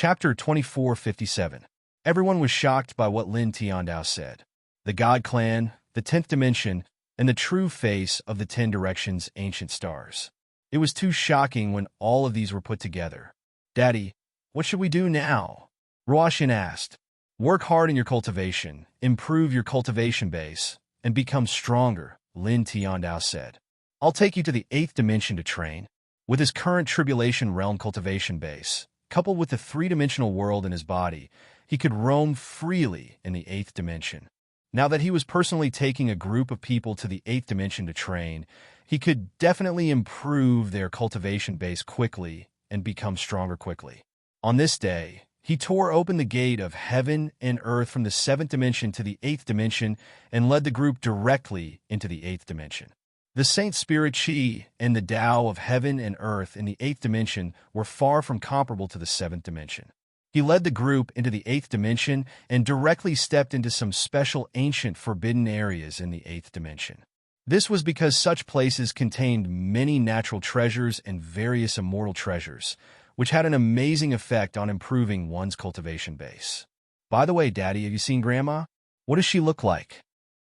Chapter 2457. Everyone was shocked by what Lin Tiandao said. The God Clan, the 10th dimension, and the true face of the 10 directions' ancient stars. It was too shocking when all of these were put together. "Daddy, what should we do now?" Ruoxian asked. "Work hard in your cultivation, improve your cultivation base, and become stronger," Lin Tiandao said. "I'll take you to the 8th dimension to train." With his current tribulation realm cultivation base, coupled with the 3-dimensional world in his body, he could roam freely in the 8th dimension. Now that he was personally taking a group of people to the 8th dimension to train, he could definitely improve their cultivation base quickly and become stronger quickly. On this day, he tore open the gate of heaven and earth from the 7th dimension to the 8th dimension and led the group directly into the 8th dimension. The Saint Spirit Chi and the Tao of heaven and earth in the 8th dimension were far from comparable to the 7th dimension. He led the group into the 8th dimension and directly stepped into some special ancient forbidden areas in the 8th dimension. This was because such places contained many natural treasures and various immortal treasures, which had an amazing effect on improving one's cultivation base. "By the way, Daddy, have you seen Grandma? What does she look like?"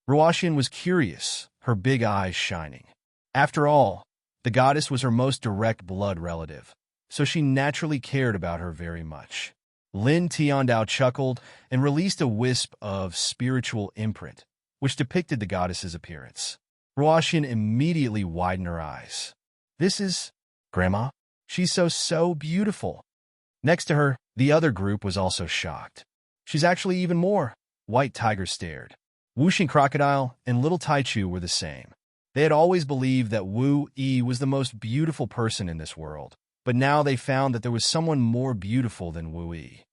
Ruoxian was curious, her big eyes shining. After all, the goddess was her most direct blood relative, so she naturally cared about her very much. Lin Tiandao chuckled and released a wisp of spiritual imprint, which depicted the goddess's appearance. Ruoxian immediately widened her eyes. "This is Grandma? She's so beautiful." Next to her, the other group was also shocked. "She's actually even more." White Tiger stared. Wuxing Crocodile and Little Taichu were the same. They had always believed that Wu Yi was the most beautiful person in this world, but now they found that there was someone more beautiful than Wu Yi.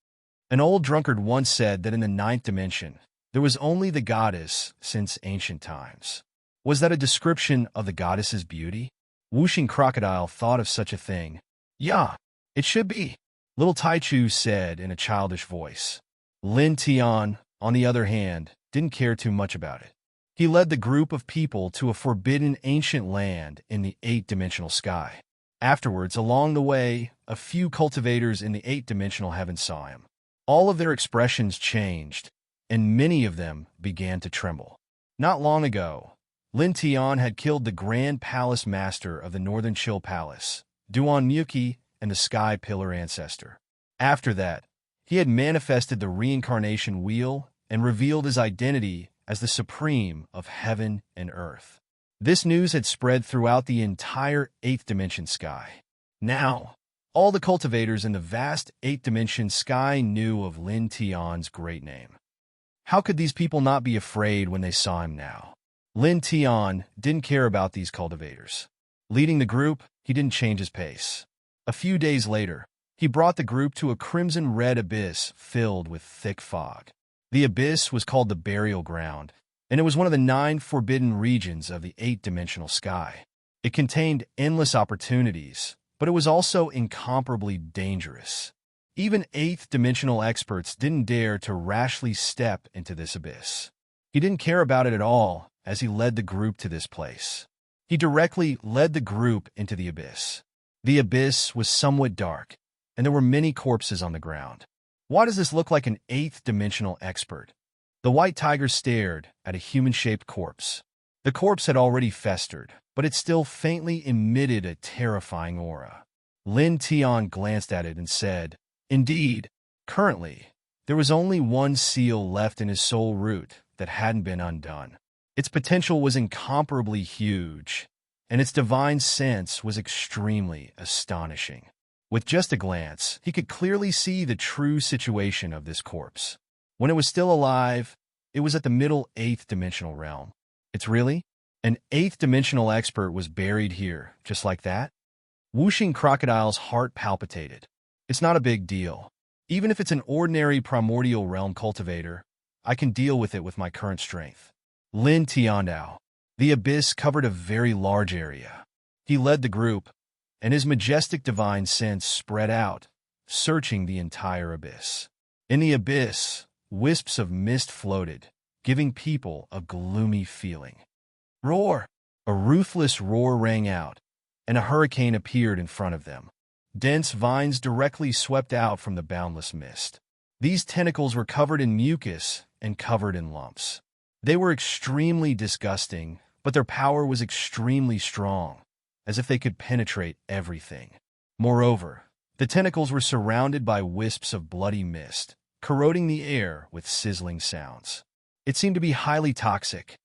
An old drunkard once said that in the 9th dimension, there was only the goddess since ancient times. Was that a description of the goddess's beauty? Wuxing Crocodile thought of such a thing. "Yeah, it should be," Little Taichu said in a childish voice. Lin Tian, on the other hand, didn't care too much about it. He led the group of people to a forbidden ancient land in the 8th-dimensional sky. Afterwards, along the way, a few cultivators in the 8th-dimensional heaven saw him. All of their expressions changed, and many of them began to tremble. Not long ago, Lin Tian had killed the Grand Palace Master of the Northern Chill Palace, Duan Muki, and the Sky Pillar Ancestor. After that, he had manifested the reincarnation wheel and revealed his identity as the Supreme of heaven and earth. This news had spread throughout the entire 8th dimension sky. Now, all the cultivators in the vast 8th dimension sky knew of Lin Tian's great name. How could these people not be afraid when they saw him now? Lin Tian didn't care about these cultivators. Leading the group, he didn't change his pace. A few days later, he brought the group to a crimson-red abyss filled with thick fog. The abyss was called the Burial Ground, and it was one of the 9 forbidden regions of the 8th-dimensional sky. It contained endless opportunities, but it was also incomparably dangerous. Even 8th-dimensional experts didn't dare to rashly step into this abyss. He didn't care about it at all as he led the group to this place. He directly led the group into the abyss. The abyss was somewhat dark, and there were many corpses on the ground. "Why does this look like an 8th-dimensional expert?" The White Tiger stared at a human-shaped corpse. The corpse had already festered, but it still faintly emitted a terrifying aura. Lin Tian glanced at it and said, "Indeed, currently, there was only one seal left in his soul root that hadn't been undone. Its potential was incomparably huge, and its divine sense was extremely astonishing. With just a glance, he could clearly see the true situation of this corpse. When it was still alive, it was at the middle 8th-dimensional realm. It's really? An 8th-dimensional expert was buried here, just like that?" Wuxing Crocodile's heart palpitated. "It's not a big deal. Even if it's an ordinary primordial realm cultivator, I can deal with it with my current strength." Lin Tiandao. The abyss covered a very large area. He led the group, and his majestic divine sense spread out, searching the entire abyss. In the abyss, wisps of mist floated, giving people a gloomy feeling. "Roar!" A ruthless roar rang out, and a hurricane appeared in front of them. dense vines directly swept out from the boundless mist. These tentacles were covered in mucus and covered in lumps. They were extremely disgusting, but their power was extremely strong, as if they could penetrate everything. Moreover, the tentacles were surrounded by wisps of bloody mist, corroding the air with sizzling sounds. It seemed to be highly toxic.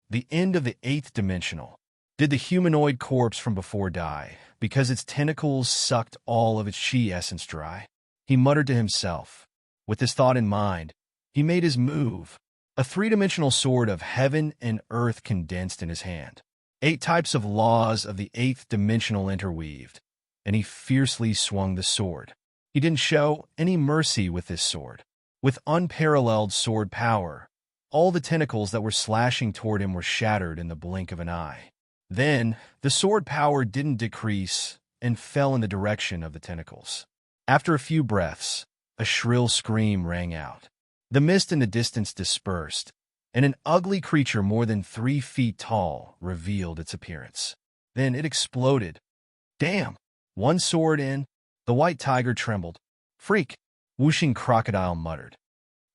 The end of the eighth dimensional. Did the humanoid corpse from before die because its tentacles sucked all of its chi essence dry? He muttered to himself. With this thought in mind, he made his move. A three-dimensional sword of heaven and earth condensed in his hand. 8 types of laws of the eighth dimensional interweaved, and he fiercely swung the sword. He didn't show any mercy with this sword. With unparalleled sword power, all the tentacles that were slashing toward him were shattered in the blink of an eye. Then, the sword power didn't decrease and fell in the direction of the tentacles. After a few breaths, a shrill scream rang out. The mist in the distance dispersed, and an ugly creature more than 3 feet tall revealed its appearance. Then it exploded. Damn! One sword in, the white tiger trembled. Freak! Whooshing crocodile muttered.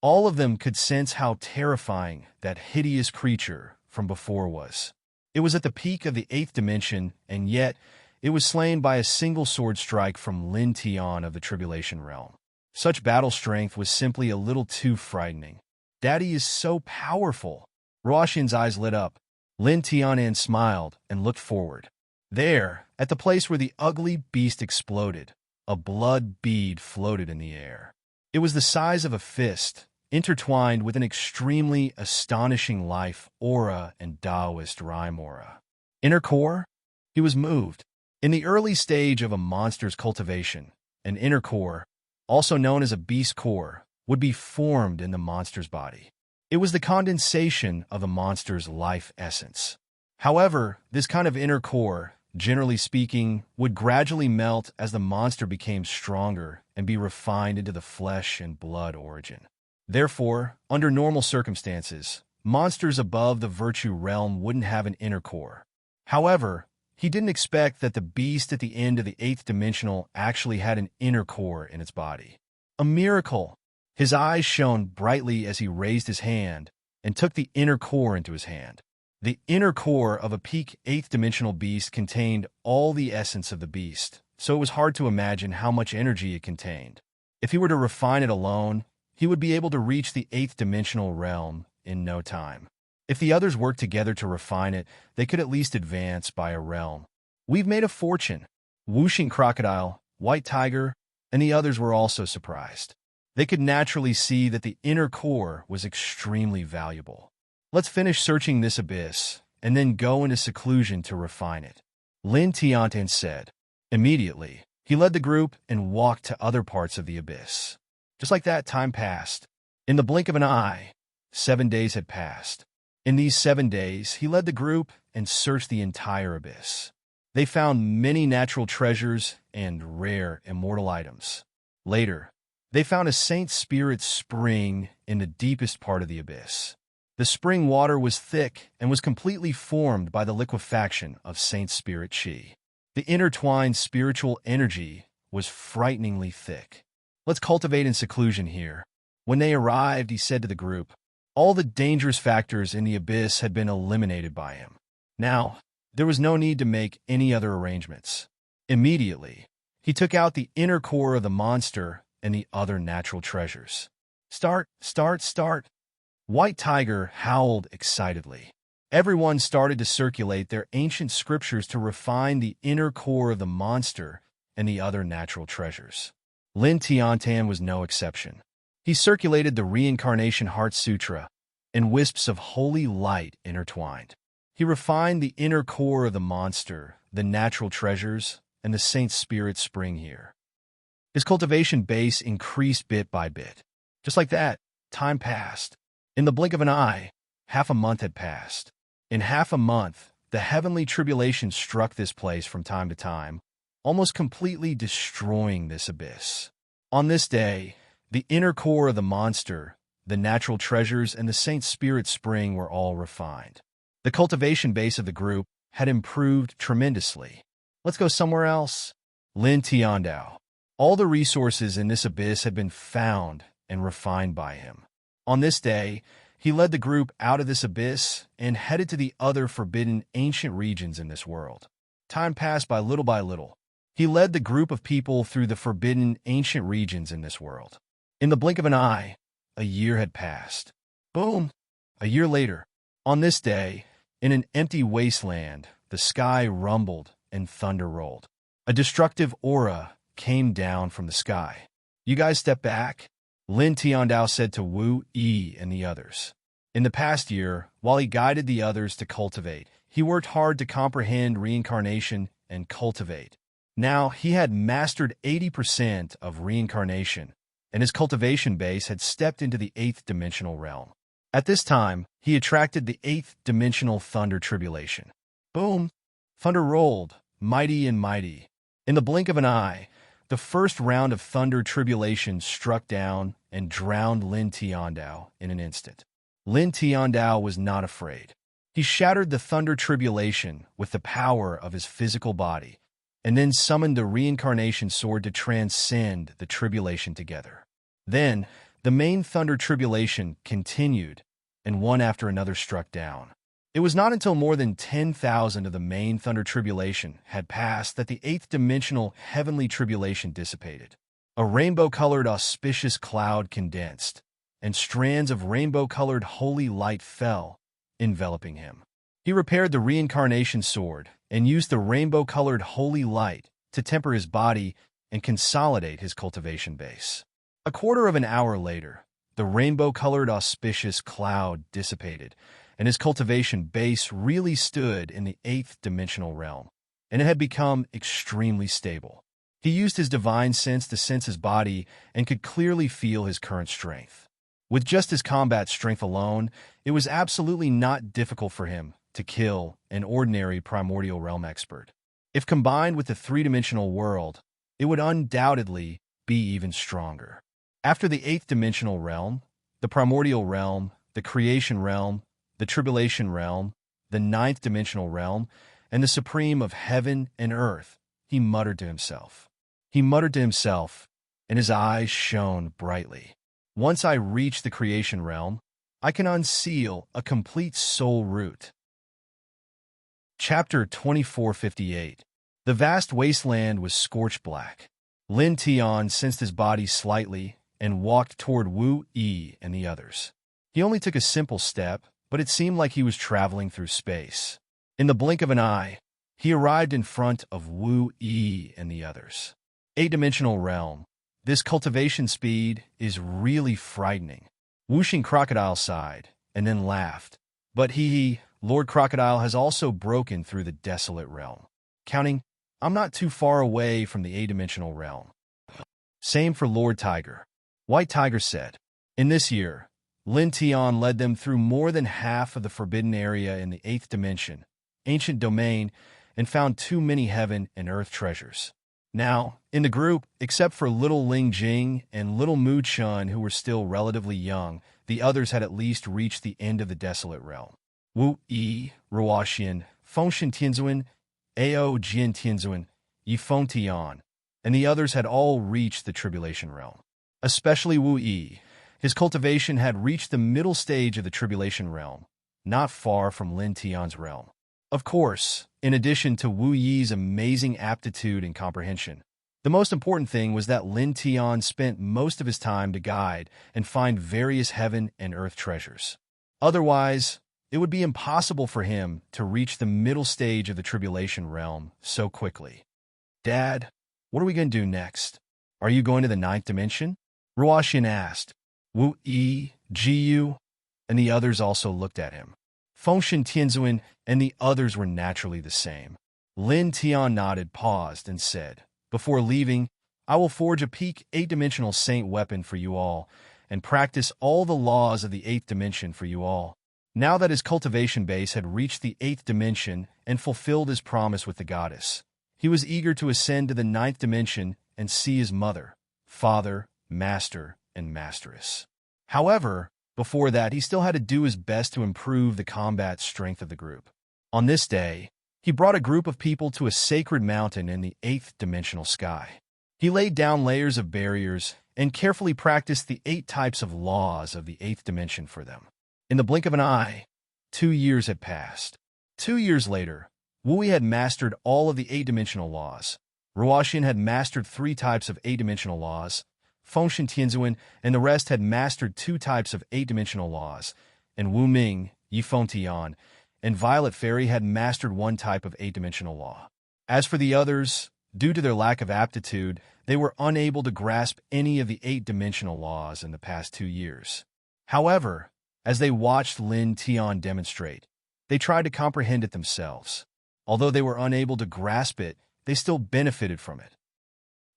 All of them could sense how terrifying that hideous creature from before was. It was at the peak of the 8th dimension, and yet it was slain by a single sword strike from Lin Tian of the Tribulation Realm. Such battle strength was simply a little too frightening. Daddy is so powerful. Ruoxin's eyes lit up. Lin Tianan smiled and looked forward. There, at the place where the ugly beast exploded, a blood bead floated in the air. It was the size of a fist, intertwined with an extremely astonishing life aura and Taoist rhyme aura. Inner core? He was moved. In the early stage of a monster's cultivation, an inner core, also known as a beast core, would be formed in the monster's body. It was the condensation of the monster's life essence. However, this kind of inner core, generally speaking, would gradually melt as the monster became stronger and be refined into the flesh and blood origin. Therefore, under normal circumstances, monsters above the virtue realm wouldn't have an inner core. However, he didn't expect that the beast at the end of the 8th dimensional actually had an inner core in its body. A miracle! His eyes shone brightly as he raised his hand and took the inner core into his hand. The inner core of a peak 8th dimensional beast contained all the essence of the beast, so it was hard to imagine how much energy it contained. If he were to refine it alone, he would be able to reach the 8th dimensional realm in no time. If the others worked together to refine it, they could at least advance by a realm. We've made a fortune. Whooshing crocodile, white tiger, and the others were also surprised. They could naturally see that the inner core was extremely valuable. Let's finish searching this abyss, and then go into seclusion to refine it, Lin Tiantan said. Immediately, he led the group and walked to other parts of the abyss. Just like that, time passed. In the blink of an eye, 7 days had passed. In these 7 days, he led the group and searched the entire abyss. They found many natural treasures and rare immortal items. Later, they found a Saint Spirit spring in the deepest part of the abyss. The spring water was thick and was completely formed by the liquefaction of Saint Spirit Chi. The intertwined spiritual energy was frighteningly thick. Let's cultivate in seclusion here. When they arrived, he said to the group, all the dangerous factors in the abyss had been eliminated by him. Now, there was no need to make any other arrangements. Immediately, he took out the inner core of the monster and the other natural treasures. Start. White Tiger howled excitedly. Everyone started to circulate their ancient scriptures to refine the inner core of the monster and the other natural treasures. Lin Tiantan was no exception. He circulated the Reincarnation Heart Sutra, and wisps of holy light intertwined. He refined the inner core of the monster, the natural treasures, and the Saint Spirit spring here. His cultivation base increased bit by bit. Just like that, time passed. In the blink of an eye, half a month had passed. In half a month, the heavenly tribulation struck this place from time to time, almost completely destroying this abyss. On this day, the inner core of the monster, the natural treasures, and the Saint Spirit spring were all refined. The cultivation base of the group had improved tremendously. Let's go somewhere else. Lin Tiandao. All the resources in this abyss had been found and refined by him. On this day, he led the group out of this abyss and headed to the other forbidden ancient regions in this world. Time passed by little. He led the group of people through the forbidden ancient regions in this world. In the blink of an eye, a year had passed. Boom! A year later, on this day, in an empty wasteland, the sky rumbled and thunder rolled. A destructive aura came down from the sky. "You guys step back," Lin Tiandao said to Wu Yi and the others. In the past year, while he guided the others to cultivate, he worked hard to comprehend reincarnation and cultivate. Now, he had mastered 80% of reincarnation, and his cultivation base had stepped into the 8th dimensional realm. At this time, he attracted the 8th dimensional thunder tribulation. Boom! Thunder rolled, mighty and mighty. In the blink of an eye, the first round of thunder tribulation struck down and drowned Lin Tiandao in an instant. Lin Tiandao was not afraid. He shattered the thunder tribulation with the power of his physical body, and then summoned the reincarnation sword to transcend the tribulation together. Then, the main thunder tribulation continued, and one after another struck down. It was not until more than 10,000 of the main thunder tribulation had passed that the 8th dimensional heavenly tribulation dissipated. A rainbow-colored auspicious cloud condensed, and strands of rainbow-colored holy light fell, enveloping him. He repaired the reincarnation sword and used the rainbow-colored holy light to temper his body and consolidate his cultivation base. A quarter of an hour later, the rainbow-colored auspicious cloud dissipated, and his cultivation base really stood in the 8th dimensional realm, and it had become extremely stable. He used his divine sense to sense his body and could clearly feel his current strength. With just his combat strength alone, it was absolutely not difficult for him to kill an ordinary primordial realm expert. If combined with the 3-dimensional world, it would undoubtedly be even stronger. After the 8th dimensional realm, the primordial realm, the creation realm, the tribulation realm, the 9th dimensional realm, and the supreme of heaven and earth, he muttered to himself. And his eyes shone brightly. Once I reach the creation realm, I can unseal a complete soul root. Chapter 2458. The vast wasteland was scorched black. Lin Tian sensed his body slightly and walked toward Wu Yi and the others. He only took a simple step, but it seemed like he was traveling through space. In the blink of an eye, he arrived in front of Wu Yi and the others. 8-dimensional realm. This cultivation speed is really frightening. Whooshing Crocodile sighed, and then laughed. But Lord Crocodile has also broken through the desolate realm. Counting, I'm not too far away from the 8-dimensional realm. Same for Lord Tiger. White Tiger said. In this year, Lin Tian led them through more than half of the forbidden area in the 8th dimension, ancient domain, and found too many heaven and earth treasures. Now, in the group, except for little Ling Jing and little Mu Chun, who were still relatively young, the others had at least reached the end of the desolate realm. Wu Yi, Ruoxian, Fengshen Tianzuan, Ao Jian Tianzuan, Yifeng Tian, and the others had all reached the tribulation realm. Especially Wu Yi. His cultivation had reached the middle stage of the tribulation realm, not far from Lin Tian's realm. Of course, in addition to Wu Yi's amazing aptitude and comprehension, the most important thing was that Lin Tian spent most of his time to guide and find various heaven and earth treasures. Otherwise, it would be impossible for him to reach the middle stage of the tribulation realm so quickly. Dad, what are we going to do next? Are you going to the 9th dimension? Ruoxian asked. Wu Yi, Jiyu, and the others also looked at him. Fengshen Tianzuan and the others were naturally the same. Lin Tian nodded, paused, and said, "Before leaving, I will forge a peak 8-dimensional saint weapon for you all, and practice all the laws of the 8th dimension for you all." Now that his cultivation base had reached the 8th dimension and fulfilled his promise with the goddess, he was eager to ascend to the 9th dimension and see his mother, father, master, and masteress. However, before that, he still had to do his best to improve the combat strength of the group. On this day, He brought a group of people to a sacred mountain in the eighth-dimensional sky. He laid down layers of barriers and carefully practiced the 8 types of laws of the eighth dimension for them. In the blink of an eye, 2 years had passed. 2 years later, Wui had mastered all of the 8-dimensional laws. Ruoxian had mastered 3 types of 8-dimensional laws. Fengshen Tianzuan and the rest had mastered 2 types of 8-dimensional laws. And Wu Ming, Yifeng Tian, and Violet Fairy had mastered 1 type of 8-dimensional law. As for the others, due to their lack of aptitude, they were unable to grasp any of the 8-dimensional laws in the past 2 years. However, as they watched Lin Tian demonstrate, they tried to comprehend it themselves. Although they were unable to grasp it, they still benefited from it.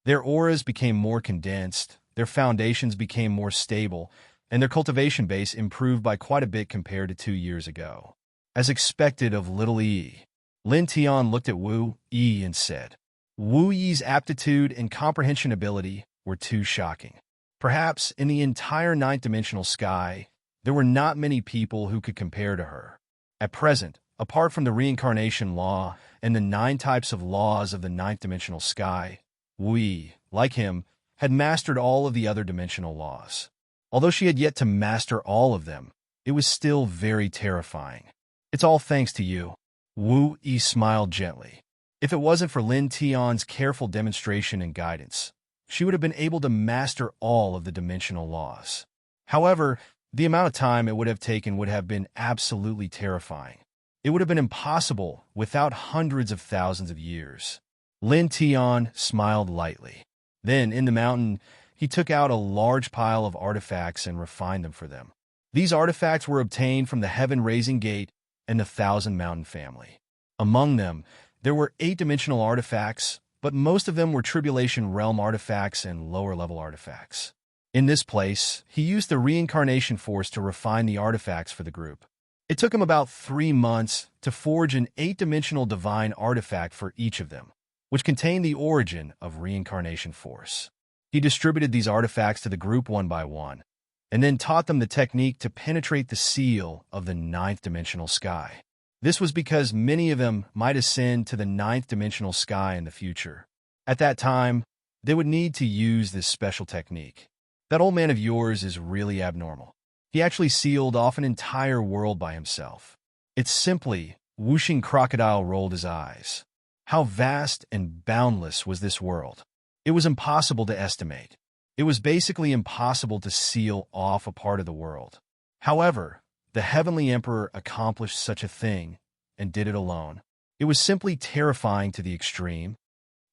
Their auras became more condensed, their foundations became more stable, and their cultivation base improved by quite a bit compared to 2 years ago. As expected of little Yi, Lin Tian looked at Wu Yi and said, Wu Yi's aptitude and comprehension ability were too shocking. Perhaps in the entire ninth-dimensional sky, there were not many people who could compare to her. At present, apart from the reincarnation law and the 9 types of laws of the ninth-dimensional sky, Wu Yi, like him, had mastered all of the other dimensional laws. Although she had yet to master all of them, it was still very terrifying. It's all thanks to you. Wu Yi smiled gently. If it wasn't for Lin Tian's careful demonstration and guidance, she would have been able to master all of the dimensional laws. However, the amount of time it would have taken would have been absolutely terrifying. It would have been impossible without hundreds of thousands of years. Lin Tian smiled lightly. Then, in the mountain, he took out a large pile of artifacts and refined them for them. These artifacts were obtained from the Heaven-Raising Gate and the Thousand Mountain family. Among them, there were 8-dimensional artifacts, but most of them were Tribulation Realm artifacts and lower-level artifacts. In this place, he used the reincarnation force to refine the artifacts for the group. It took him about 3 months to forge an 8-dimensional divine artifact for each of them, which contained the origin of reincarnation force. He distributed these artifacts to the group one by one, and then taught them the technique to penetrate the seal of the 9th-dimensional sky. This was because many of them might ascend to the 9th-dimensional sky in the future. At that time, they would need to use this special technique. That old man of yours is really abnormal. He actually sealed off an entire world by himself. It's simply, Whooshing Crocodile rolled his eyes. How vast and boundless was this world? It was impossible to estimate. It was basically impossible to seal off a part of the world. However, the Heavenly Emperor accomplished such a thing and did it alone. It was simply terrifying to the extreme.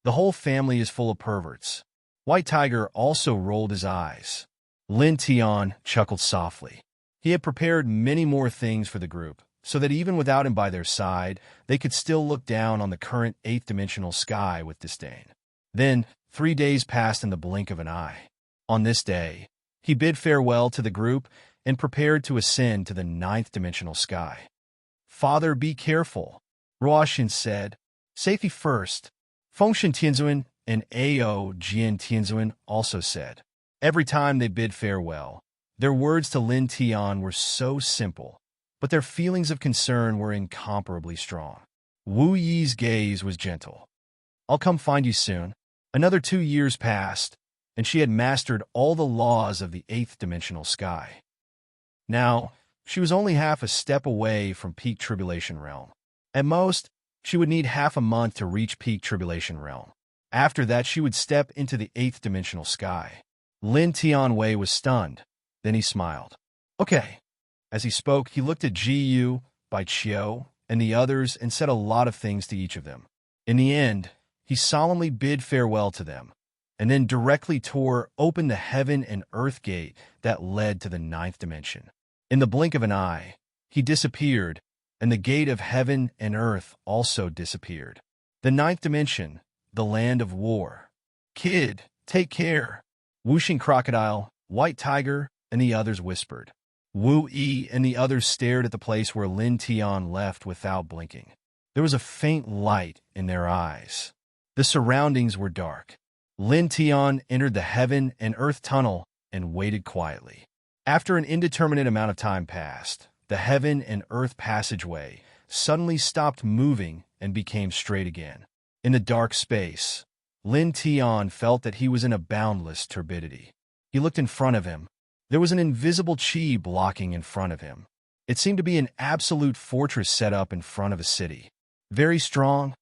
The whole family is full of perverts. White Tiger also rolled his eyes. Lin Tian chuckled softly. He had prepared many more things for the group, so that even without him by their side, they could still look down on the current 8th-dimensional sky with disdain. Then, 3 days passed in the blink of an eye. On this day, he bid farewell to the group and prepared to ascend to the 9th-dimensional sky. Father, be careful, Ruoxian said. Safety first. Fengshen Tianzuan and Ao Jian Tianzuan also said. Every time they bid farewell, their words to Lin Tian were so simple, but their feelings of concern were incomparably strong. Wu Yi's gaze was gentle. I'll come find you soon. Another 2 years passed, and she had mastered all the laws of the 8th-dimensional sky. Now, she was only half a step away from peak Tribulation Realm. At most, she would need half a month to reach peak Tribulation Realm. After that, she would step into the 8th-dimensional sky. Lin Tianwei was stunned. Then he smiled. Okay. As he spoke, he looked at Ji Yu, Bai Qiu, and the others and said a lot of things to each of them. In the end, he solemnly bid farewell to them, and then directly tore open the heaven and earth gate that led to the 9th dimension. In the blink of an eye, he disappeared, and the gate of heaven and earth also disappeared. The 9th dimension, the land of war. Kid, take care. Whooshing Crocodile, White Tiger, and the others whispered. Wu Yi and the others stared at the place where Lin Tian left without blinking. There was a faint light in their eyes. The surroundings were dark. Lin Tian entered the heaven and earth tunnel and waited quietly. After an indeterminate amount of time passed, the heaven and earth passageway suddenly stopped moving and became straight again. In the dark space, Lin Tian felt that he was in a boundless turbidity. He looked in front of him. There was an invisible chi blocking in front of him. It seemed to be an absolute fortress set up in front of a city. Very strong.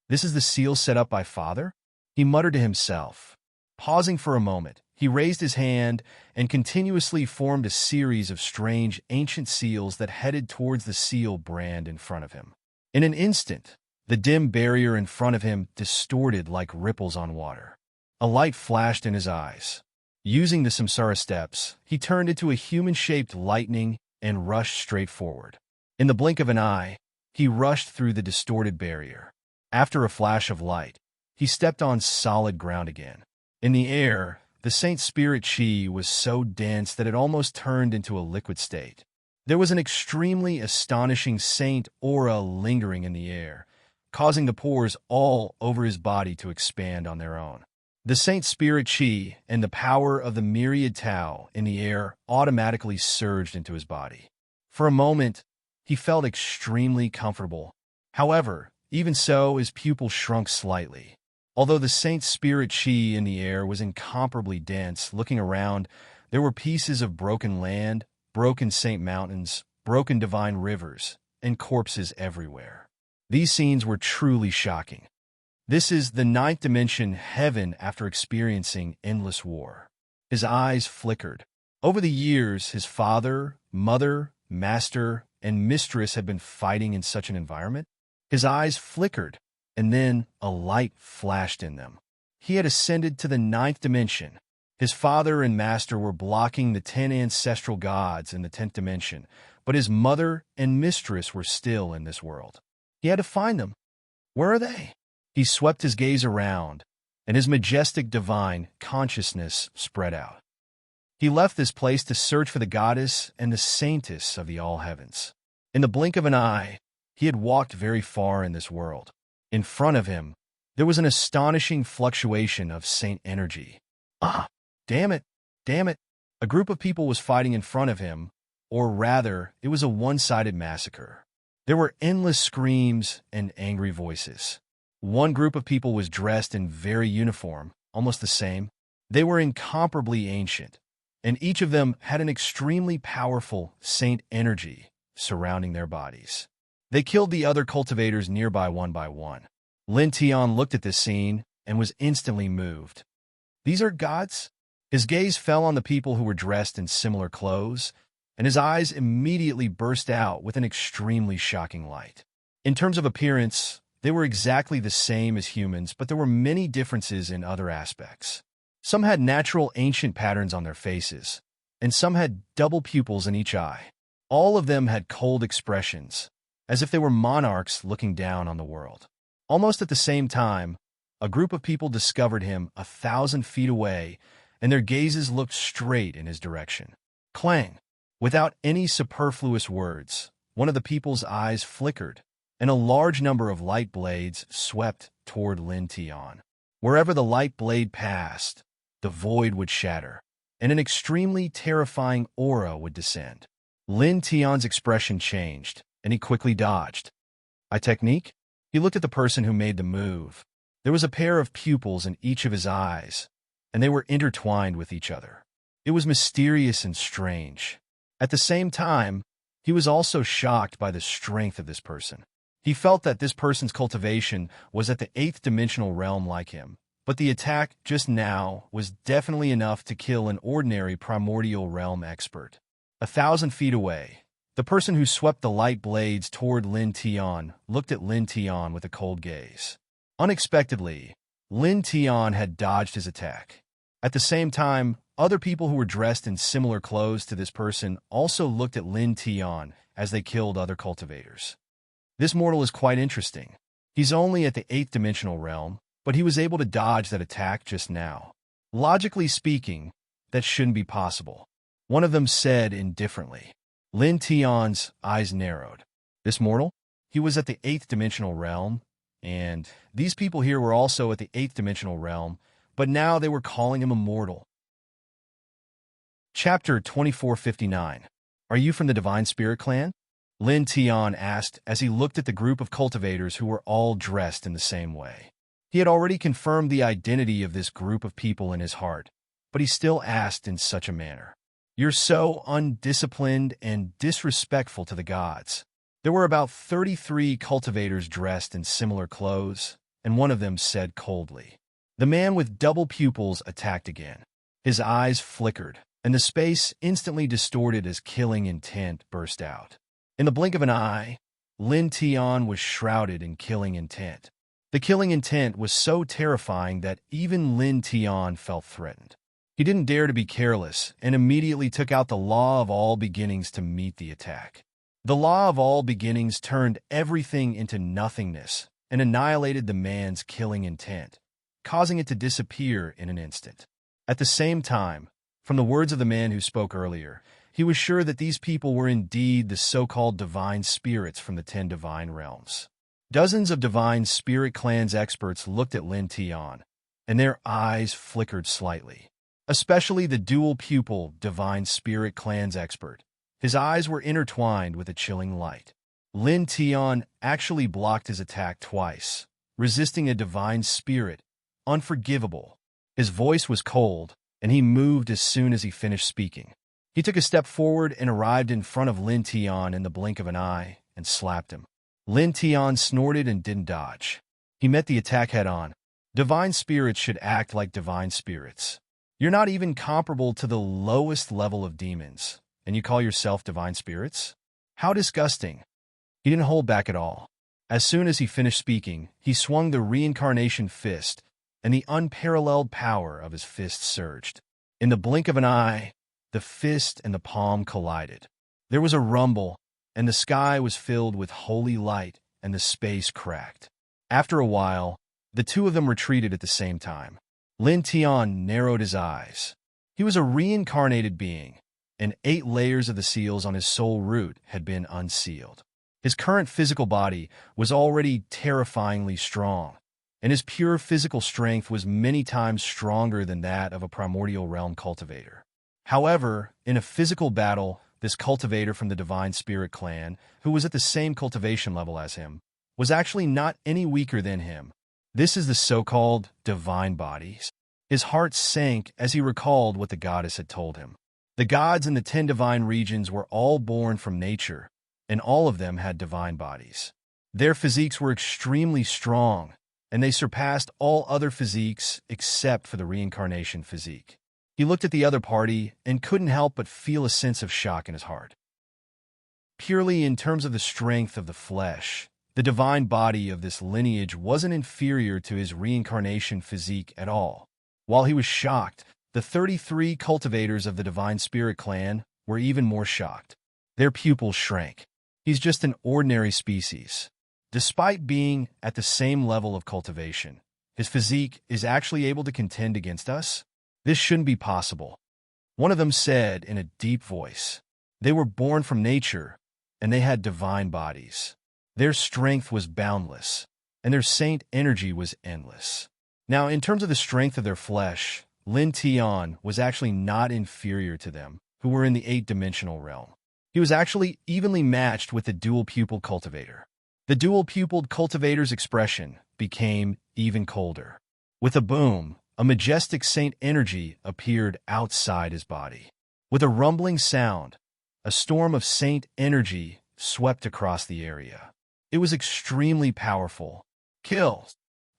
This is the seal set up by Father? He muttered to himself. Pausing for a moment, he raised his hand and continuously formed a series of strange ancient seals that headed towards the seal brand in front of him. In an instant, the dim barrier in front of him distorted like ripples on water. A light flashed in his eyes. Using the samsara steps, he turned into a human-shaped lightning and rushed straight forward. In the blink of an eye, he rushed through the distorted barrier. After a flash of light, he stepped on solid ground again. In the air, the Saint Spirit Chi was so dense that it almost turned into a liquid state. There was an extremely astonishing saint aura lingering in the air, causing the pores all over his body to expand on their own. The Saint Spirit Chi and the power of the myriad Tao in the air automatically surged into his body. For a moment, he felt extremely comfortable. However, even so, his pupil shrunk slightly. Although the Saint Spirit Chi in the air was incomparably dense, looking around, there were pieces of broken land, broken saint mountains, broken divine rivers, and corpses everywhere. These scenes were truly shocking. This is the ninth dimension heaven after experiencing endless war. His eyes flickered. Over the years, his father, mother, master, and mistress had been fighting in such an environment. His eyes flickered, and then a light flashed in them. He had ascended to the ninth dimension. His father and master were blocking the 10 ancestral gods in the 10th dimension, but his mother and mistress were still in this world. He had to find them. Where are they? He swept his gaze around, and his majestic divine consciousness spread out. He left this place to search for the goddess and the saintess of the all heavens. In the blink of an eye, he had walked very far in this world. In front of him, there was an astonishing fluctuation of saint energy. Damn it, damn it. A group of people was fighting in front of him, or rather, it was a one-sided massacre. There were endless screams and angry voices. One group of people was dressed in very uniform, almost the same. They were incomparably ancient, and each of them had an extremely powerful saint energy surrounding their bodies. They killed the other cultivators nearby one by one. Lin Tian looked at this scene and was instantly moved. These are gods? His gaze fell on the people who were dressed in similar clothes, and his eyes immediately burst out with an extremely shocking light. In terms of appearance, they were exactly the same as humans, but there were many differences in other aspects. Some had natural ancient patterns on their faces, and some had double pupils in each eye. All of them had cold expressions, as if they were monarchs looking down on the world. Almost at the same time, a group of people discovered him 1,000 feet away, and their gazes looked straight in his direction. Clang! Without any superfluous words, one of the people's eyes flickered, and a large number of light blades swept toward Lin Tian. Wherever the light blade passed, the void would shatter, and an extremely terrifying aura would descend. Lin Tian's expression changed, and he quickly dodged. Technique? He looked at the person who made the move. There was a pair of pupils in each of his eyes, and they were intertwined with each other. It was mysterious and strange. At the same time, he was also shocked by the strength of this person. He felt that this person's cultivation was at the 8th dimensional realm like him, but the attack just now was definitely enough to kill an ordinary primordial realm expert. 1,000 feet away, the person who swept the light blades toward Lin Tian looked at Lin Tian with a cold gaze. Unexpectedly, Lin Tian had dodged his attack. At the same time, other people who were dressed in similar clothes to this person also looked at Lin Tian as they killed other cultivators. This mortal is quite interesting. He's only at the 8th dimensional realm, but he was able to dodge that attack just now. Logically speaking, that shouldn't be possible. One of them said indifferently. Lin Tian's eyes narrowed. This mortal? He was at the 8th dimensional realm, and these people here were also at the 8th dimensional realm, but now they were calling him a mortal. Chapter 2459. Are you from the Divine Spirit clan? Lin Tian asked as he looked at the group of cultivators who were all dressed in the same way. He had already confirmed the identity of this group of people in his heart, but he still asked in such a manner. "You're so undisciplined and disrespectful to the gods." There were about 33 cultivators dressed in similar clothes, and one of them said coldly. The man with double pupils attacked again. His eyes flickered, and the space instantly distorted as killing intent burst out. In the blink of an eye, Lin Tian was shrouded in killing intent. The killing intent was so terrifying that even Lin Tian felt threatened. He didn't dare to be careless and immediately took out the law of all beginnings to meet the attack. The law of all beginnings turned everything into nothingness and annihilated the man's killing intent, causing it to disappear in an instant. At the same time, from the words of the man who spoke earlier, he was sure that these people were indeed the so-called divine spirits from the 10 divine realms. Dozens of divine spirit clans experts looked at Lin Tian, and their eyes flickered slightly. Especially the dual-pupil divine spirit clans expert. His eyes were intertwined with a chilling light. Lin Tian actually blocked his attack twice, resisting a divine spirit, unforgivable. His voice was cold, and he moved as soon as he finished speaking. He took a step forward and arrived in front of Lin Tian in the blink of an eye and slapped him. Lin Tian snorted and didn't dodge. He met the attack head-on. Divine spirits should act like divine spirits. You're not even comparable to the lowest level of demons, and you call yourself divine spirits? How disgusting. He didn't hold back at all. As soon as he finished speaking, he swung the reincarnation fist, and the unparalleled power of his fist surged. In the blink of an eye, the fist and the palm collided. There was a rumble, and the sky was filled with holy light, and the space cracked. After a while, the two of them retreated at the same time. Lin Tian narrowed his eyes. He was a reincarnated being, and 8 layers of the seals on his soul root had been unsealed. His current physical body was already terrifyingly strong, and his pure physical strength was many times stronger than that of a primordial realm cultivator. However, in a physical battle, this cultivator from the Divine Spirit clan, who was at the same cultivation level as him, was actually not any weaker than him. This is the so-called divine bodies. His heart sank as he recalled what the goddess had told him. The gods in the 10 divine regions were all born from nature, and all of them had divine bodies. Their physiques were extremely strong, and they surpassed all other physiques except for the reincarnation physique. He looked at the other party and couldn't help but feel a sense of shock in his heart. Purely in terms of the strength of the flesh, the divine body of this lineage wasn't inferior to his reincarnation physique at all. While he was shocked, the 33 cultivators of the Divine Spirit clan were even more shocked. Their pupils shrank. He's just an ordinary species. Despite being at the same level of cultivation, his physique is actually able to contend against us? This shouldn't be possible. One of them said in a deep voice. They were born from nature, and they had divine bodies. Their strength was boundless, and their saint energy was endless. Now, in terms of the strength of their flesh, Lin Tian was actually not inferior to them, who were in the 8-dimensional realm. He was actually evenly matched with the dual-pupiled cultivator. The dual-pupiled cultivator's expression became even colder. With a boom, a majestic saint energy appeared outside his body. With a rumbling sound, a storm of saint energy swept across the area. It was extremely powerful. Kill!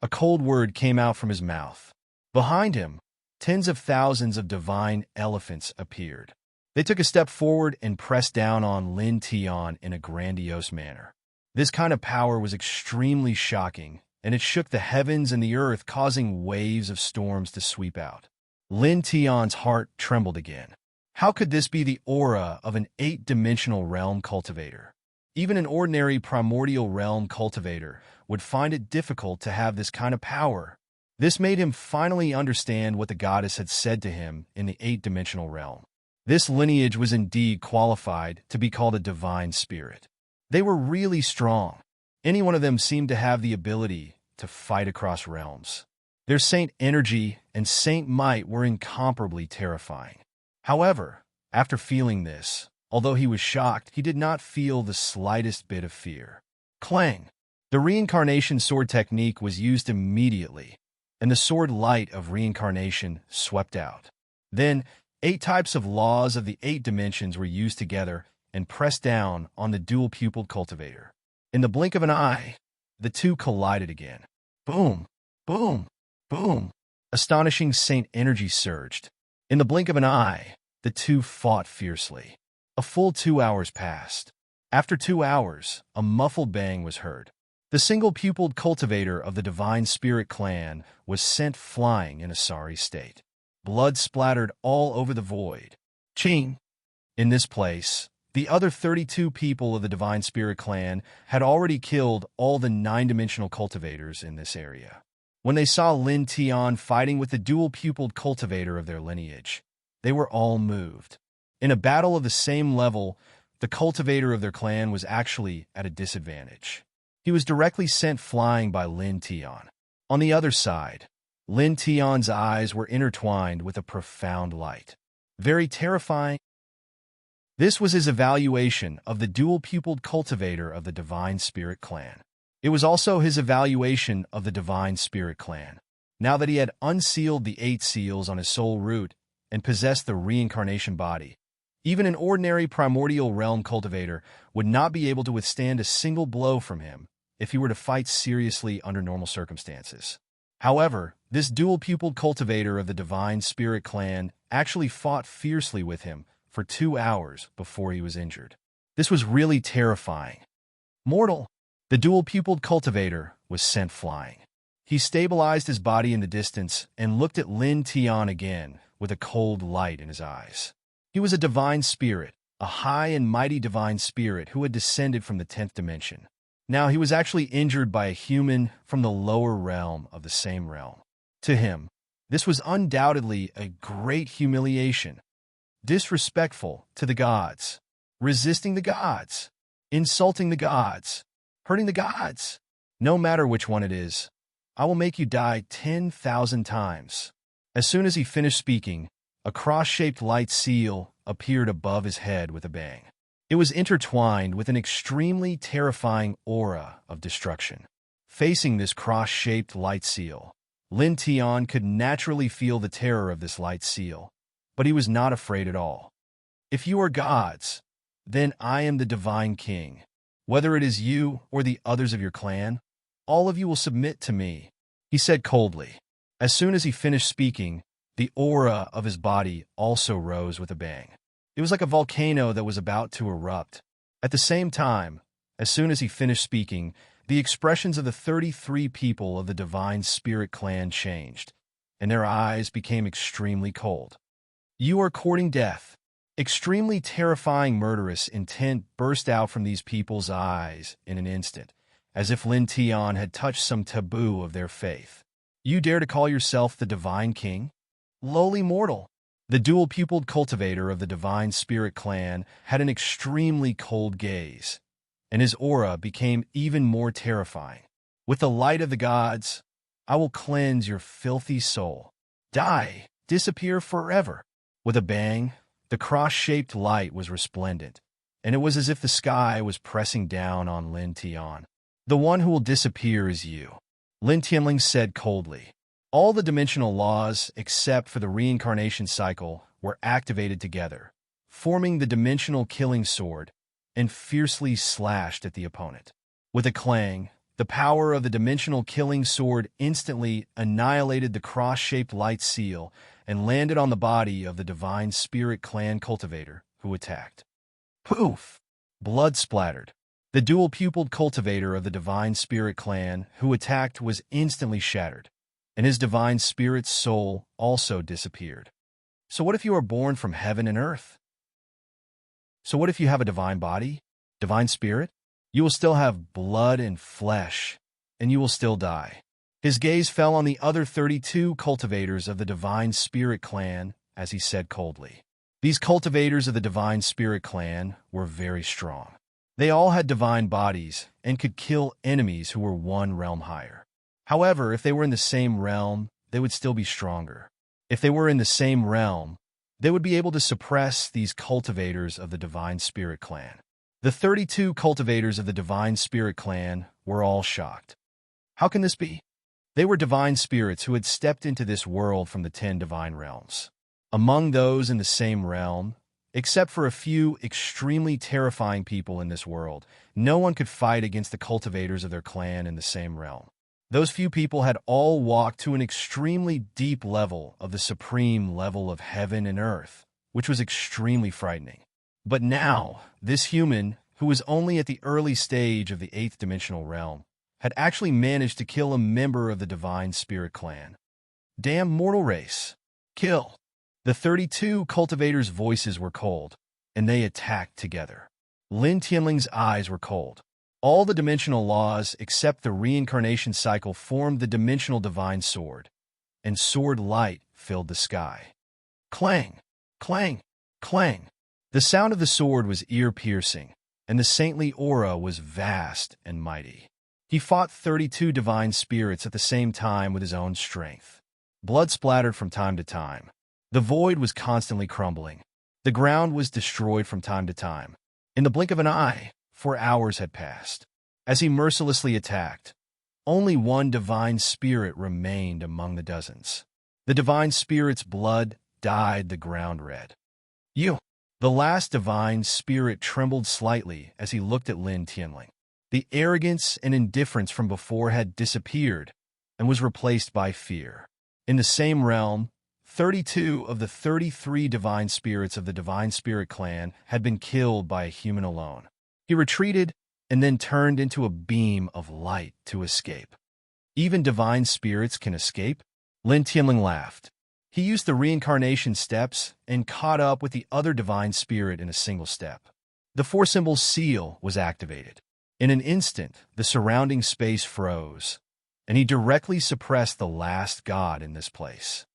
A cold word came out from his mouth. Behind him, tens of thousands of divine elephants appeared. They took a step forward and pressed down on Lin Tian in a grandiose manner. This kind of power was extremely shocking, and it shook the heavens and the earth, causing waves of storms to sweep out. Lin Tian's heart trembled again. How could this be the aura of an 8-dimensional realm cultivator? Even an ordinary primordial realm cultivator would find it difficult to have this kind of power. This made him finally understand what the goddess had said to him in the 8-dimensional realm. This lineage was indeed qualified to be called a divine spirit. They were really strong. Any one of them seemed to have the ability to fight across realms. Their saint energy and saint might were incomparably terrifying. However, after feeling this, Although he was shocked, he did not feel the slightest bit of fear. Clang! The reincarnation sword technique was used immediately, and the sword light of reincarnation swept out. Then, 8 types of laws of the 8 dimensions were used together and pressed down on the dual-pupiled cultivator. In the blink of an eye, the two collided again. Boom! Boom! Boom! Astonishing Saint energy surged. In the blink of an eye, the two fought fiercely. A full 2 hours passed. After 2 hours, a muffled bang was heard. The single-pupiled cultivator of the Divine Spirit clan was sent flying in a sorry state. Blood splattered all over the void. Ching! In this place, the other 32 people of the Divine Spirit clan had already killed all the 9-dimensional cultivators in this area. When they saw Lin Tian fighting with the dual-pupiled cultivator of their lineage, they were all moved. In a battle of the same level, the cultivator of their clan was actually at a disadvantage. He was directly sent flying by Lin Tian. On the other side, Lin Tian's eyes were intertwined with a profound light. Very terrifying. This was his evaluation of the dual-pupiled cultivator of the Divine Spirit clan. It was also his evaluation of the Divine Spirit clan. Now that he had unsealed the 8 seals on his soul root and possessed the reincarnation body, even an ordinary primordial realm cultivator would not be able to withstand a single blow from him if he were to fight seriously under normal circumstances. However, this dual-pupiled cultivator of the Divine Spirit clan actually fought fiercely with him for 2 hours before he was injured. This was really terrifying. Mortal, the dual-pupiled cultivator was sent flying. He stabilized his body in the distance and looked at Lin Tian again with a cold light in his eyes. He was a divine spirit, a high and mighty divine spirit who had descended from the 10th dimension. Now he was actually injured by a human from the lower realm of the same realm. To him, this was undoubtedly a great humiliation. Disrespectful to the gods, resisting the gods, insulting the gods, hurting the gods. No matter which one it is, I will make you die 10,000 times. As soon as he finished speaking, a cross-shaped light seal appeared above his head with a bang. It was intertwined with an extremely terrifying aura of destruction. Facing this cross-shaped light seal, Lin Tian could naturally feel the terror of this light seal, but he was not afraid at all. If you are gods, then I am the Divine King. Whether it is you or the others of your clan, all of you will submit to me, he said coldly. As soon as he finished speaking, the aura of his body also rose with a bang. It was like a volcano that was about to erupt. At the same time, as soon as he finished speaking, the expressions of the 33 people of the Divine Spirit clan changed, and their eyes became extremely cold. You are courting death. Extremely terrifying murderous intent burst out from these people's eyes in an instant, as if Lin Tian had touched some taboo of their faith. You dare to call yourself the Divine King? Lowly mortal. The dual-pupiled cultivator of the Divine Spirit clan had an extremely cold gaze, and his aura became even more terrifying. With the light of the gods, I will cleanse your filthy soul. Die, disappear forever. With a bang, the cross-shaped light was resplendent, and it was as if the sky was pressing down on Lin Tian. The one who will disappear is you, Lin Tianling said coldly. All the dimensional laws, except for the reincarnation cycle, were activated together, forming the dimensional killing sword, and fiercely slashed at the opponent. With a clang, the power of the dimensional killing sword instantly annihilated the cross-shaped light seal and landed on the body of the Divine Spirit clan cultivator who attacked. Poof! Blood splattered. The dual-pupiled cultivator of the Divine Spirit clan who attacked was instantly shattered, and his Divine Spirit's soul also disappeared. So what if you are born from heaven and earth? So what if you have a divine body, divine spirit? You will still have blood and flesh, and you will still die. His gaze fell on the other 32 cultivators of the Divine Spirit clan as he said coldly. These cultivators of the Divine Spirit clan were very strong. They all had divine bodies and could kill enemies who were one realm higher. However, if they were in the same realm, they would still be stronger. If they were in the same realm, they would be able to suppress these cultivators of the Divine Spirit clan. The 32 cultivators of the Divine Spirit clan were all shocked. How can this be? They were divine spirits who had stepped into this world from the 10 divine realms. Among those in the same realm, except for a few extremely terrifying people in this world, no one could fight against the cultivators of their clan in the same realm. Those few people had all walked to an extremely deep level of the supreme level of heaven and earth, which was extremely frightening. But now, this human, who was only at the early stage of the 8th dimensional realm, had actually managed to kill a member of the Divine Spirit clan. Damn mortal race. Kill. The 32 cultivators' voices were cold, and they attacked together. Lin Tianling's eyes were cold. All the dimensional laws except the reincarnation cycle formed the dimensional divine sword, and sword light filled the sky. Clang! Clang! Clang! The sound of the sword was ear-piercing, and the saintly aura was vast and mighty. He fought 32 divine spirits at the same time with his own strength. Blood splattered from time to time. The void was constantly crumbling. The ground was destroyed from time to time. In the blink of an eye, 4 hours had passed. As he mercilessly attacked, only one divine spirit remained among the dozens. The divine spirit's blood dyed the ground red. You! The last divine spirit trembled slightly as he looked at Lin Tianling. The arrogance and indifference from before had disappeared and was replaced by fear. In the same realm, 32 of the 33 divine spirits of the Divine Spirit clan had been killed by a human alone. He retreated and then turned into a beam of light to escape. Even divine spirits can escape? Lin Tianling laughed. He used the reincarnation steps and caught up with the other divine spirit in a single step. The 4-symbol seal was activated. In an instant, the surrounding space froze, and he directly suppressed the last god in this place.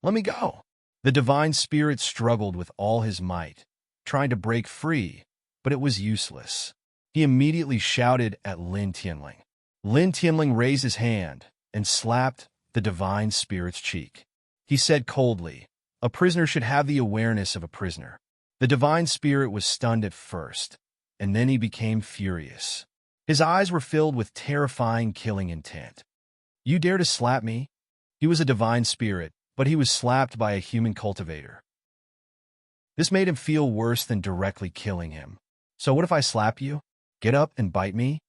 Let me go. The divine spirit struggled with all his might, trying to break free, but it was useless. He immediately shouted at Lin Tianling. Lin Tianling raised his hand and slapped the divine spirit's cheek. He said coldly, "A prisoner should have the awareness of a prisoner." The divine spirit was stunned at first, and then he became furious. His eyes were filled with terrifying killing intent. You dare to slap me? He was a divine spirit, but he was slapped by a human cultivator. This made him feel worse than directly killing him. So what if I slap you? Get up and bite me?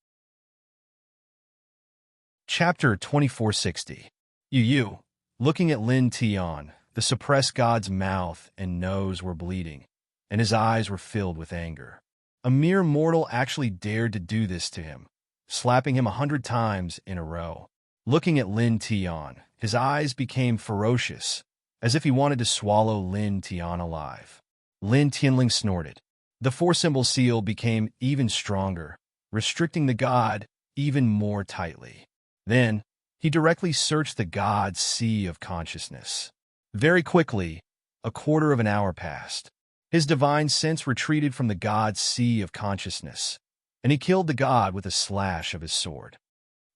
Chapter 2460. You. Looking at Lin Tian, the suppressed god's mouth and nose were bleeding, and his eyes were filled with anger. A mere mortal actually dared to do this to him, slapping him 100 times in a row. Looking at Lin Tian, his eyes became ferocious, as if he wanted to swallow Lin Tian alive. Lin Tianling snorted. The 4-symbol seal became even stronger, restricting the god even more tightly. Then, he directly searched the god's sea of consciousness. Very quickly, a quarter of an hour passed. His divine sense retreated from the god's sea of consciousness, and he killed the god with a slash of his sword.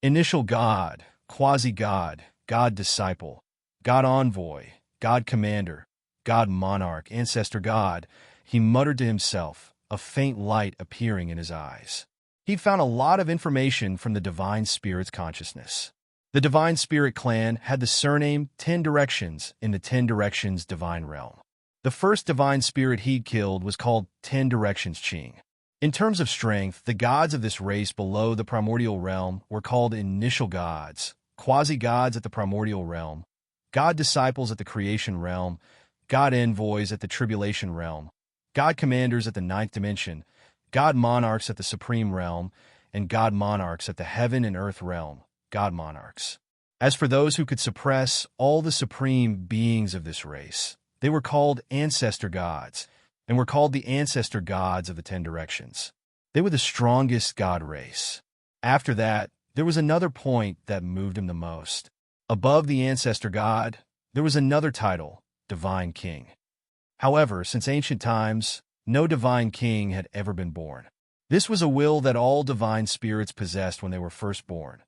Initial god, quasi-god, god disciple, god envoy, god commander, god monarch, ancestor god, he muttered to himself, a faint light appearing in his eyes. He'd found a lot of information from the divine spirit's consciousness. The Divine Spirit clan had the surname 10 Directions in the 10 Directions divine realm. The first divine spirit he'd killed was called 10 Directions Qing. In terms of strength, the gods of this race below the primordial realm were called initial gods, quasi-gods at the primordial realm, god disciples at the creation realm, god envoys at the tribulation realm, god commanders at the 9th dimension, god monarchs at the supreme realm, and god monarchs at the heaven and earth realm. God monarchs. As for those who could suppress all the supreme beings of this race, they were called ancestor gods, and were called the ancestor gods of the 10 Directions. They were the strongest god race. After that, there was another point that moved him the most. Above the ancestor god, there was another title, Divine King. However, since ancient times, no divine king had ever been born. This was a will that all divine spirits possessed when they were first born.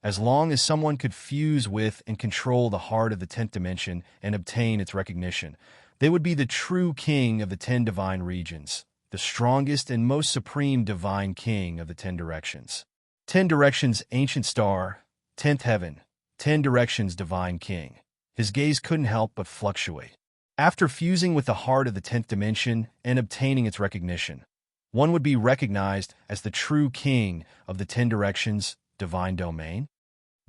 As long as someone could fuse with and control the heart of the 10th dimension and obtain its recognition, They would be the true king of the 10 divine regions, the strongest and most supreme divine king of the 10 directions. 10 directions ancient star, 10th heaven, 10 directions divine king. His gaze couldn't help but fluctuate. After fusing with the heart of the 10th dimension and obtaining its recognition, one would be recognized as the true king of the 10 directions divine domain.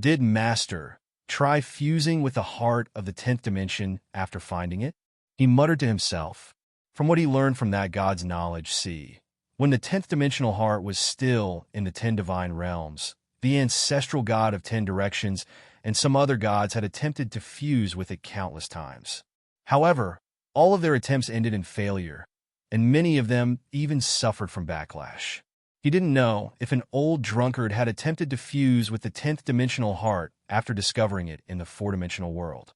Did Master try fusing with the heart of the 10th dimension after finding it? He muttered to himself. From what he learned from that God's knowledge, see, when the 10th dimensional heart was still in the 10 divine realms, the ancestral God of 10 directions and some other gods had attempted to fuse with it countless times. However, all of their attempts ended in failure, and many of them even suffered from backlash. He didn't know if an old drunkard had attempted to fuse with the 10th dimensional heart after discovering it in the 4-dimensional world.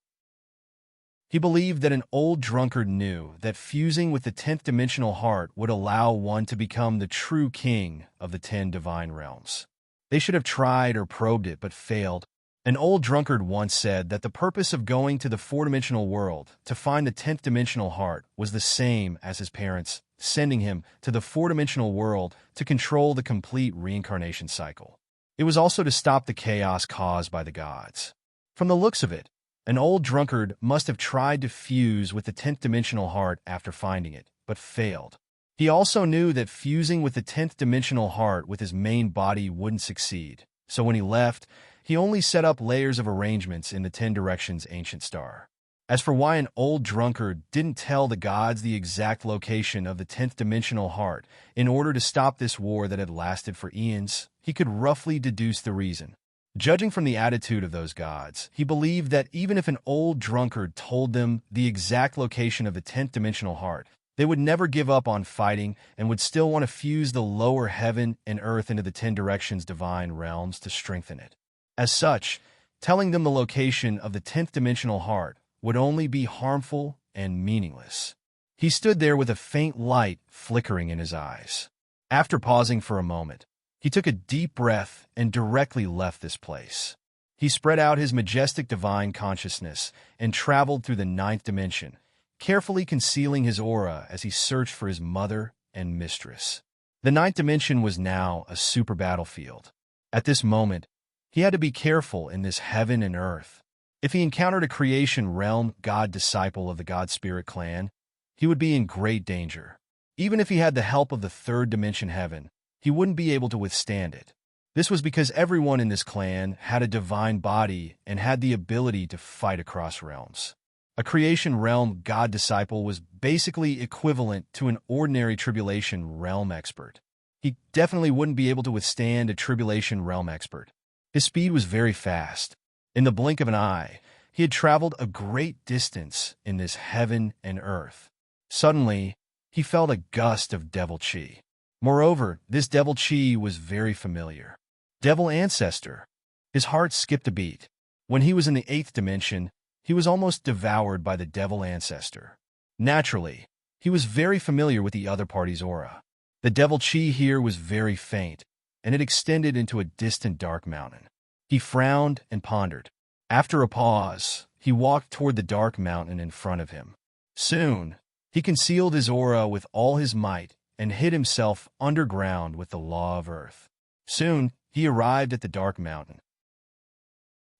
He believed that an old drunkard knew that fusing with the 10th dimensional heart would allow one to become the true king of the 10 divine realms. They should have tried or probed it but failed. An old drunkard once said that the purpose of going to the 4-dimensional world to find the 10th dimensional heart was the same as his parents sending him to the 4-dimensional world to control the complete reincarnation cycle. It was also to stop the chaos caused by the gods. From the looks of it, an old drunkard must have tried to fuse with the 10th dimensional heart after finding it, but failed. He also knew that fusing with the 10th dimensional heart with his main body wouldn't succeed, so when he left, he only set up layers of arrangements in the 10 directions ancient star. As for why an old drunkard didn't tell the gods the exact location of the 10th dimensional heart in order to stop this war that had lasted for eons, he could roughly deduce the reason. Judging from the attitude of those gods, he believed that even if an old drunkard told them the exact location of the 10th dimensional heart, they would never give up on fighting and would still want to fuse the lower heaven and earth into the 10 directions divine realms to strengthen it. As such, telling them the location of the 10th dimensional heart would only be harmful and meaningless. He stood there with a faint light flickering in his eyes. After pausing for a moment, he took a deep breath and directly left this place. He spread out his majestic divine consciousness and traveled through the 9th dimension, carefully concealing his aura as he searched for his mother and mistress. The 9th dimension was now a super battlefield. At this moment, he had to be careful in this heaven and earth. If he encountered a creation realm god disciple of the God Spirit clan, he would be in great danger. Even if he had the help of the 3rd dimension heaven, he wouldn't be able to withstand it. This was because everyone in this clan had a divine body and had the ability to fight across realms. A creation realm god disciple was basically equivalent to an ordinary tribulation realm expert. He definitely wouldn't be able to withstand a tribulation realm expert. His speed was very fast. In the blink of an eye, he had traveled a great distance in this heaven and earth. Suddenly, he felt a gust of devil chi. Moreover, this devil chi was very familiar. Devil ancestor. His heart skipped a beat. When he was in the 8th dimension, he was almost devoured by the devil ancestor. Naturally, he was very familiar with the other party's aura. The devil chi here was very faint, and it extended into a distant dark mountain. He frowned and pondered. After a pause, he walked toward the dark mountain in front of him. Soon, he concealed his aura with all his might and hid himself underground with the law of earth. Soon, he arrived at the dark mountain.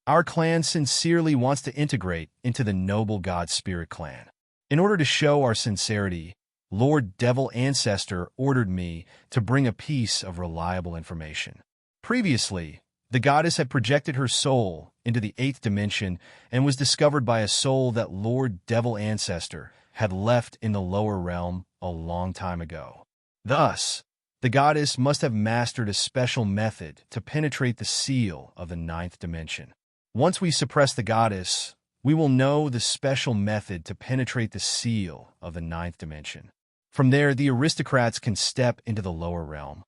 Our clan sincerely wants to integrate into the noble God Spirit clan. In order to show our sincerity, Lord Devil Ancestor ordered me to bring a piece of reliable information. Previously, the goddess had projected her soul into the 8th dimension and was discovered by a soul that Lord Devil Ancestor had left in the lower realm a long time ago. Thus, the goddess must have mastered a special method to penetrate the seal of the 9th dimension. Once we suppress the goddess, we will know the special method to penetrate the seal of the 9th dimension. From there, the aristocrats can step into the lower realm.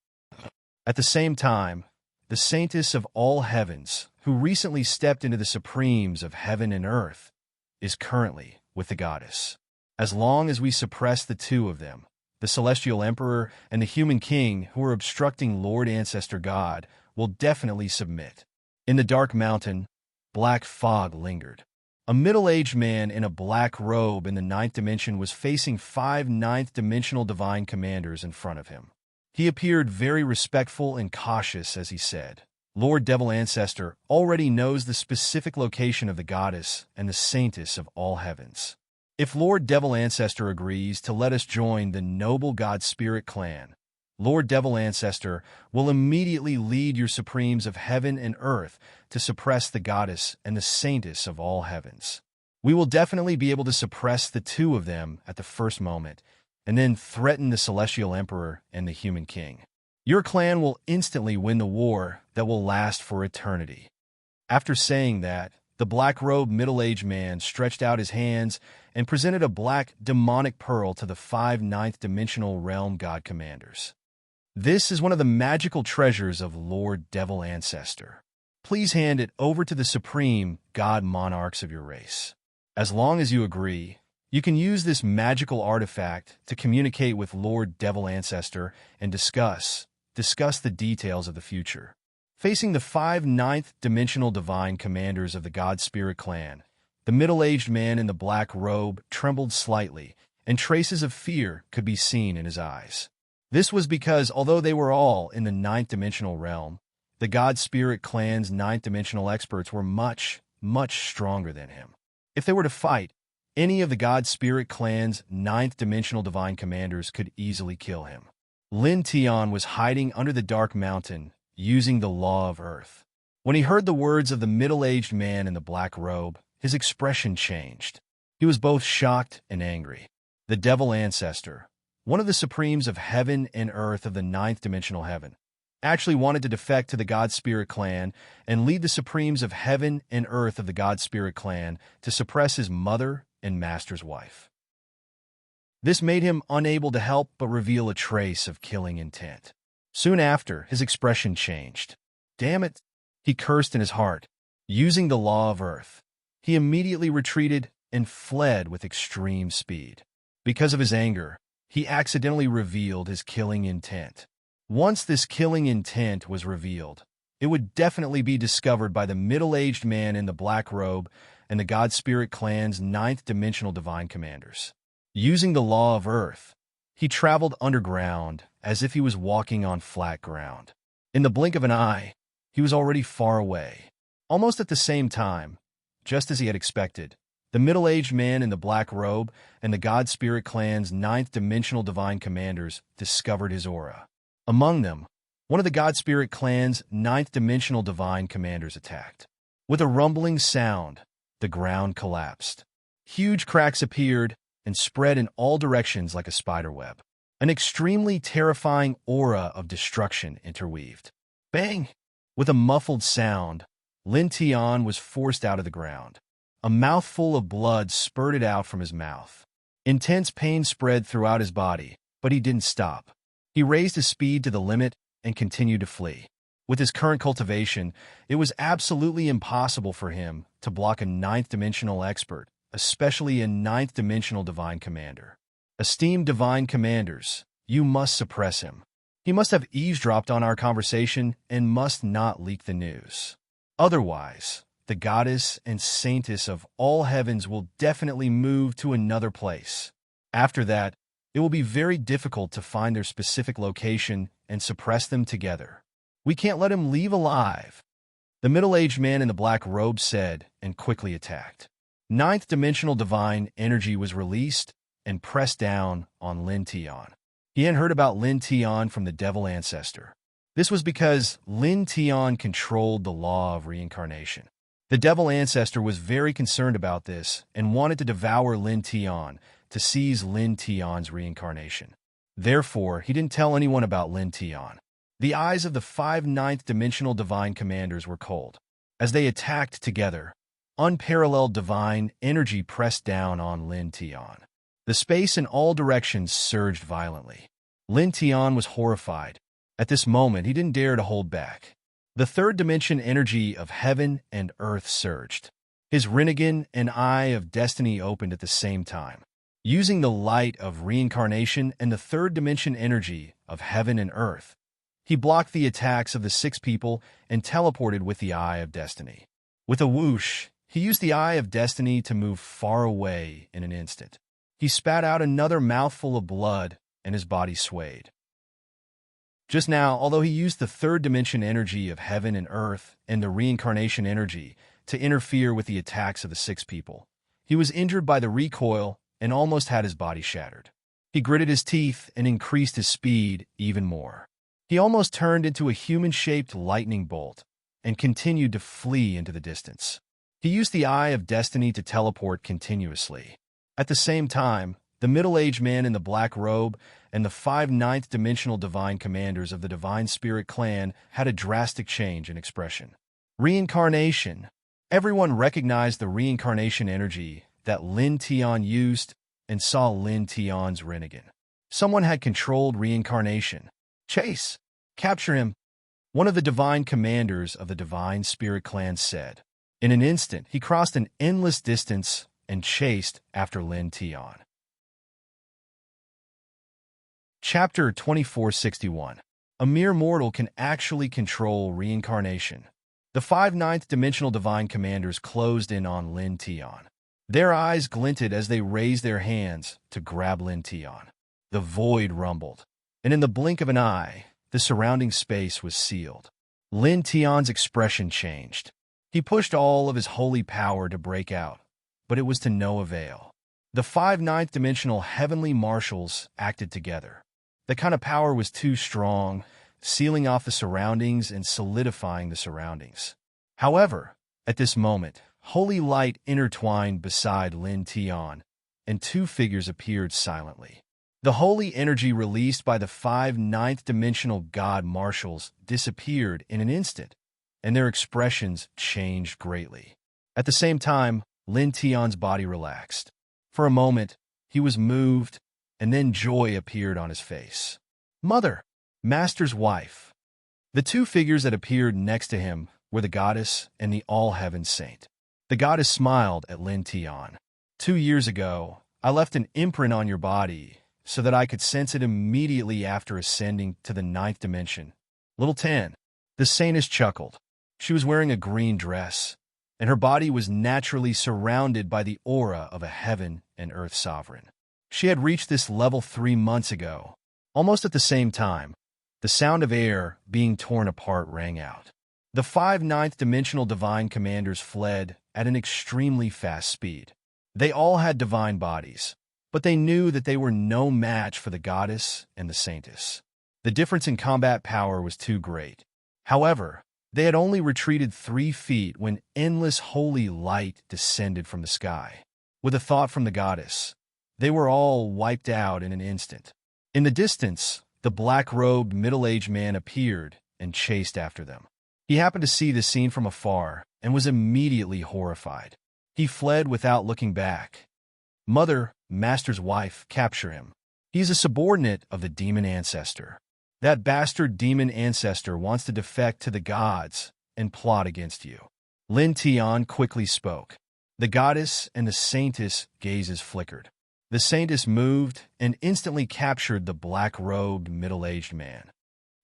At the same time, the saintess of all heavens, who recently stepped into the supremes of heaven and earth, is currently with the goddess. As long as we suppress the two of them, the celestial emperor and the human king who are obstructing Lord Ancestor God will definitely submit. In the dark mountain, black fog lingered. A middle-aged man in a black robe in the ninth dimension was facing 5 ninth-dimensional divine commanders in front of him. He appeared very respectful and cautious as he said, "Lord Devil Ancestor already knows the specific location of the goddess and the saintess of all heavens. If Lord Devil Ancestor agrees to let us join the noble God Spirit clan, Lord Devil Ancestor will immediately lead your supremes of heaven and earth to suppress the goddess and the saintess of all heavens. We will definitely be able to suppress the two of them at the first moment, and then threaten the celestial emperor and the human king. Your clan will instantly win the war that will last for eternity." After saying that, the black-robed middle-aged man stretched out his hands and presented a black demonic pearl to the 5 ninth-dimensional realm god commanders. "This is one of the magical treasures of Lord Devil Ancestor. Please hand it over to the supreme god monarchs of your race. As long as you agree, you can use this magical artifact to communicate with Lord Devil Ancestor and discuss the details of the future." Facing the 5 ninth-dimensional divine commanders of the God Spirit clan, the middle-aged man in the black robe trembled slightly, and traces of fear could be seen in his eyes. This was because, although they were all in the ninth-dimensional realm, the God Spirit clan's ninth-dimensional experts were much, much stronger than him. If they were to fight, any of the God Spirit clan's ninth-dimensional divine commanders could easily kill him. Lin Tian was hiding under the dark mountain, using the law of earth. When he heard the words of the middle-aged man in the black robe, his expression changed. He was both shocked and angry. The Devil Ancestor, one of the supremes of heaven and earth of the ninth-dimensional heaven, actually wanted to defect to the God Spirit clan and lead the supremes of heaven and earth of the God Spirit clan to suppress his mother and master's wife. This made him unable to help but reveal a trace of killing intent. Soon after, his expression changed. "Damn it," he cursed in his heart. Using the law of earth, he immediately retreated and fled with extreme speed. Because of his anger, he accidentally revealed his killing intent. Once this killing intent was revealed, it would definitely be discovered by the middle-aged man in the black robe and the God Spirit clan's ninth-dimensional divine commanders. Using the law of earth, he traveled underground as if he was walking on flat ground. In the blink of an eye, he was already far away. Almost at the same time, just as he had expected, the middle-aged man in the black robe and the God Spirit clan's ninth-dimensional divine commanders discovered his aura. Among them, one of the God Spirit clan's ninth-dimensional divine commanders attacked. With a rumbling sound, the ground collapsed. Huge cracks appeared and spread in all directions like a spiderweb. An extremely terrifying aura of destruction interweaved. Bang! With a muffled sound, Lin Tian was forced out of the ground. A mouthful of blood spurted out from his mouth. Intense pain spread throughout his body, but he didn't stop. He raised his speed to the limit and continued to flee. With his current cultivation, it was absolutely impossible for him to block a ninth-dimensional expert, especially a ninth-dimensional divine commander. Esteemed divine commanders, you must suppress him. He must have eavesdropped on our conversation and must not leak the news. Otherwise, the goddess and saintess of all heavens will definitely move to another place. After that, it will be very difficult to find their specific location and suppress them together. We can't let him leave alive. The middle-aged man in the black robe said and quickly attacked. Ninth-dimensional divine energy was released and pressed down on Lin Tian. He had heard about Lin Tian from the Devil Ancestor. This was because Lin Tian controlled the law of reincarnation. The Devil Ancestor was very concerned about this and wanted to devour Lin Tian to seize Lin Tian's reincarnation. Therefore, he didn't tell anyone about Lin Tian. The eyes of the 5 ninth-dimensional divine commanders were cold. As they attacked together, unparalleled divine energy pressed down on Lin Tian. The space in all directions surged violently. Lin Tian was horrified. At this moment, he didn't dare to hold back. The third dimension energy of heaven and earth surged. His Rinnegan and Eye of Destiny opened at the same time. Using the light of reincarnation and the third dimension energy of heaven and earth, he blocked the attacks of the 6 people and teleported with the Eye of Destiny. With a whoosh, he used the Eye of Destiny to move far away in an instant. He spat out another mouthful of blood, and his body swayed. Just now, although he used the third dimension energy of heaven and earth and the reincarnation energy to interfere with the attacks of the six people, he was injured by the recoil and almost had his body shattered. He gritted his teeth and increased his speed even more. He almost turned into a human-shaped lightning bolt and continued to flee into the distance. He used the Eye of Destiny to teleport continuously. At the same time, the middle-aged man in the black robe and the 5 ninth-dimensional divine commanders of the Divine Spirit clan had a drastic change in expression. Reincarnation. Everyone recognized the reincarnation energy that Lin Tian used and saw Lin Tian's Rinnegan. Someone had controlled reincarnation. Chase! Capture him! One of the divine commanders of the Divine Spirit clan said. In an instant, he crossed an endless distance and chased after Lin Tian. Chapter 2461. A mere mortal can actually control reincarnation. The 5 ninth-dimensional divine commanders closed in on Lin Tian. Their eyes glinted as they raised their hands to grab Lin Tian. The void rumbled, and in the blink of an eye, the surrounding space was sealed. Lin Tian's expression changed. He pushed all of his holy power to break out, but it was to no avail. The 5 ninth-dimensional heavenly marshals acted together. The kind of power was too strong, sealing off the surroundings and solidifying the surroundings. However, at this moment, holy light intertwined beside Lin Tian, and 2 figures appeared silently. The holy energy released by the 5 ninth-dimensional god marshals disappeared in an instant, and their expressions changed greatly. At the same time, Lin Tian's body relaxed. For a moment, he was moved, and then joy appeared on his face. Mother, Master's wife. The 2 figures that appeared next to him were the goddess and the all-heaven saint. The goddess smiled at Lin Tian. 2 years ago, I left an imprint on your body so that I could sense it immediately after ascending to the 9th dimension. Little Ten, the saintess chuckled. She was wearing a green dress, and her body was naturally surrounded by the aura of a heaven and earth sovereign. She had reached this level 3 months ago. Almost at the same time, the sound of air being torn apart rang out. The 5 ninth-dimensional divine commanders fled at an extremely fast speed. They all had divine bodies, but they knew that they were no match for the goddess and the saintess. The difference in combat power was too great. However, they had only retreated 3 feet when endless holy light descended from the sky. With a thought from the goddess, they were all wiped out in an instant. In the distance, the black-robed, middle-aged man appeared and chased after them. He happened to see the scene from afar and was immediately horrified. He fled without looking back. Mother, Master's wife, capture him. He's a subordinate of the demon ancestor. That bastard demon ancestor wants to defect to the gods and plot against you. Lin Tian quickly spoke. The goddess and the saintess' gazes flickered. The saintess moved and instantly captured the black-robed, middle-aged man.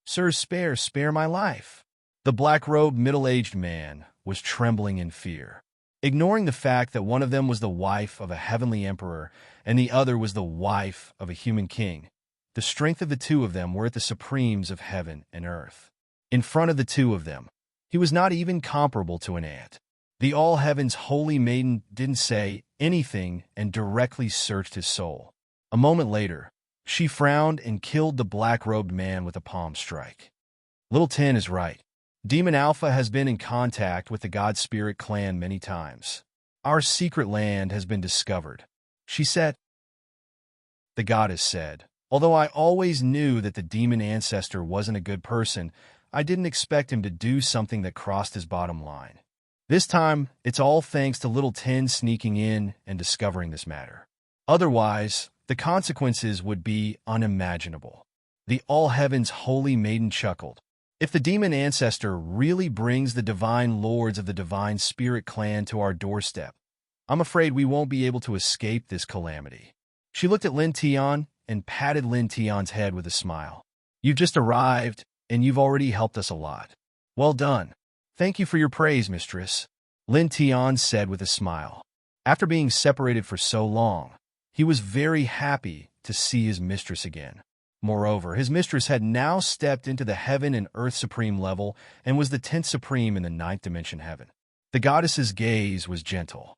Sir, spare my life. The black-robed, middle-aged man was trembling in fear. Ignoring the fact that one of them was the wife of a heavenly emperor and the other was the wife of a human king, the strength of the 2 of them were at the supremes of heaven and earth. In front of the 2 of them, he was not even comparable to an ant. The all-heavens holy maiden didn't say anything and directly searched his soul. A moment later, she frowned and killed the black-robed man with a palm strike. Little Ten is right. Demon Alpha has been in contact with the God Spirit clan many times. Our secret land has been discovered, she said. The goddess said, although I always knew that the demon ancestor wasn't a good person, I didn't expect him to do something that crossed his bottom line. This time, it's all thanks to Little Ten sneaking in and discovering this matter. Otherwise, the consequences would be unimaginable. The all-heavens holy maiden chuckled. If the demon ancestor really brings the divine lords of the Divine Spirit clan to our doorstep, I'm afraid we won't be able to escape this calamity. She looked at Lin Tian and patted Lin Tian's head with a smile. You've just arrived, and you've already helped us a lot. Well done. Thank you for your praise, mistress. Lin Tian said with a smile. After being separated for so long, he was very happy to see his mistress again. Moreover, his mistress had now stepped into the heaven and earth supreme level and was the 10th supreme in the 9th dimension heaven. The goddess's gaze was gentle.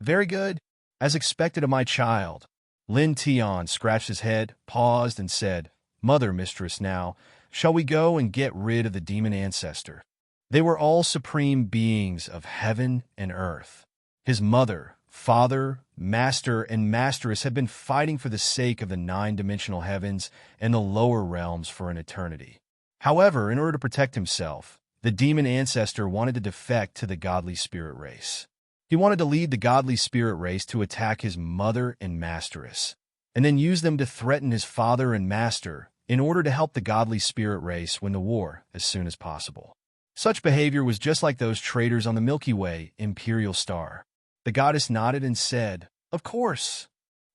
Very good. As expected of my child. Lin Tian scratched his head, paused, and said, Mother, mistress, now, shall we go and get rid of the demon ancestor? They were all supreme beings of heaven and earth. His mother, father, master, and masteress had been fighting for the sake of the 9-dimensional heavens and the lower realms for an eternity. However, in order to protect himself, the demon ancestor wanted to defect to the godly spirit race. He wanted to lead the godly spirit race to attack his mother and masteress, and then use them to threaten his father and master in order to help the godly spirit race win the war as soon as possible. Such behavior was just like those traitors on the Milky Way imperial star. The goddess nodded and said, Of course.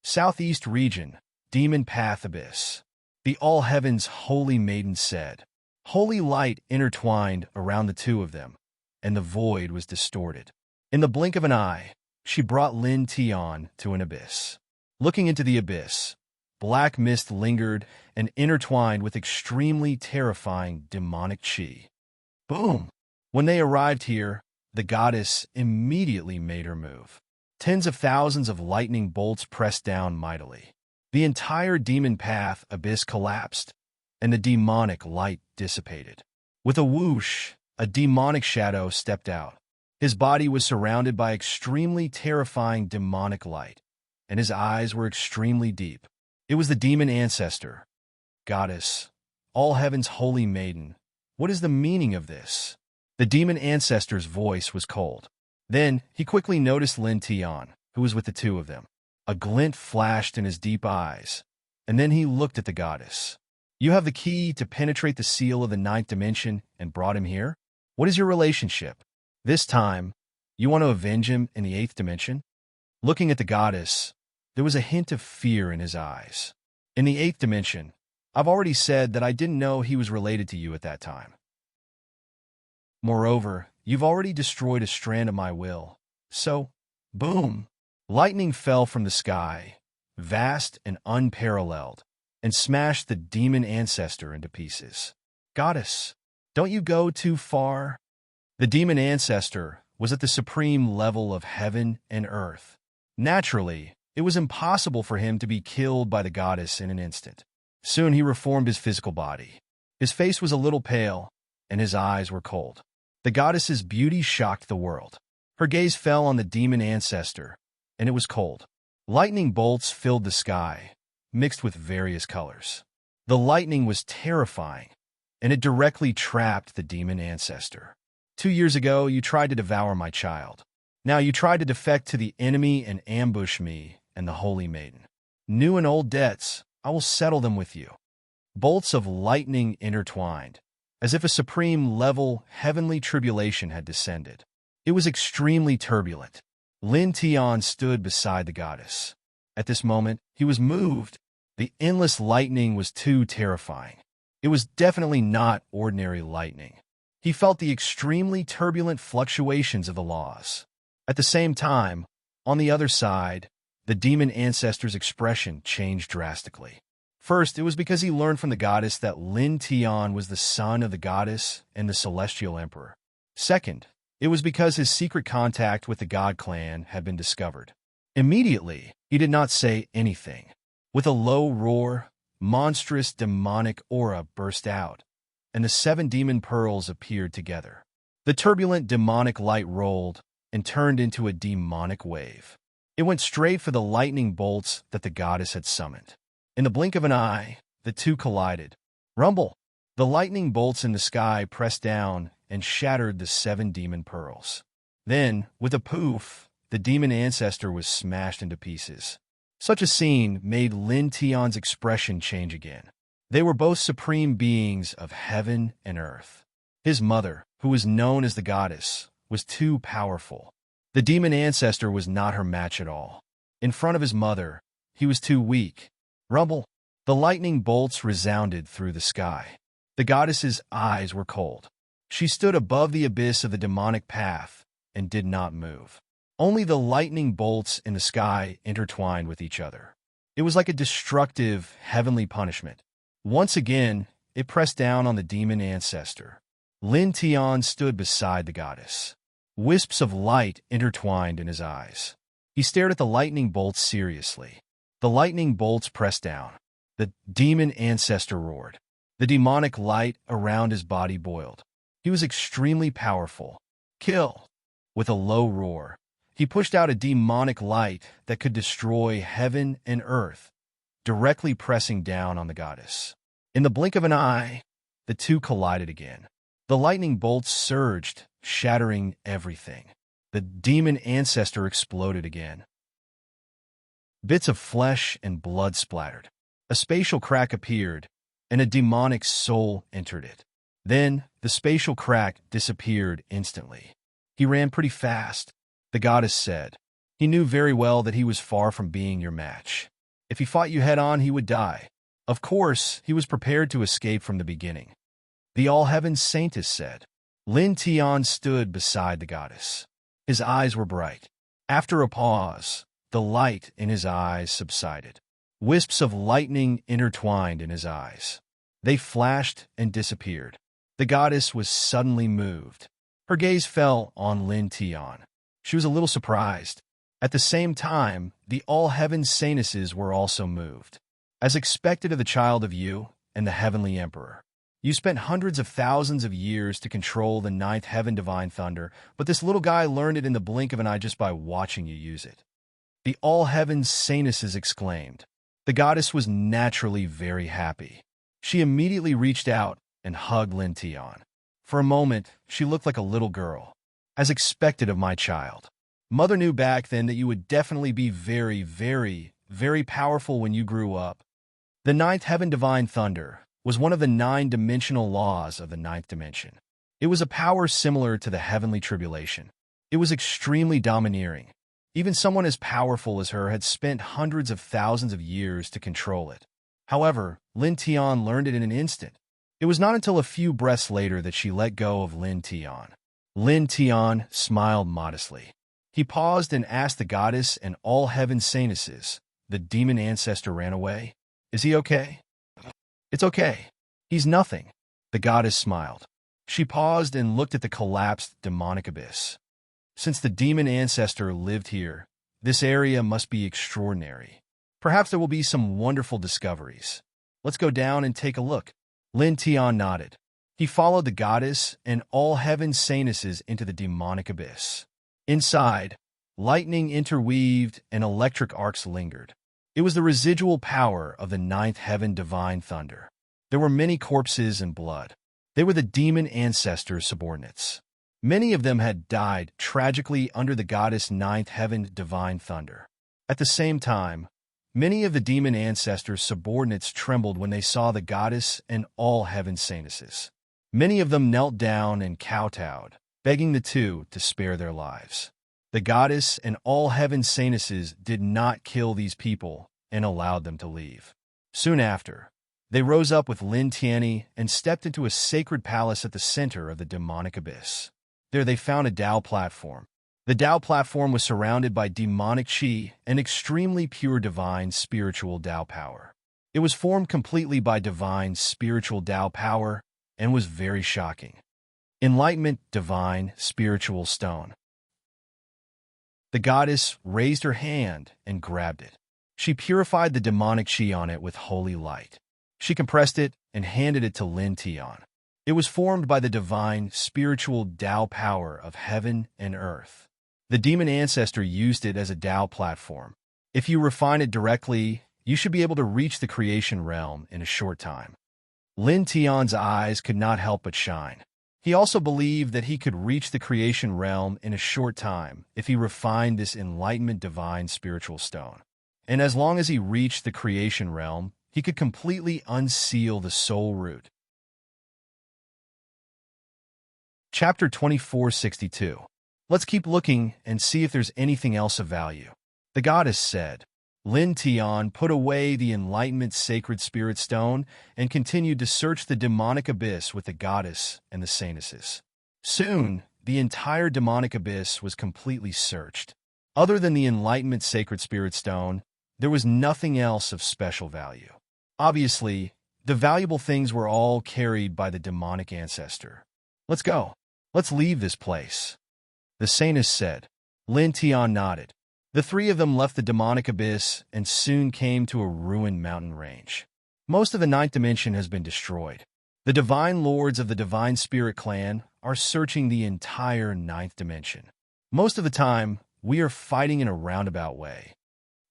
Southeast region, demon path abyss. The all heavens holy maiden said. Holy light intertwined around the two of them, and the void was distorted. In the blink of an eye, she brought Lin Tian to an abyss. Looking into the abyss, black mist lingered and intertwined with extremely terrifying demonic chi. Boom! When they arrived here, the goddess immediately made her move. Tens of thousands of lightning bolts pressed down mightily. The entire demon path abyss collapsed, and the demonic light dissipated. With a whoosh, a demonic shadow stepped out. His body was surrounded by extremely terrifying demonic light, and his eyes were extremely deep. It was the demon ancestor. Goddess, all heaven's holy maiden, what is the meaning of this? The demon ancestor's voice was cold. Then he quickly noticed Lin Tian, who was with the two of them. A glint flashed in his deep eyes, and then he looked at the goddess. You have the key to penetrate the seal of the 9th dimension and brought him here? What is your relationship? This time, you want to avenge him in the 8th dimension? Looking at the goddess, there was a hint of fear in his eyes. In the 8th dimension, I've already said that I didn't know he was related to you at that time. Moreover, you've already destroyed a strand of my will. So, boom! Lightning fell from the sky, vast and unparalleled, and smashed the demon ancestor into pieces. Goddess, don't you go too far? The demon ancestor was at the supreme level of heaven and earth. Naturally, it was impossible for him to be killed by the goddess in an instant. Soon he reformed his physical body. His face was a little pale, and his eyes were cold. The goddess's beauty shocked the world. Her gaze fell on the demon ancestor, and it was cold. Lightning bolts filled the sky, mixed with various colors. The lightning was terrifying, and it directly trapped the demon ancestor. 2 years ago, you tried to devour my child. Now you try to defect to the enemy and ambush me and the holy maiden. New and old debts, I will settle them with you. Bolts of lightning intertwined, as if a supreme-level heavenly tribulation had descended. It was extremely turbulent. Lin Tian stood beside the goddess. At this moment, he was moved. The endless lightning was too terrifying. It was definitely not ordinary lightning. He felt the extremely turbulent fluctuations of the laws. At the same time, on the other side, the demon ancestor's expression changed drastically. First, it was because he learned from the goddess that Lin Tian was the son of the goddess and the celestial emperor. Second, it was because his secret contact with the god clan had been discovered. Immediately, he did not say anything. With a low roar, monstrous demonic aura burst out, and the 7 demon pearls appeared together. The turbulent demonic light rolled and turned into a demonic wave. It went straight for the lightning bolts that the goddess had summoned. In the blink of an eye, the two collided. Rumble! The lightning bolts in the sky pressed down and shattered the 7 demon pearls. Then, with a poof, the demon ancestor was smashed into pieces. Such a scene made Lin Tian's expression change again. They were both supreme beings of heaven and earth. His mother, who was known as the goddess, was too powerful. The demon ancestor was not her match at all. In front of his mother, he was too weak. Rumble! The lightning bolts resounded through the sky. The goddess's eyes were cold. She stood above the abyss of the demonic path, and did not move. Only the lightning bolts in the sky intertwined with each other. It was like a destructive, heavenly punishment. Once again, it pressed down on the demon ancestor. Lin Tian stood beside the goddess. Wisps of light intertwined in his eyes. He stared at the lightning bolts seriously. The lightning bolts pressed down. The demon ancestor roared. The demonic light around his body boiled. He was extremely powerful. Kill! With a low roar, he pushed out a demonic light that could destroy heaven and earth, directly pressing down on the goddess. In the blink of an eye, the two collided again. The lightning bolts surged, shattering everything. The demon ancestor exploded again. Bits of flesh and blood splattered. A spatial crack appeared, and a demonic soul entered it. Then, the spatial crack disappeared instantly. He ran pretty fast, the goddess said. He knew very well that he was far from being your match. If he fought you head-on, he would die. Of course, he was prepared to escape from the beginning. The All-Heaven Saintess said. Lin Tian stood beside the goddess. His eyes were bright. After a pause, the light in his eyes subsided. Wisps of lightning intertwined in his eyes. They flashed and disappeared. The goddess was suddenly moved. Her gaze fell on Lin Tian. She was a little surprised. At the same time, the All-Heaven Saintesses were also moved. As expected of the child of you and the Heavenly Emperor. You spent hundreds of thousands of years to control the ninth heaven divine thunder, but this little guy learned it in the blink of an eye just by watching you use it. The All-Heaven Saintesses exclaimed. The goddess was naturally very happy. She immediately reached out and hugged Lin Tian. For a moment, she looked like a little girl. As expected of my child. Mother knew back then that you would definitely be very, very, very powerful when you grew up. The ninth heaven divine thunder was one of the 9-dimensional laws of the ninth dimension. It was a power similar to the heavenly tribulation. It was extremely domineering. Even someone as powerful as her had spent hundreds of thousands of years to control it. However, Lin Tian learned it in an instant. It was not until a few breaths later that she let go of Lin Tian. Lin Tian smiled modestly. He paused and asked the goddess and all heaven saintesses. The demon ancestor ran away. Is he okay? It's okay. He's nothing. The goddess smiled. She paused and looked at the collapsed demonic abyss. Since the demon ancestor lived here, this area must be extraordinary. Perhaps there will be some wonderful discoveries. Let's go down and take a look. Lin Tian nodded. He followed the goddess and all heaven saintesses into the demonic abyss. Inside, lightning interweaved and electric arcs lingered. It was the residual power of the ninth heaven divine thunder. There were many corpses and blood. They were the demon ancestors' subordinates. Many of them had died tragically under the goddess ninth heaven divine thunder. At the same time, many of the demon ancestors' subordinates trembled when they saw the goddess and all heaven saintesses. Many of them knelt down and kowtowed, begging the two to spare their lives. The goddess and all heaven saintesses did not kill these people and allowed them to leave. Soon after, they rose up with Lin Tian and stepped into a sacred palace at the center of the demonic abyss. There they found a Tao platform. The Tao platform was surrounded by demonic qi and extremely pure divine spiritual Tao power. It was formed completely by divine spiritual Tao power and was very shocking. Enlightenment divine spiritual stone. The goddess raised her hand and grabbed it. She purified the demonic qi on it with holy light. She compressed it and handed it to Lin Tian. It was formed by the divine spiritual Tao power of heaven and earth. The demon ancestor used it as a Tao platform. If you refine it directly, you should be able to reach the creation realm in a short time. Lin Tian's eyes could not help but shine. He also believed that he could reach the creation realm in a short time if he refined this enlightenment divine spiritual stone. And as long as he reached the creation realm, he could completely unseal the soul root. Chapter 2462. Let's keep looking and see if there's anything else of value. The goddess said. Lin Tian put away the enlightenment sacred spirit stone and continued to search the demonic abyss with the goddess and the saintesses. Soon, the entire demonic abyss was completely searched. Other than the Enlightenment Sacred Spirit Stone, there was nothing else of special value. Obviously, the valuable things were all carried by the demonic ancestor. Let's go. Let's leave this place, the Saintess said. Lin Tian nodded. The three of them left the demonic abyss and soon came to a ruined mountain range. Most of the ninth dimension has been destroyed. The divine lords of the Divine Spirit clan are searching the entire ninth dimension. Most of the time, we are fighting in a roundabout way.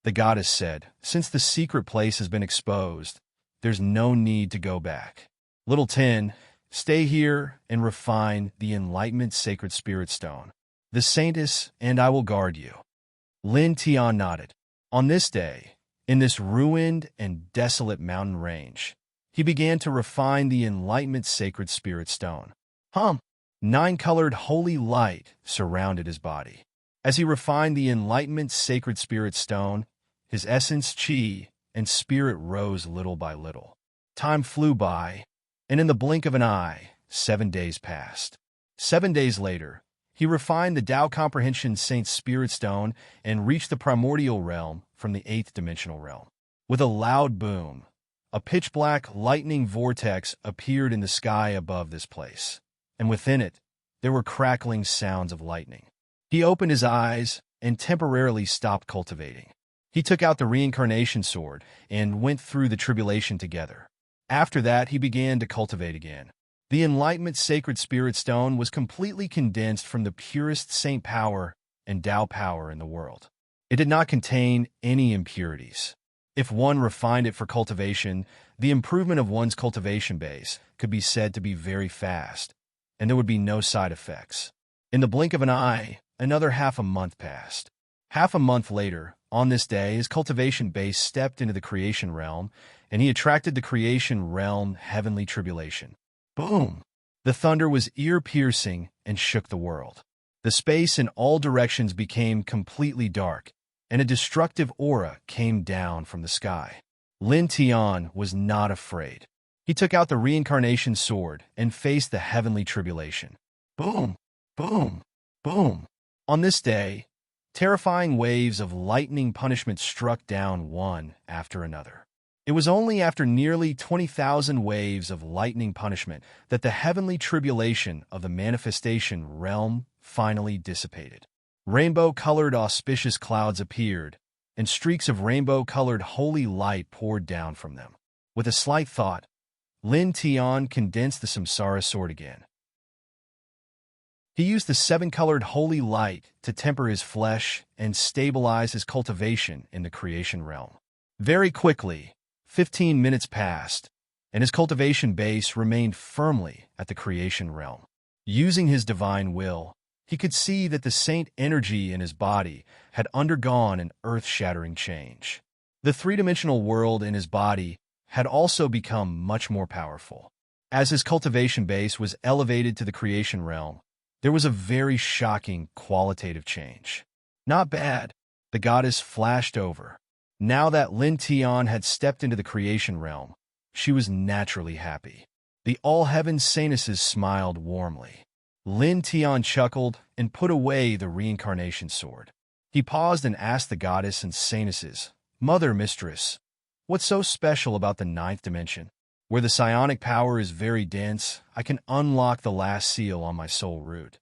The goddess said, since the secret place has been exposed, there's no need to go back. Little Tin, stay here and refine the Enlightenment Sacred Spirit Stone. The Saintess and I will guard you. Lin Tian nodded. On this day, in this ruined and desolate mountain range, he began to refine the Enlightenment Sacred Spirit Stone. Nine-colored holy light surrounded his body. As he refined the Enlightenment Sacred Spirit Stone, his essence, chi, and spirit rose little by little. Time flew by, and in the blink of an eye, 7 days passed. 7 days later, he refined the Tao Comprehension Saint Spirit Stone and reached the primordial realm from the 8th dimensional realm. With a loud boom, a pitch-black lightning vortex appeared in the sky above this place, and within it, there were crackling sounds of lightning. He opened his eyes and temporarily stopped cultivating. He took out the reincarnation sword and went through the tribulation together. After that, he began to cultivate again. The Enlightenment Sacred Spirit Stone was completely condensed from the purest saint power and Tao power in the world. It did not contain any impurities. If one refined it for cultivation, the improvement of one's cultivation base could be said to be very fast, and there would be no side effects. In the blink of an eye, another half a month passed. Half a month later, on this day, his cultivation base stepped into the creation realm, and he attracted the creation realm heavenly tribulation. Boom! The thunder was ear-piercing and shook the world. The space in all directions became completely dark, and a destructive aura came down from the sky. Lin Tian was not afraid. He took out the reincarnation sword and faced the heavenly tribulation. Boom! Boom! Boom! On this day, terrifying waves of lightning punishment struck down one after another. It was only after nearly 20,000 waves of lightning punishment that the heavenly tribulation of the manifestation realm finally dissipated. Rainbow-colored auspicious clouds appeared, and streaks of rainbow-colored holy light poured down from them. With a slight thought, Lin Tian condensed the samsara sword again. He used the 7-colored holy light to temper his flesh and stabilize his cultivation in the creation realm. Very quickly, 15 minutes passed, and his cultivation base remained firmly at the creation realm. Using his divine will, he could see that the saint energy in his body had undergone an earth-shattering change. The three-dimensional world in his body had also become much more powerful. As his cultivation base was elevated to the creation realm, there was a very shocking qualitative change. Not bad, the goddess flashed over. Now that Lin Tian had stepped into the creation realm, she was naturally happy. The all-heaven saintesses smiled warmly. Lin Tian chuckled and put away the reincarnation sword. He paused and asked the goddess and saintesses, Mother Mistress, what's so special about the ninth dimension? Where the psionic power is very dense, I can unlock the last seal on my soul root.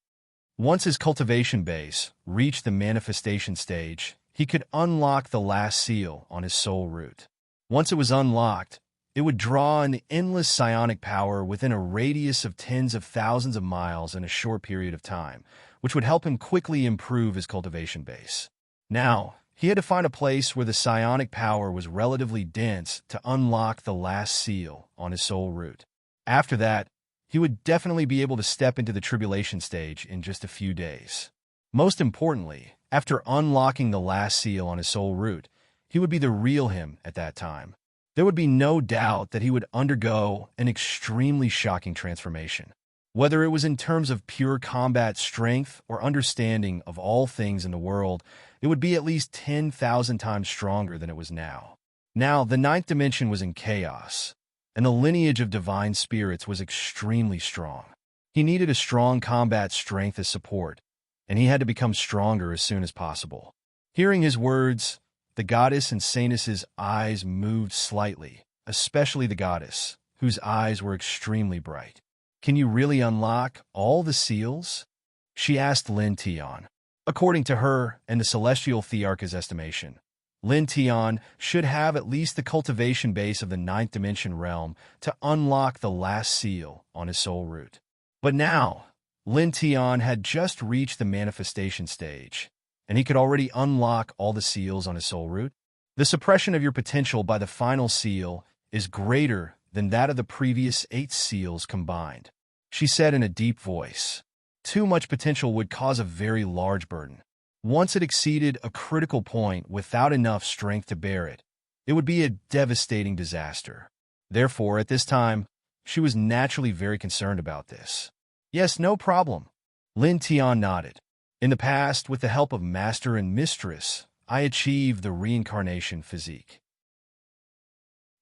Once his cultivation base reached the manifestation stage, he could unlock the last seal on his soul root. Once it was unlocked, it would draw an endless psionic power within a radius of tens of thousands of miles in a short period of time, which would help him quickly improve his cultivation base. Now, he had to find a place where the psionic power was relatively dense to unlock the last seal on his soul root. After that, he would definitely be able to step into the tribulation stage in just a few days. Most importantly, after unlocking the last seal on his soul root, he would be the real him at that time. There would be no doubt that he would undergo an extremely shocking transformation. Whether it was in terms of pure combat strength or understanding of all things in the world, it would be at least 10,000 times stronger than it was now. Now, the ninth dimension was in chaos, and the lineage of divine spirits was extremely strong. He needed a strong combat strength as support, and he had to become stronger as soon as possible. Hearing his words, the goddess and Sanus's eyes moved slightly, especially the goddess, whose eyes were extremely bright. "Can you really unlock all the seals?" she asked Lin Tian. According to her and the celestial thearch's estimation, Lin Tian should have at least the cultivation base of the ninth dimension realm to unlock the last seal on his soul root. But now, Lin Tian had just reached the manifestation stage, and he could already unlock all the seals on his soul root. The suppression of your potential by the final seal is greater than that of the previous 8 seals combined, she said in a deep voice. Too much potential would cause a very large burden. Once it exceeded a critical point without enough strength to bear it, it would be a devastating disaster. Therefore, at this time, she was naturally very concerned about this. "Yes, no problem." Lin Tian nodded. "In the past, with the help of Master and Mistress, I achieved the reincarnation physique.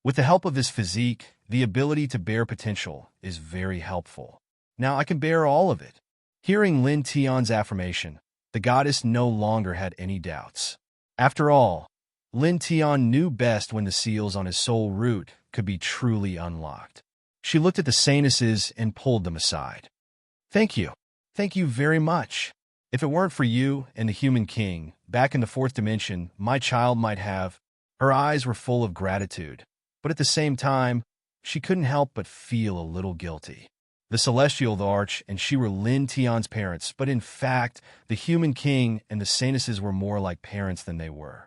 With the help of this physique, the ability to bear potential is very helpful. Now I can bear all of it." Hearing Lin Tian's affirmation, the goddess no longer had any doubts. After all, Lin Tian knew best when the seals on his soul root could be truly unlocked. She looked at the Sanuses and pulled them aside. "Thank you. Thank you very much. If it weren't for you and the human king, back in the 4th dimension, my child might have—" Her eyes were full of gratitude, but at the same time, she couldn't help but feel a little guilty. The celestial Thearch and she were Lin Tian's parents, but in fact, the human king and the Sanuses were more like parents than they were.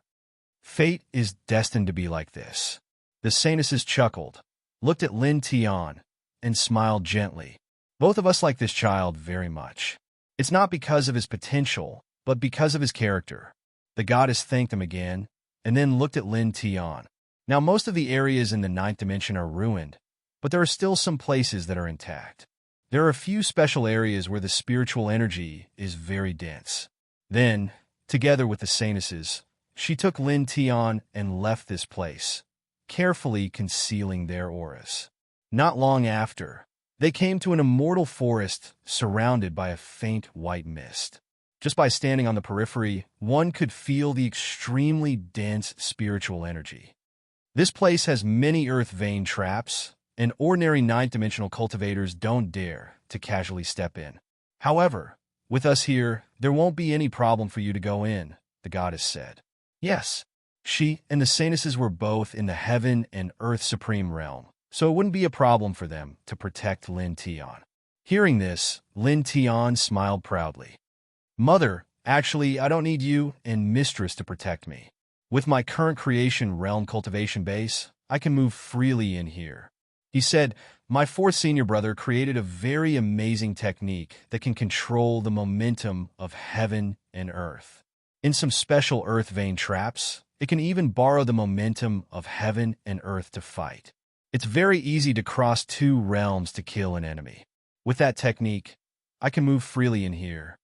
Fate is destined to be like this. The Sanuses chuckled, looked at Lin Tian, and smiled gently. "Both of us like this child very much. It's not because of his potential, but because of his character." The goddess thanked him again, and then looked at Lin Tian. "Now most of the areas in the 9th dimension are ruined, but there are still some places that are intact. There are a few special areas where the spiritual energy is very dense." Then, together with the Sanuses, she took Lin Tian and left this place, carefully concealing their auras. Not long after, they came to an immortal forest surrounded by a faint white mist. Just by standing on the periphery, one could feel the extremely dense spiritual energy. This place has many earth vein traps, and ordinary 9th-dimensional cultivators don't dare to casually step in. However, with us here, there won't be any problem for you to go in, the goddess said. Yes, she and the Sanuses were both in the heaven and earth supreme realm, so it wouldn't be a problem for them to protect Lin Tian. Hearing this, Lin Tian smiled proudly. "Mother, actually, I don't need you and Mistress to protect me. With my current creation realm cultivation base, I can move freely in here." He said, "My 4th senior brother created a very amazing technique that can control the momentum of heaven and earth. In some special earth vein traps, it can even borrow the momentum of heaven and earth to fight. It's very easy to cross 2 realms to kill an enemy. With that technique, I can move freely in here."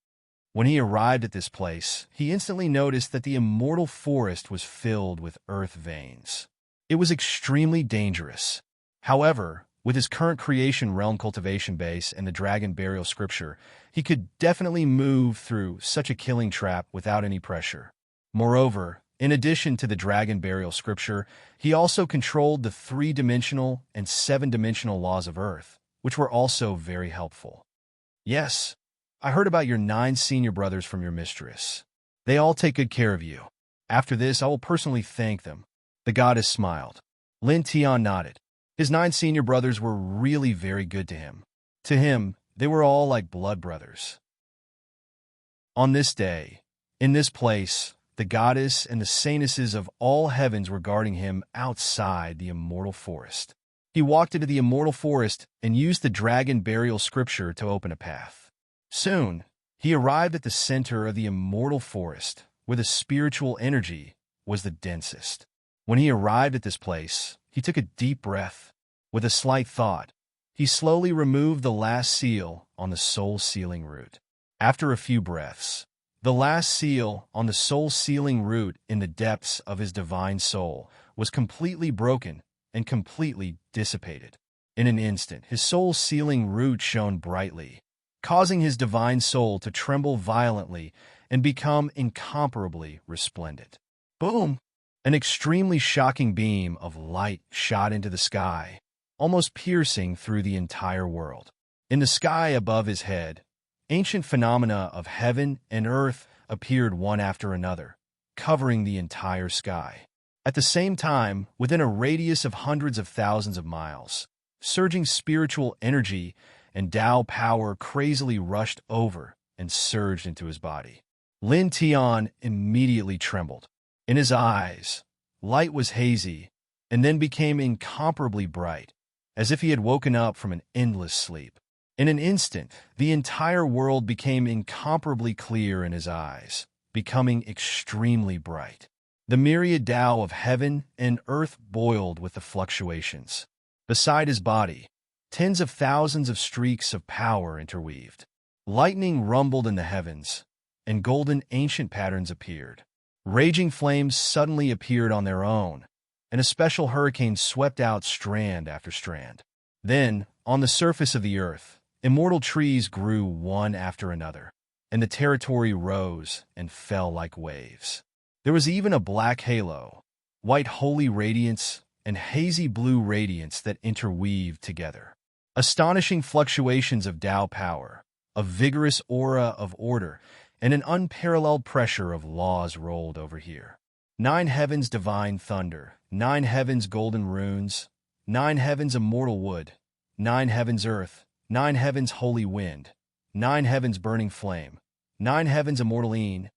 When he arrived at this place, he instantly noticed that the immortal forest was filled with earth veins. It was extremely dangerous. However, with his current creation realm cultivation base and the dragon burial scripture, he could definitely move through such a killing trap without any pressure. Moreover, in addition to the dragon burial scripture, he also controlled the 3-dimensional and 7-dimensional laws of Earth, which were also very helpful. "Yes, I heard about your 9 senior brothers from your mistress. They all take good care of you. After this, I will personally thank them." The goddess smiled. Lin Tian nodded. His 9 senior brothers were really very good to him. To him, they were all like blood brothers. On this day, in this place, the goddess and the Sanuses of all heavens were guarding him outside the immortal forest. He walked into the immortal forest and used the dragon burial scripture to open a path. Soon, he arrived at the center of the immortal forest, where the spiritual energy was the densest. When he arrived at this place, he took a deep breath. With a slight thought, he slowly removed the last seal on the soul sealing root. After a few breaths, the last seal on the soul sealing root in the depths of his divine soul was completely broken and completely dissipated. In an instant, his soul sealing root shone brightly, causing his divine soul to tremble violently and become incomparably resplendent. Boom! An extremely shocking beam of light shot into the sky, almost piercing through the entire world. In the sky above his head, ancient phenomena of heaven and earth appeared one after another, covering the entire sky. At the same time, within a radius of hundreds of thousands of miles, surging spiritual energy and Tao power crazily rushed over and surged into his body. Lin Tian immediately trembled. In his eyes, light was hazy and then became incomparably bright, as if he had woken up from an endless sleep. In an instant, the entire world became incomparably clear in his eyes, becoming extremely bright. The myriad Tao of heaven and earth boiled with the fluctuations. Beside his body, tens of thousands of streaks of power interweaved. Lightning rumbled in the heavens, and golden ancient patterns appeared. Raging flames suddenly appeared on their own, and a special hurricane swept out strand after strand. Then, on the surface of the earth, immortal trees grew one after another, and the territory rose and fell like waves. There was even a black halo, white holy radiance, and hazy blue radiance that interweaved together. Astonishing fluctuations of Tao power, a vigorous aura of order, and an unparalleled pressure of laws rolled over here. 9 heavens divine thunder, 9 heavens golden runes, 9 heavens immortal wood, 9 heavens earth, 9 heavens holy wind, 9 heavens burning flame, 9 heavens immortal een,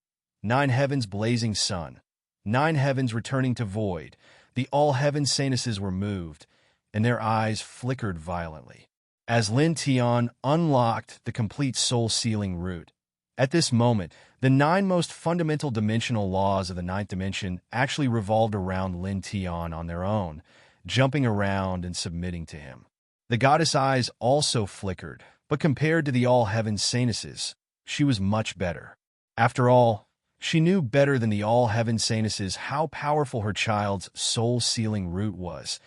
9 heavens blazing sun, 9 heavens returning to void. The all-heaven saintesses were moved, and their eyes flickered violently. As Lin Tian unlocked the complete soul-sealing root, at this moment, the 9 most fundamental dimensional laws of the 9th dimension actually revolved around Lin Tian on their own, jumping around and submitting to him. The goddess' eyes also flickered, but compared to the all-heaven saintesses, she was much better. After all, she knew better than the all-heaven saintesses how powerful her child's soul-sealing root was,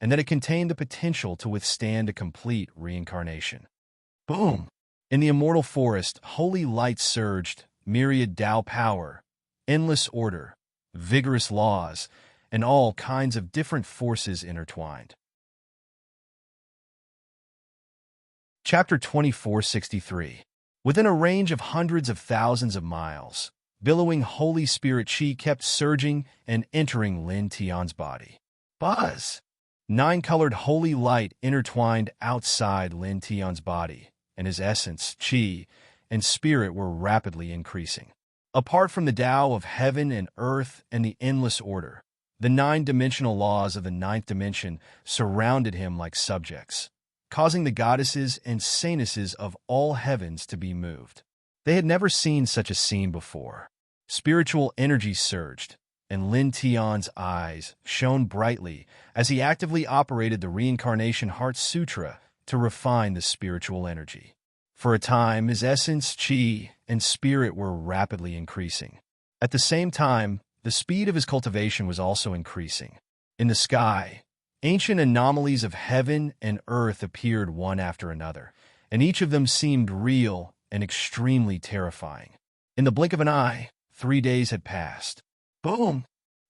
and that it contained the potential to withstand a complete reincarnation. Boom! In the immortal forest, holy light surged, myriad Tao power, endless order, vigorous laws, and all kinds of different forces intertwined. Chapter 2463. Within a range of hundreds of thousands of miles, billowing Holy Spirit Chi kept surging and entering Lin Tian's body. Buzz! 9-colored holy light intertwined outside Lin Tian's body, and his essence, Chi, and spirit were rapidly increasing. Apart from the Tao of heaven and earth and the endless order, the 9-dimensional laws of the 9th dimension surrounded him like subjects, causing the goddesses and saintesses of all heavens to be moved. They had never seen such a scene before. Spiritual energy surged, and Lin Tian's eyes shone brightly as he actively operated the Reincarnation Heart Sutra to refine the spiritual energy. For a time, his essence, Chi, and spirit were rapidly increasing. At the same time, the speed of his cultivation was also increasing. In the sky, ancient anomalies of heaven and earth appeared one after another, and each of them seemed real and extremely terrifying. In the blink of an eye, 3 days had passed. Boom!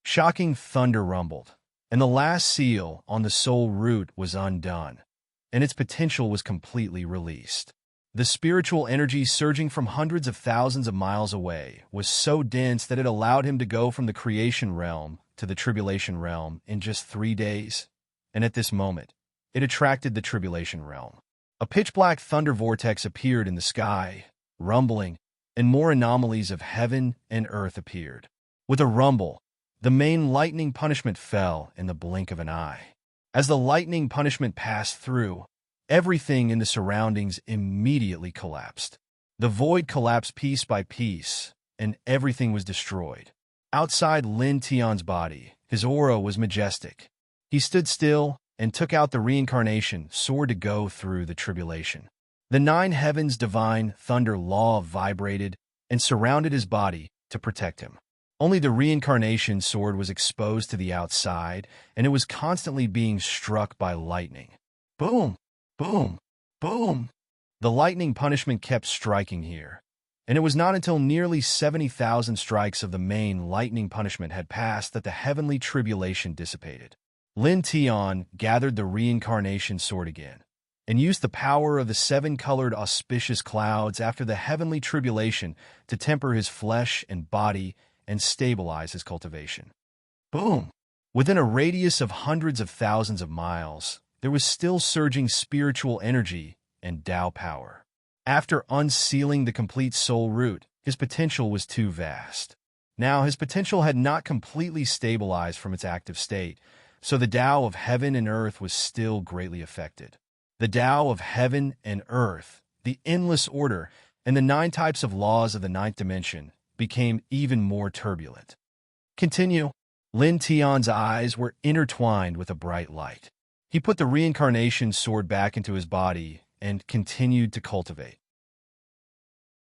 Shocking thunder rumbled, and the last seal on the soul root was undone, and its potential was completely released. The spiritual energy surging from hundreds of thousands of miles away was so dense that it allowed him to go from the creation realm to the tribulation realm in just 3 days, and at this moment, it attracted the tribulation realm. A pitch-black thunder vortex appeared in the sky, rumbling, and more anomalies of heaven and earth appeared. With a rumble, the main lightning punishment fell in the blink of an eye. As the lightning punishment passed through, everything in the surroundings immediately collapsed. The void collapsed piece by piece, and everything was destroyed. Outside Lin Tian's body, his aura was majestic. He stood still and took out the reincarnation sword to go through the tribulation. The 9 heavens' divine thunder law vibrated and surrounded his body to protect him. Only the reincarnation sword was exposed to the outside, and it was constantly being struck by lightning. Boom! Boom! Boom! The lightning punishment kept striking here, and it was not until nearly 70,000 strikes of the main lightning punishment had passed that the heavenly tribulation dissipated. Lin Tian gathered the reincarnation sword again, and used the power of the seven-colored auspicious clouds after the heavenly tribulation to temper his flesh and body and stabilize his cultivation. Boom! Within a radius of hundreds of thousands of miles, there was still surging spiritual energy and Tao power. After unsealing the complete soul root, his potential was too vast. Now, his potential had not completely stabilized from its active state, so the Tao of heaven and earth was still greatly affected. The Tao of heaven and earth, the endless order, and the 9 types of laws of the 9th dimension became even more turbulent. Continue. Lin Tian's eyes were intertwined with a bright light. He put the reincarnation sword back into his body and continued to cultivate.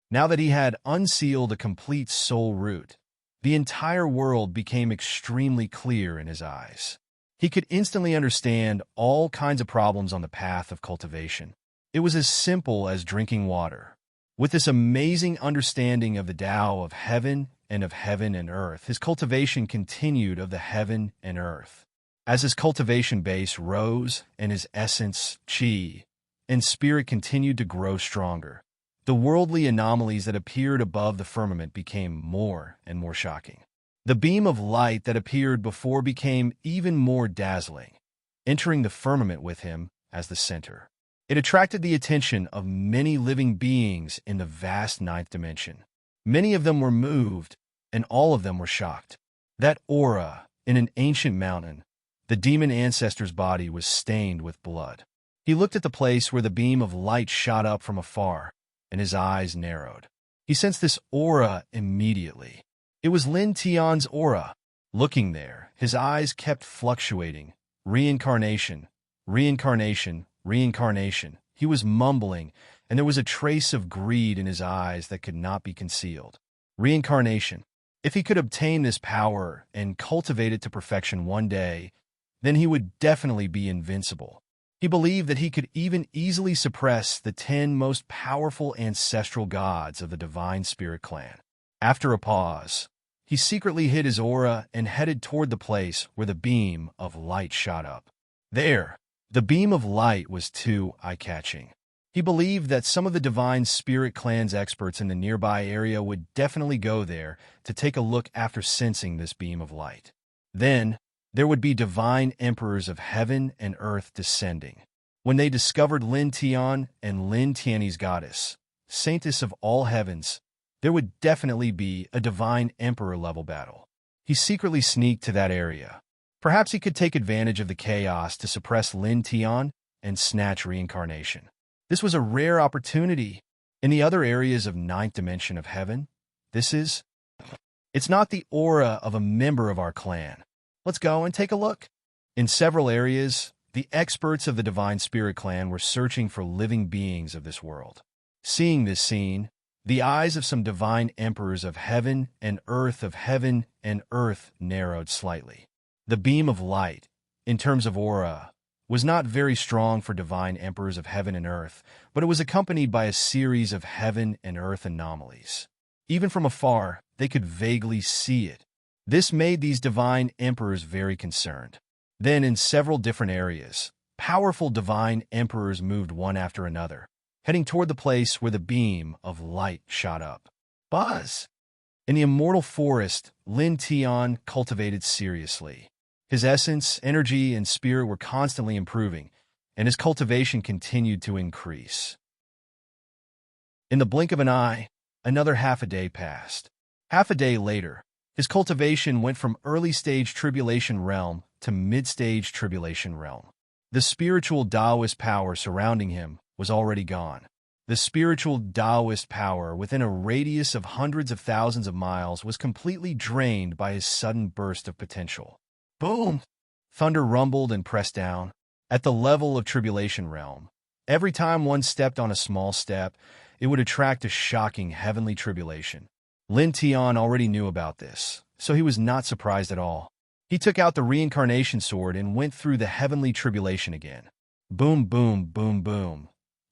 Now that he had unsealed a complete soul root, the entire world became extremely clear in his eyes. He could instantly understand all kinds of problems on the path of cultivation. It was as simple as drinking water. With this amazing understanding of the Tao of heaven and earth, his cultivation continued of the heaven and earth. As his cultivation base rose and his essence, qi, and spirit continued to grow stronger, the worldly anomalies that appeared above the firmament became more and more shocking. The beam of light that appeared before became even more dazzling, entering the firmament with him as the center. It attracted the attention of many living beings in the vast 9th dimension. Many of them were moved, and all of them were shocked. That aura in an ancient mountain, the demon ancestor's body was stained with blood. He looked at the place where the beam of light shot up from afar, and his eyes narrowed. He sensed this aura immediately. It was Lin Tian's aura. Looking there, his eyes kept fluctuating. Reincarnation, reincarnation, reincarnation. He was mumbling, and there was a trace of greed in his eyes that could not be concealed. Reincarnation. If he could obtain this power and cultivate it to perfection one day, then he would definitely be invincible. He believed that he could even easily suppress the 10 most powerful ancestral gods of the Divine Spirit clan. After a pause, he secretly hid his aura and headed toward the place where the beam of light shot up. There, the beam of light was too eye-catching. He believed that some of the Divine Spirit clan's experts in the nearby area would definitely go there to take a look after sensing this beam of light. Then, there would be divine emperors of heaven and earth descending. When they discovered Lin Tian and Lin Tian's goddess, saintess of all heavens, there would definitely be a divine emperor-level battle. He secretly sneaked to that area. Perhaps he could take advantage of the chaos to suppress Lin Tian and snatch reincarnation. This was a rare opportunity. In the other areas of 9th dimension of heaven, it's not the aura of a member of our clan. Let's go and take a look. In several areas, the experts of the Divine Spirit clan were searching for living beings of this world. Seeing this scene, the eyes of some divine emperors of heaven and earth narrowed slightly. The beam of light, in terms of aura, was not very strong for divine emperors of heaven and earth, but it was accompanied by a series of heaven and earth anomalies. Even from afar, they could vaguely see it. This made these divine emperors very concerned. Then, in several different areas, powerful divine emperors moved one after another, heading toward the place where the beam of light shot up. Buzz! In the immortal forest, Lin Tian cultivated seriously. His essence, energy, and spirit were constantly improving, and his cultivation continued to increase. In the blink of an eye, another half a day passed. Half a day later, his cultivation went from early-stage tribulation realm to mid-stage tribulation realm. The spiritual Taoist power surrounding him was already gone. The spiritual Taoist power within a radius of hundreds of thousands of miles was completely drained by his sudden burst of potential. Boom! Thunder rumbled and pressed down. At the level of tribulation realm, every time one stepped on a small step, it would attract a shocking heavenly tribulation. Lin Tian already knew about this, so he was not surprised at all. He took out the reincarnation sword and went through the heavenly tribulation again. Boom, boom, boom, boom.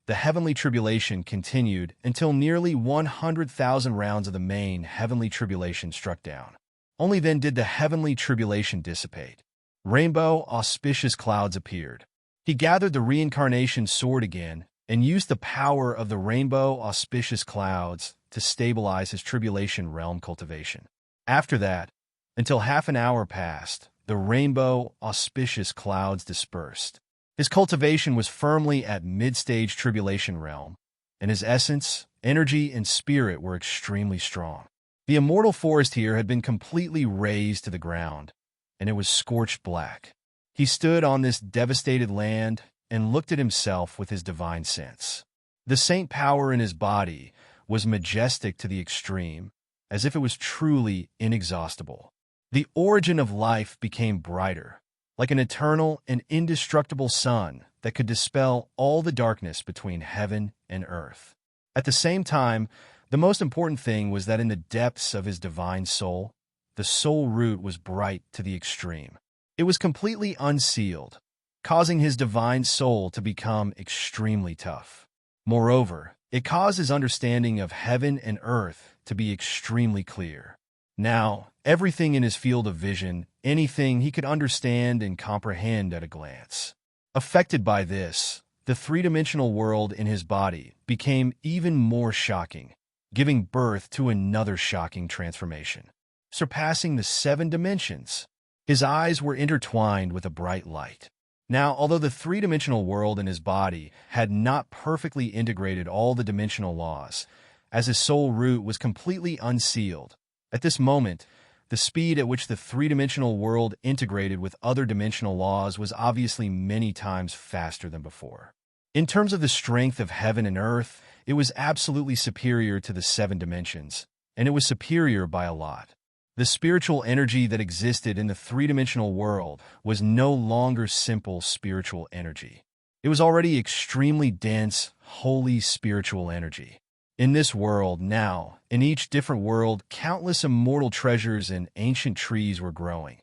the heavenly tribulation continued until nearly 100,000 rounds of the main heavenly tribulation struck down. Only then did the heavenly tribulation dissipate. Rainbow, auspicious clouds appeared. He gathered the reincarnation sword again and used the power of the rainbow, auspicious clouds to stabilize his tribulation realm cultivation. After that, until half an hour passed, the rainbow, auspicious clouds dispersed. His cultivation was firmly at mid-stage tribulation realm, and his essence, energy, and spirit were extremely strong. The immortal forest here had been completely razed to the ground, and it was scorched black. He stood on this devastated land and looked at himself with his divine sense. The saint power in his body was majestic to the extreme, as if it was truly inexhaustible. The origin of life became brighter, like an eternal and indestructible sun that could dispel all the darkness between heaven and earth. At the same time, the most important thing was that in the depths of his divine soul, the soul root was bright to the extreme. It was completely unsealed, causing his divine soul to become extremely tough. Moreover, it caused his understanding of heaven and earth to be extremely clear. Now, everything in his field of vision, anything he could understand and comprehend at a glance. Affected by this, the three-dimensional world in his body became even more shocking, giving birth to another shocking transformation. Surpassing the 7 dimensions, his eyes were intertwined with a bright light. Now, although the three-dimensional world in his body had not perfectly integrated all the dimensional laws, as his soul root was completely unsealed, at this moment, the speed at which the three-dimensional world integrated with other dimensional laws was obviously many times faster than before. In terms of the strength of heaven and earth, it was absolutely superior to the 7 dimensions, and it was superior by a lot. The spiritual energy that existed in the three-dimensional world was no longer simple spiritual energy. It was already extremely dense, holy spiritual energy. In this world now, in each different world, countless immortal treasures and ancient trees were growing,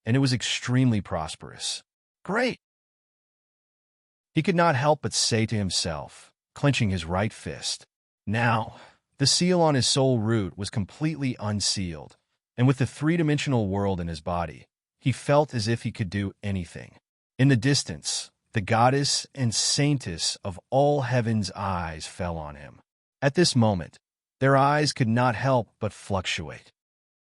and it was extremely prosperous. Great! He could not help but say to himself, clenching his right fist. Now, the seal on his soul root was completely unsealed, and with the three-dimensional world in his body, he felt as if he could do anything. In the distance, the goddess and saintess of all heaven's eyes fell on him. At this moment, their eyes could not help but fluctuate.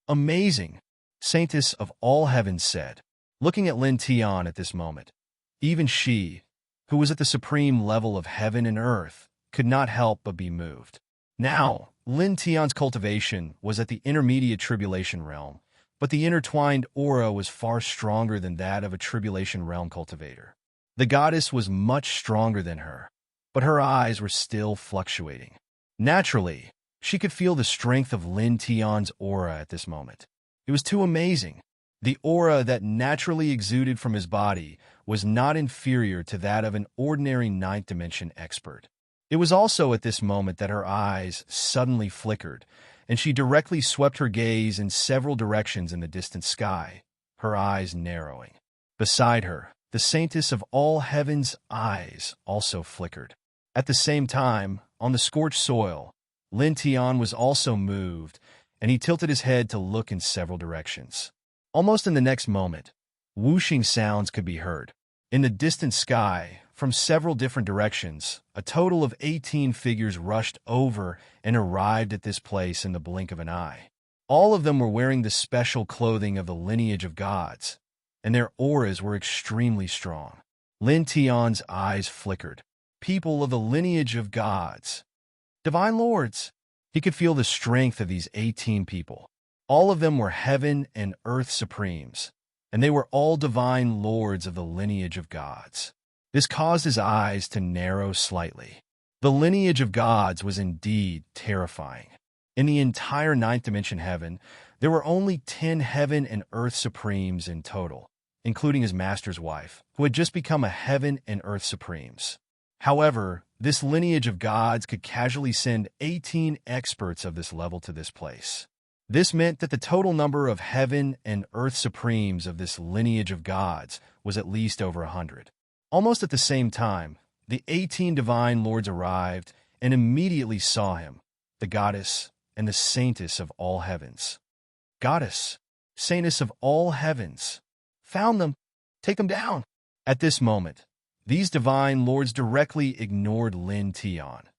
Amazing, saintess of all heaven said, looking at Lin Tian at this moment. Even she, who was at the supreme level of heaven and earth, could not help but be moved. Now, Lin Tian's cultivation was at the intermediate tribulation realm, but the intertwined aura was far stronger than that of a tribulation realm cultivator. The goddess was much stronger than her, but her eyes were still fluctuating. Naturally, she could feel the strength of Lin Tian's aura at this moment. It was too amazing. The aura that naturally exuded from his body was not inferior to that of an ordinary ninth dimension expert. It was also at this moment that her eyes suddenly flickered, and she directly swept her gaze in several directions in the distant sky, her eyes narrowing. Beside her, the saintess of all heaven's eyes also flickered. At the same time, on the scorched soil, Lin Tian was also moved, and he tilted his head to look in several directions. Almost in the next moment, whooshing sounds could be heard. In the distant sky, from several different directions, a total of 18 figures rushed over and arrived at this place in the blink of an eye. All of them were wearing the special clothing of the lineage of gods, and their auras were extremely strong. Lin Tian's eyes flickered. People of the lineage of gods. Divine lords. He could feel the strength of these 18 people. All of them were heaven and earth supremes, and they were all divine lords of the lineage of gods. This caused his eyes to narrow slightly. The lineage of gods was indeed terrifying. In the entire ninth dimension heaven, there were only 10 heaven and earth supremes in total, including his master's wife, who had just become a heaven and earth supremes. However, this lineage of gods could casually send 18 experts of this level to this place. This meant that the total number of heaven and earth supremes of this lineage of gods was at least over 100. Almost at the same time, the 18 divine lords arrived and immediately saw him, the goddess and the saintess of all heavens. Goddess, saintess of all heavens, found them, take them down. At this moment, these divine lords directly ignored Lin Tian,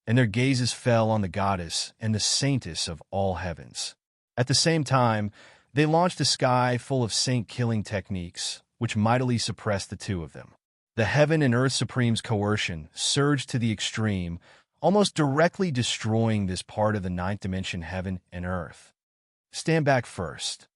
and their gazes fell on the goddess and the saintess of all heavens. At the same time, they launched a sky full of saint-killing techniques, which mightily suppressed the two of them. The heaven and earth supreme's coercion surged to the extreme, almost directly destroying this part of the ninth dimension heaven and earth. Stand back first.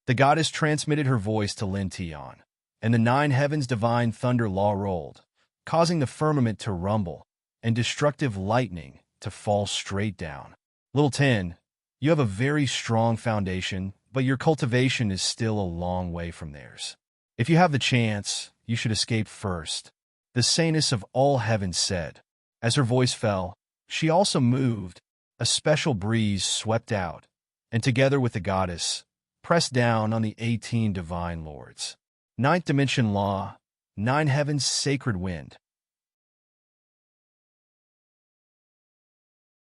The goddess transmitted her voice to Lin Tian, and the nine heavens' divine thunder law rolled, causing the firmament to rumble and destructive lightning to fall straight down. Little 10, you have a very strong foundation, but your cultivation is still a long way from theirs. If you have the chance, you should escape first, the saintess of all heaven said. As her voice fell, she also moved. A special breeze swept out, and together with the goddess, pressed down on the 18 divine lords. Ninth dimension law, nine heavens' sacred wind.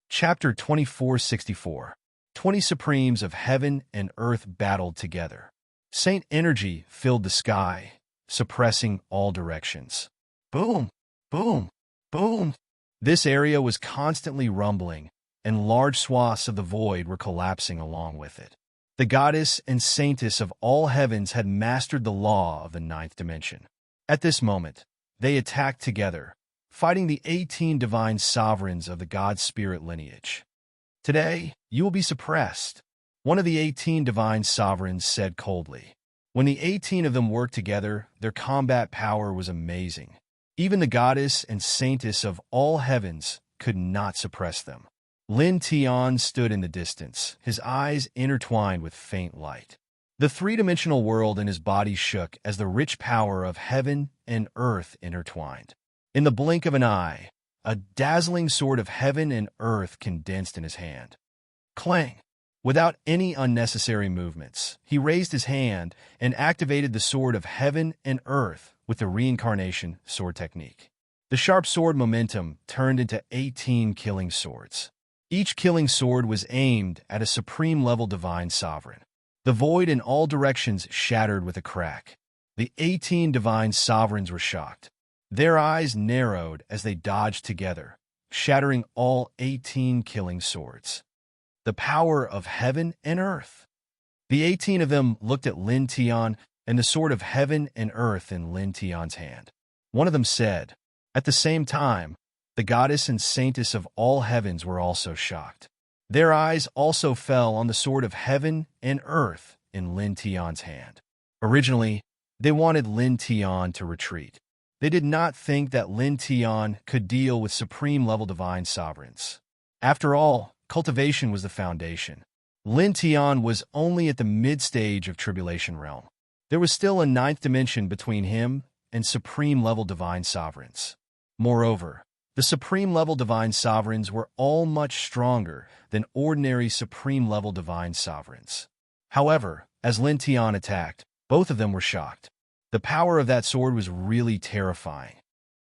Chapter 2464. 20 Supremes of Heaven and Earth battled together. Saint energy filled the sky, suppressing all directions. Boom, boom, boom. This area was constantly rumbling, and large swaths of the void were collapsing along with it. The goddess and saintess of all heavens had mastered the law of the ninth dimension. At this moment, they attacked together, fighting the 18 divine sovereigns of the God Spirit lineage. Today, you will be suppressed, one of the 18 divine sovereigns said coldly. When the 18 of them worked together, their combat power was amazing. Even the goddess and saintess of all heavens could not suppress them. Lin Tian stood in the distance, his eyes intertwined with faint light. The three-dimensional world in his body shook as the rich power of heaven and earth intertwined. In the blink of an eye, a dazzling sword of heaven and earth condensed in his hand. Clang! Without any unnecessary movements, he raised his hand and activated the sword of heaven and earth with the reincarnation sword technique. The sharp sword momentum turned into 18 killing swords. Each killing sword was aimed at a supreme-level divine sovereign. The void in all directions shattered with a crack. The 18 divine sovereigns were shocked. Their eyes narrowed as they dodged together, shattering all 18 killing swords. The power of heaven and earth. The 18 of them looked at Lin Tian and the sword of heaven and earth in Lin Tian's hand. One of them said, at the same time, the goddess and saintess of all heavens were also shocked. Their eyes also fell on the sword of heaven and earth in Lin Tian's hand. Originally, they wanted Lin Tian to retreat. They did not think that Lin Tian could deal with supreme-level divine sovereigns. After all, cultivation was the foundation. Lin Tian was only at the mid-stage of Tribulation Realm. There was still a ninth dimension between him and supreme-level divine sovereigns. Moreover, the supreme-level divine sovereigns were all much stronger than ordinary supreme-level divine sovereigns. However, as Lin Tian attacked, both of them were shocked. The power of that sword was really terrifying.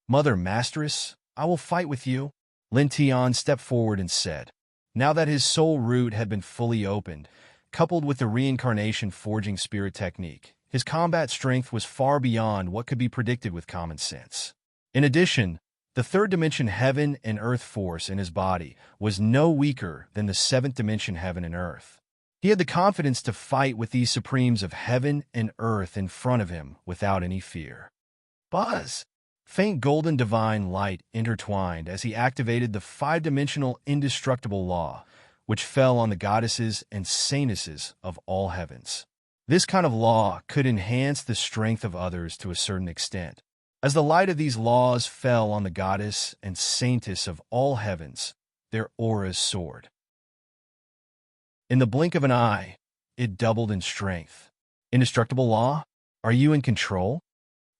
Mother Masteress, I will fight with you. Lin Tian stepped forward and said. Now that his soul root had been fully opened, coupled with the reincarnation forging spirit technique, his combat strength was far beyond what could be predicted with common sense. In addition, the third dimension heaven and earth force in his body was no weaker than the seventh dimension heaven and earth. He had the confidence to fight with these supremes of heaven and earth in front of him without any fear. Buzz! Faint golden divine light intertwined as he activated the five-dimensional indestructible law, which fell on the goddesses and saintesses of all heavens. This kind of law could enhance the strength of others to a certain extent. As the light of these laws fell on the goddess and saintess of all heavens, their auras soared. In the blink of an eye, it doubled in strength. Indestructible law? Are you in control?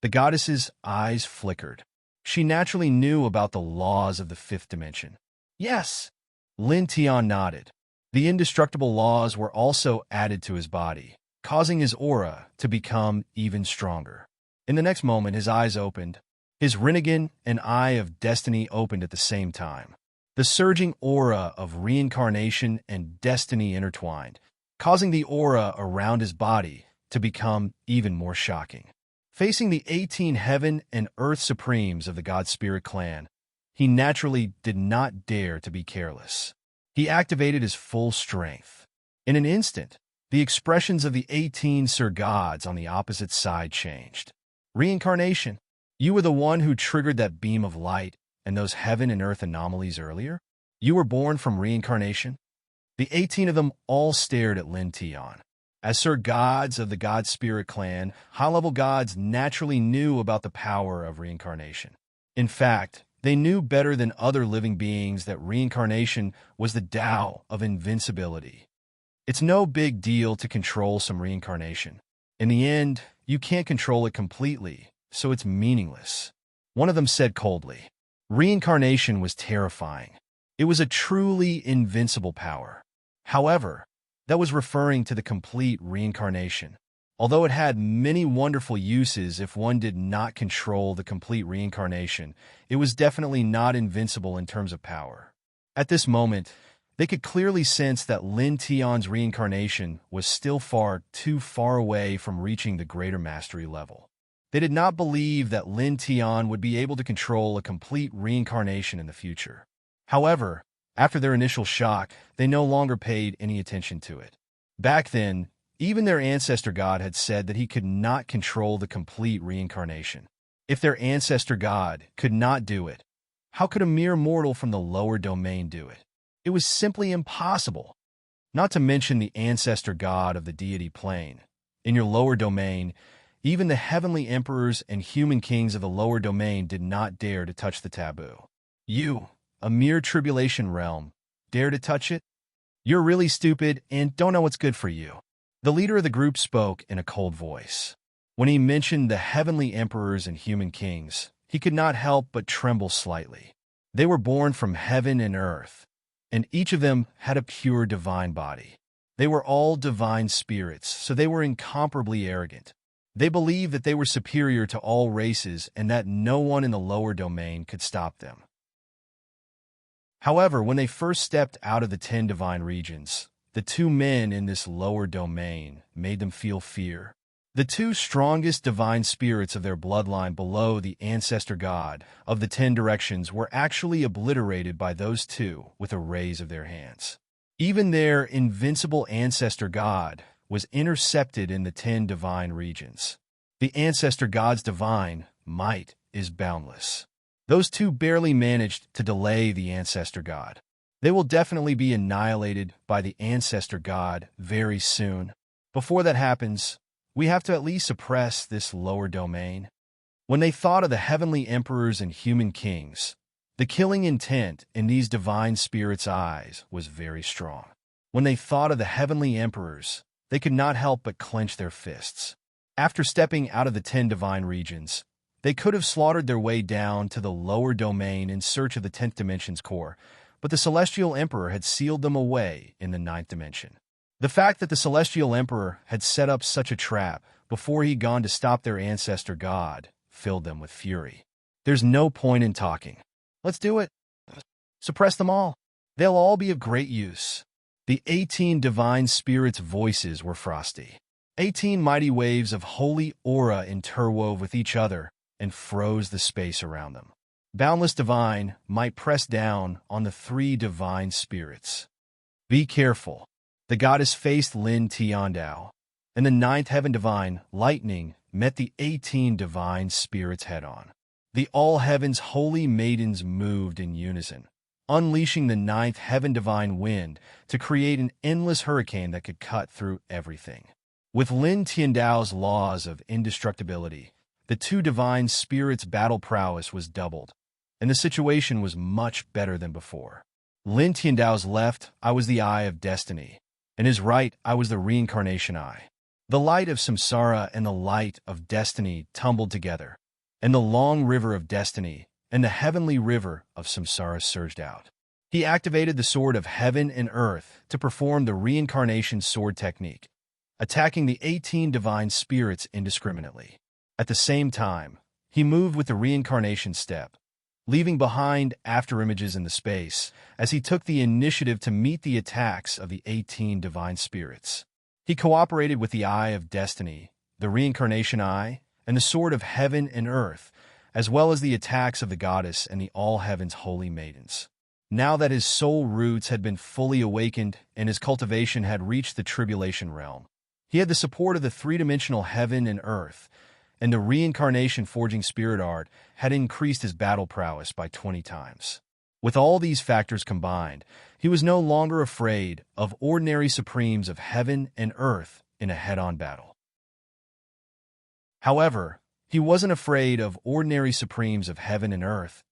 The goddess's eyes flickered. She naturally knew about the laws of the fifth dimension. Yes. Lin Tian nodded. The indestructible laws were also added to his body, causing his aura to become even stronger. In the next moment, his eyes opened, His Rinnegan and Eye of Destiny opened at the same time. The surging aura of reincarnation and destiny intertwined, causing the aura around his body to become even more shocking. Facing the 18 heaven and earth supremes of the God Spirit clan, he naturally did not dare to be careless. He activated his full strength. In an instant, the expressions of the 18 Sir Gods on the opposite side changed. Reincarnation. You were the one who triggered that beam of light and those heaven and earth anomalies earlier? You were born from reincarnation? The 18 of them all stared at Lin Tian. As Sir Gods of the God Spirit clan, high-level gods naturally knew about the power of reincarnation. In fact, they knew better than other living beings that reincarnation was the Tao of invincibility. It's no big deal to control some reincarnation. In the end, you can't control it completely, so it's meaningless. One of them said coldly. Reincarnation was terrifying. It was a truly invincible power. However, that was referring to the complete reincarnation. Although it had many wonderful uses if one did not control the complete reincarnation, it was definitely not invincible in terms of power. At this moment, they could clearly sense that Lin Tian's reincarnation was still too far away from reaching the greater mastery level. They did not believe that Lin Tian would be able to control a complete reincarnation in the future. However, after their initial shock, they no longer paid any attention to it. Back then, even their ancestor god had said that he could not control the complete reincarnation. If their ancestor god could not do it, how could a mere mortal from the lower domain do it? It was simply impossible. Not to mention the ancestor god of the deity plane. In your lower domain, even the heavenly emperors and human kings of the lower domain did not dare to touch the taboo. You, a mere tribulation realm, dare to touch it? You're really stupid and don't know what's good for you. The leader of the group spoke in a cold voice. When he mentioned the heavenly emperors and human kings, he could not help but tremble slightly. They were born from heaven and earth, and each of them had a pure divine body. They were all divine spirits, so they were incomparably arrogant. They believed that they were superior to all races and that no one in the lower domain could stop them. However, when they first stepped out of the 10 divine regions, the two men in this lower domain made them feel fear. The two strongest divine spirits of their bloodline below the ancestor god of the 10 directions were actually obliterated by those two with a raise of their hands. Even their invincible ancestor god was intercepted in the 10 divine regions. The ancestor god's divine might is boundless. Those two barely managed to delay the ancestor god. They will definitely be annihilated by the ancestor god very soon. Before that happens, we have to at least suppress this lower domain. When they thought of the heavenly emperors and human kings, the killing intent in these divine spirits' eyes was very strong. When they thought of the heavenly emperors, they could not help but clench their fists. After stepping out of the 10 divine regions, they could have slaughtered their way down to the lower domain in search of the 10th dimension's core, but the Celestial Emperor had sealed them away in the 9th dimension. The fact that the Celestial Emperor had set up such a trap before he'd gone to stop their ancestor god filled them with fury. There's no point in talking. Let's do it. Suppress them all. They'll all be of great use. The 18 divine spirits' voices were frosty. 18 mighty waves of holy aura interwove with each other and froze the space around them. Boundless divine might press down on the 3 divine spirits. Be careful. The goddess faced Lin Tiandao, and the 9th heaven divine, lightning, met the 18 divine spirits head-on. The all heaven's holy maidens moved in unison, unleashing the 9th heaven divine wind to create an endless hurricane that could cut through everything. With Lin Tiandao's laws of indestructibility, the 2 divine spirits' battle prowess was doubled, and the situation was much better than before. Lin Tiandao's left, I was the Eye of Destiny, and his right, I was the Reincarnation Eye. The light of Samsara and the light of Destiny tumbled together, and the long river of Destiny and the heavenly river of Samsara surged out. He activated the sword of heaven and earth to perform the reincarnation sword technique, attacking the 18 divine spirits indiscriminately. At the same time, he He moved with the reincarnation step, leaving behind afterimages in the space as he took the initiative to meet the attacks of the 18 divine spirits. He cooperated with the Eye of Destiny, the Reincarnation Eye, and the Sword of Heaven and Earth, as well as the attacks of the Goddess and the All Heaven's Holy Maidens. Now that his soul roots had been fully awakened and his cultivation had reached the tribulation realm, he had the support of the three-dimensional heaven and earth, and the reincarnation forging spirit art had increased his battle prowess by 20 times. With all these factors combined, he was no longer afraid of ordinary supremes of heaven and earth in a head-on battle. However, he wasn't afraid of ordinary supremes of heaven and earth,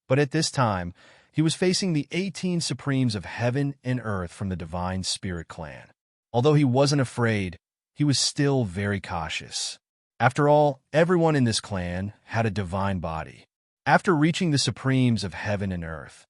but at this time, he was facing the 18 supremes of heaven and earth from the Divine Spirit clan. Although he wasn't afraid, he was still very cautious. After all, everyone in this clan had a divine body. After reaching the supremes of heaven and earth,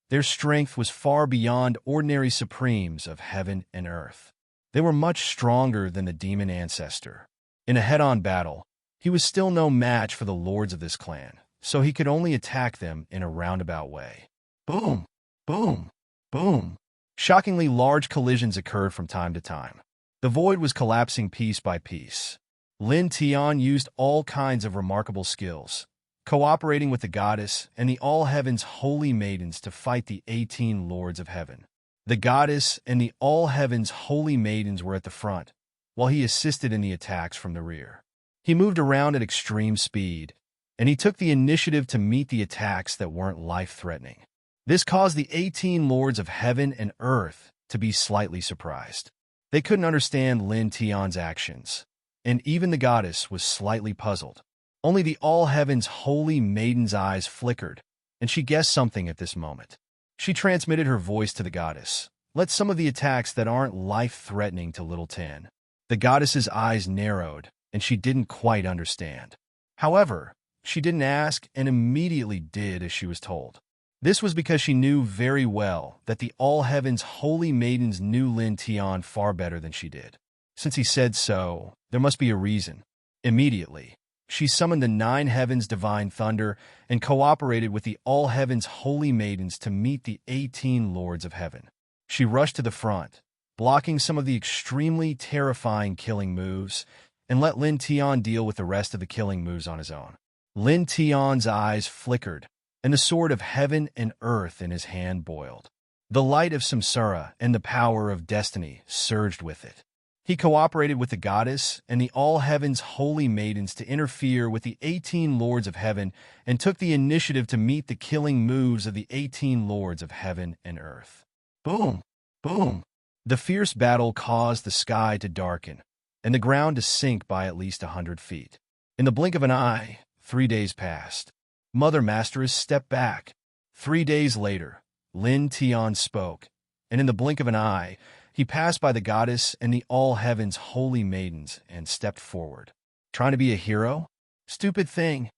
their strength was far beyond ordinary supremes of heaven and earth. They were much stronger than the demon ancestor. In a head-on battle, he was still no match for the lords of this clan, so he could only attack them in a roundabout way. Boom! Boom! Boom! Shockingly large collisions occurred from time to time. The void was collapsing piece by piece. Lin Tian used all kinds of remarkable skills, cooperating with the goddess and the All Heaven's holy maidens to fight the 18 lords of heaven. The goddess and the All Heaven's holy maidens were at the front, while he assisted in the attacks from the rear. He moved around at extreme speed, and he took the initiative to meet the attacks that weren't life-threatening. This caused the 18 lords of heaven and earth to be slightly surprised. They couldn't understand Lin Tian's actions, and even the goddess was slightly puzzled. Only the All Heaven's holy maiden's eyes flickered, and she guessed something at this moment. She transmitted her voice to the goddess. Let some of the attacks that aren't life-threatening to Little Tin. The goddess's eyes narrowed, and she didn't quite understand. However, she didn't ask and immediately did as she was told. This was because she knew very well that the All Heaven's holy maidens knew Lin Tian far better than she did. Since he said so, there must be a reason. Immediately, she summoned the 9 heavens' divine thunder and cooperated with the All Heaven's holy maidens to meet the 18 lords of heaven. She rushed to the front, blocking some of the extremely terrifying killing moves, and let Lin Tian deal with the rest of the killing moves on his own. Lin Tian's eyes flickered, and the sword of heaven and earth in his hand boiled. The light of samsara and the power of destiny surged with it. He cooperated with the goddess and the All Heaven's holy maidens to interfere with the 18 lords of heaven and took the initiative to meet the killing moves of the 18 lords of heaven and earth. Boom! Boom! The fierce battle caused the sky to darken and the ground to sink by at least 100 feet. In the blink of an eye, 3 days passed. Mother Masteress stepped back. 3 days later, Lin Tian spoke, and in the blink of an eye, he passed by the goddess and the All Heaven's holy maidens and stepped forward. Trying to be a hero? Stupid thing.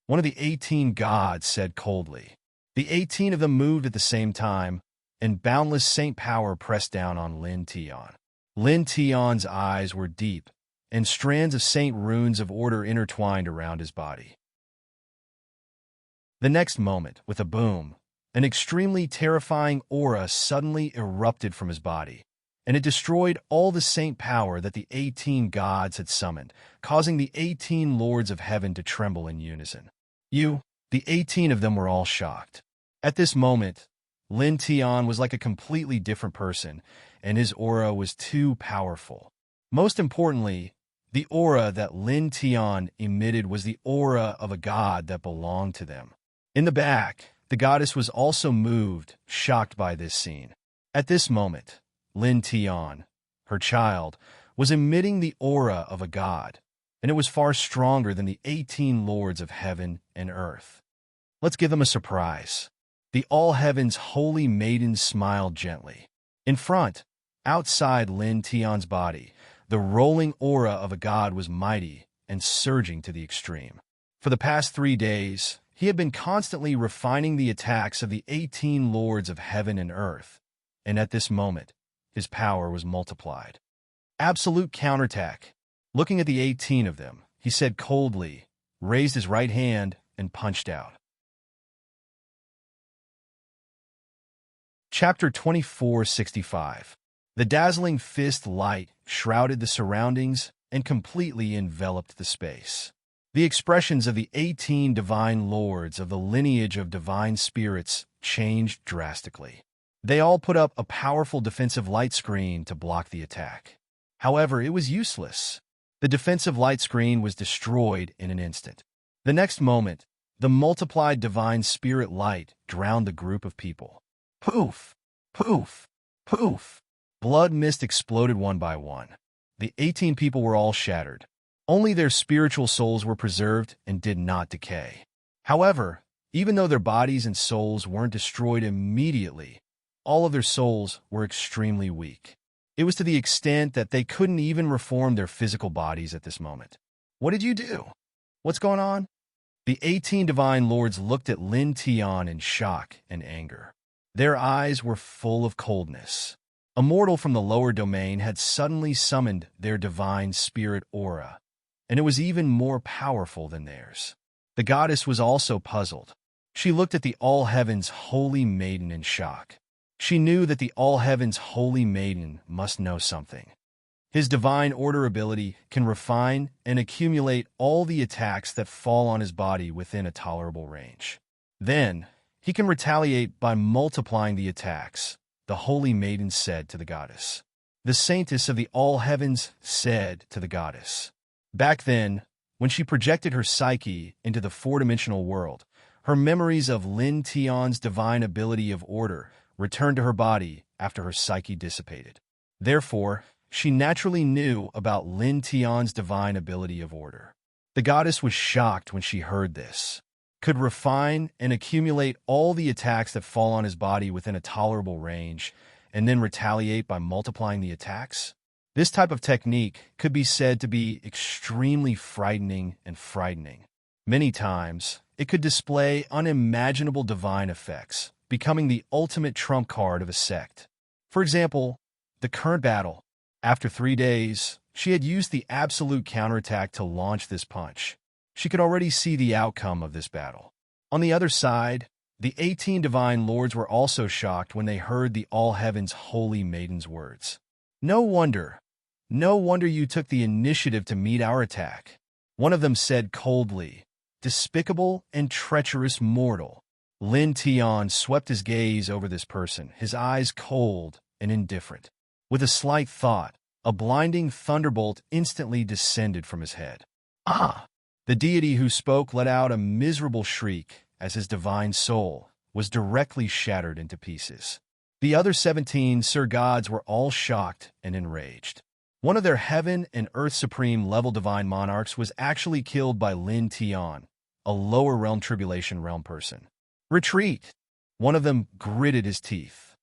One of the 18 gods said coldly. The 18 of them moved at the same time, and boundless saint power pressed down on Lin Tian. Lin Tian's eyes were deep, and strands of saint runes of order intertwined around his body. The next moment, with a boom, an extremely terrifying aura suddenly erupted from his body, and it destroyed all the saint power that the 18 gods had summoned, causing the 18 lords of heaven to tremble in unison. The 18 of them were all shocked. At this moment, Lin Tian was like a completely different person, and his aura was too powerful. Most importantly, the aura that Lin Tian emitted was the aura of a god that belonged to them. In the back, the goddess was also moved, shocked by this scene. At this moment, Lin Tian, her child, was emitting the aura of a god, and it was far stronger than the 18 lords of heaven and earth. Let's give them a surprise. The All Heaven's holy maidens smiled gently. In front, outside Lin Tian's body, the rolling aura of a god was mighty and surging to the extreme. For the past 3 days, he had been constantly refining the attacks of the 18 lords of heaven and earth, and at this moment, his power was multiplied. Absolute counterattack. Looking at the 18 of them, he said coldly, raised his right hand, and punched out. Chapter 2465. The dazzling fist light shrouded the surroundings and completely enveloped the space. The expressions of the 18 divine lords of the lineage of divine spirits changed drastically. They all put up a powerful defensive light screen to block the attack. However, it was useless. The defensive light screen was destroyed in an instant. The next moment, the multiplied divine spirit light drowned the group of people. Poof! Poof! Poof! Blood mist exploded one by one. The 18 people were all shattered. Only their spiritual souls were preserved and did not decay. However, even though their bodies and souls weren't destroyed immediately, all of their souls were extremely weak. It was to the extent that they couldn't even reform their physical bodies at this moment. What did you do? What's going on? The 18 divine lords looked at Lin Tian in shock and anger. Their eyes were full of coldness. A mortal from the lower domain had suddenly summoned their divine spirit aura, and it was even more powerful than theirs. The goddess was also puzzled. She looked at the All-Heaven's Holy Maiden in shock. She knew that the All-Heaven's Holy Maiden must know something. His divine order ability can refine and accumulate all the attacks that fall on his body within a tolerable range. Then, he can retaliate by multiplying the attacks, the Holy Maiden said to the goddess. The Saintess of the All-Heavens said to the goddess. Back then, when she projected her psyche into the four-dimensional world, her memories of Lin Tian's divine ability of order returned to her body after her psyche dissipated. Therefore, she naturally knew about Lin Tian's divine ability of order. The goddess was shocked when she heard this. Could refine and accumulate all the attacks that fall on his body within a tolerable range, and then retaliate by multiplying the attacks? This type of technique could be said to be extremely frightening and frightening. Many times, it could display unimaginable divine effects, becoming the ultimate trump card of a sect. For example, the current battle. After 3 days, she had used the absolute counterattack to launch this punch. She could already see the outcome of this battle. On the other side, the 18 divine lords were also shocked when they heard the All-Heaven's Holy Maiden's words. No wonder you took the initiative to meet our attack. One of them said coldly, despicable and treacherous mortal. Lin Tian swept his gaze over this person, his eyes cold and indifferent. With a slight thought, a blinding thunderbolt instantly descended from his head. Ah! The deity who spoke let out a miserable shriek as his divine soul was directly shattered into pieces. The other 17 Sir Gods were all shocked and enraged. One of their heaven and earth supreme level divine monarchs was actually killed by Lin Tian, a lower realm tribulation realm person. Retreat! One of them gritted his teeth.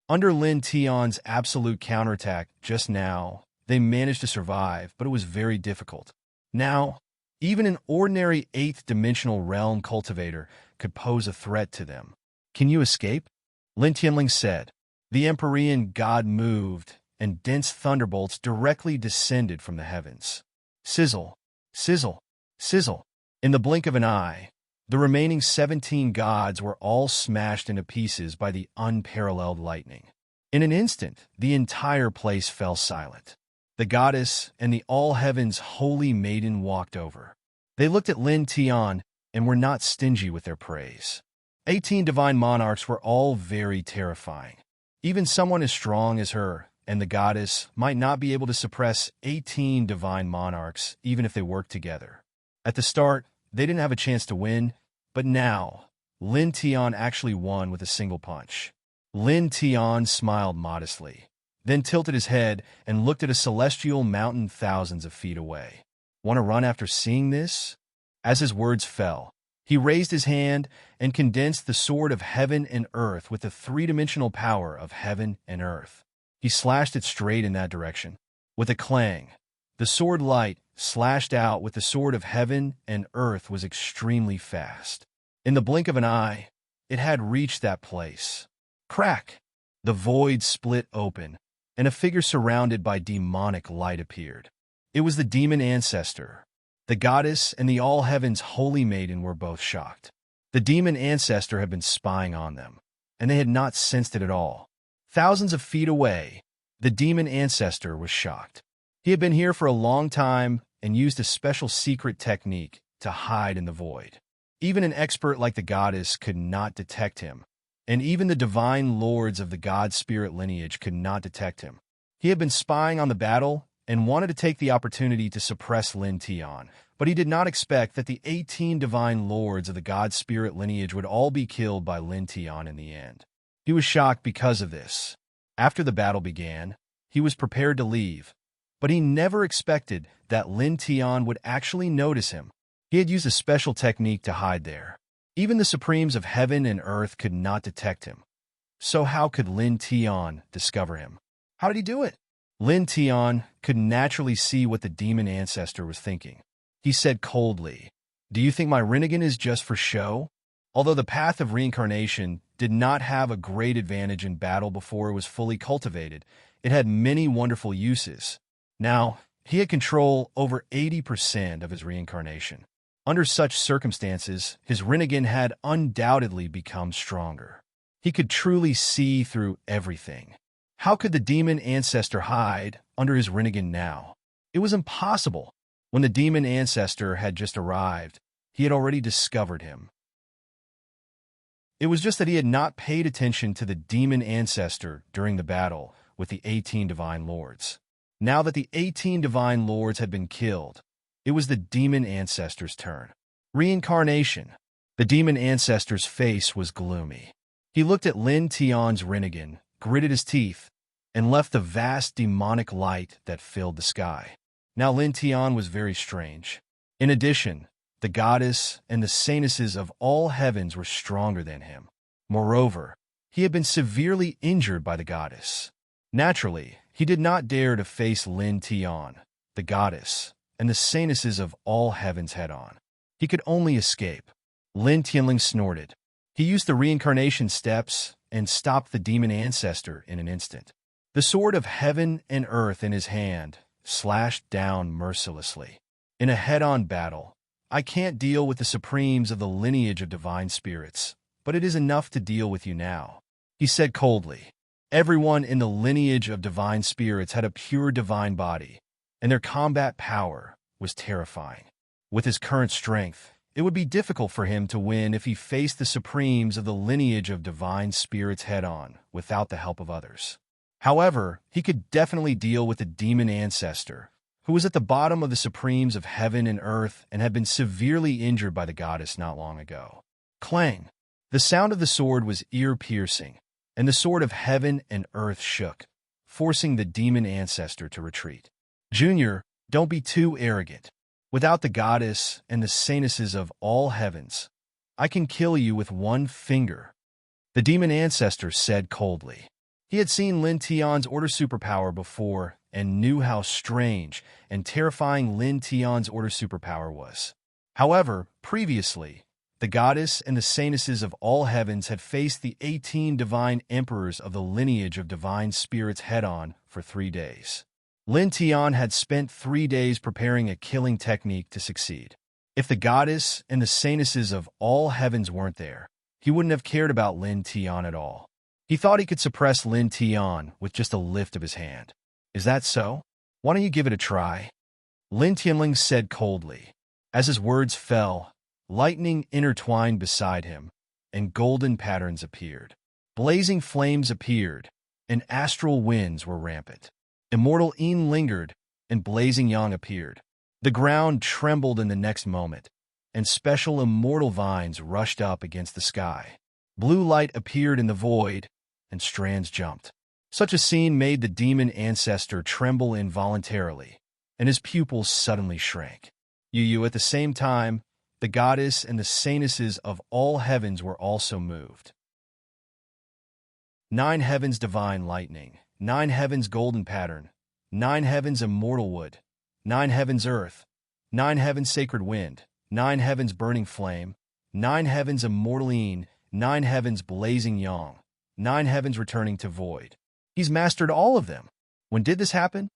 Under Lin Tian's absolute counterattack just now, they managed to survive, but it was very difficult. Now, even an ordinary 8th-dimensional realm cultivator could pose a threat to them. Can you escape? Lin Tianling said. The Empyrean god moved, and dense thunderbolts directly descended from the heavens. Sizzle, sizzle, sizzle. In the blink of an eye, the remaining 17 gods were all smashed into pieces by the unparalleled lightning. In an instant, the entire place fell silent. The goddess and the All-Heaven's Holy Maiden walked over. They looked at Lin Tian and were not stingy with their praise. 18 divine monarchs were all very terrifying. Even someone as strong as her and the goddess might not be able to suppress 18 divine monarchs even if they worked together. At the start, they didn't have a chance to win, but now, Lin Tian actually won with a single punch. Lin Tian smiled modestly, then tilted his head and looked at a celestial mountain thousands of feet away. Want to run after seeing this? As his words fell, he raised his hand and condensed the sword of heaven and earth with the three-dimensional power of heaven and earth. He slashed it straight in that direction. With a clang, the sword light slashed out with the sword of heaven and earth was extremely fast. In the blink of an eye, it had reached that place. Crack! The void split open, and a figure surrounded by demonic light appeared. It was the demon ancestor. The goddess and the all-heavens holy maiden were both shocked. The demon ancestor had been spying on them, and they had not sensed it at all. Thousands of feet away, the demon ancestor was shocked. He had been here for a long time and used a special secret technique to hide in the void. Even an expert like the goddess could not detect him, and even the divine lords of the god spirit lineage could not detect him. He had been spying on the battle and wanted to take the opportunity to suppress Lin Tian, but he did not expect that the 18 divine lords of the god spirit lineage would all be killed by Lin Tian in the end. He was shocked because of this. After the battle began, he was prepared to leave, but he never expected that Lin Tian would actually notice him. He had used a special technique to hide there. Even the supremes of heaven and earth could not detect him. So how could Lin Tian discover him? How did he do it? Lin Tian could naturally see what the demon ancestor was thinking. He said coldly, "Do you think my Rinnegan is just for show?" Although the path of reincarnation did not have a great advantage in battle before it was fully cultivated, it had many wonderful uses. Now, he had control over 80% of his reincarnation. Under such circumstances, his Rinnegan had undoubtedly become stronger. He could truly see through everything. How could the demon ancestor hide under his Rinnegan now? It was impossible. When the demon ancestor had just arrived, he had already discovered him. It was just that he had not paid attention to the demon ancestor during the battle with the 18 divine lords. Now that the 18 divine lords had been killed, it was the demon ancestor's turn. Reincarnation. The demon ancestor's face was gloomy. He looked at Lin Tian's Rinnegan, gritted his teeth, and left a vast demonic light that filled the sky. Now Lin Tian was very strange. In addition, the goddess and the saintesses of all heavens were stronger than him. Moreover, he had been severely injured by the goddess. Naturally, he did not dare to face Lin Tian, the goddess, and the saintesses of all heavens head-on. He could only escape. Lin Tianling snorted. He used the reincarnation steps and stopped the demon ancestor in an instant. The sword of heaven and earth in his hand slashed down mercilessly. In a head-on battle, I can't deal with the supremes of the lineage of divine spirits, but it is enough to deal with you now, he said coldly. Everyone in the lineage of divine spirits had a pure divine body, and their combat power was terrifying. With his current strength, it would be difficult for him to win if he faced the supremes of the lineage of divine spirits head-on without the help of others. However, he could definitely deal with the demon ancestor, who was at the bottom of the supremes of heaven and earth and had been severely injured by the goddess not long ago. Clang! The sound of the sword was ear-piercing, and the sword of heaven and earth shook, forcing the demon ancestor to retreat. Junior, don't be too arrogant. Without the goddess and the saintesses of all heavens, I can kill you with one finger, the demon ancestor said coldly. He had seen Lin Tian's order superpower before and knew how strange and terrifying Lin Tian's order superpower was. However, previously, the goddess and the saintesses of all heavens had faced the 18 divine emperors of the lineage of divine spirits head-on for 3 days. Lin Tian had spent 3 days preparing a killing technique to succeed. If the goddess and the saintesses of all heavens weren't there, he wouldn't have cared about Lin Tian at all. He thought he could suppress Lin Tian with just a lift of his hand. Is that so? Why don't you give it a try? Lin Tianling said coldly. As his words fell, lightning intertwined beside him, and golden patterns appeared. Blazing flames appeared, and astral winds were rampant. Immortal Yin lingered, and blazing yang appeared. The ground trembled in the next moment, and special immortal vines rushed up against the sky. Blue light appeared in the void, and strands jumped. Such a scene made the demon ancestor tremble involuntarily, and his pupils suddenly shrank. At the same time, the goddess and the saintesses of all heavens were also moved. 9 heavens divine lightning, 9 heavens golden pattern, 9 heavens immortal wood, 9 heavens earth, 9 heavens sacred wind, 9 heavens burning flame, 9 heavens immortal Yin, 9 heavens blazing yang, 9 heavens returning to void. He's mastered all of them. When did this happen?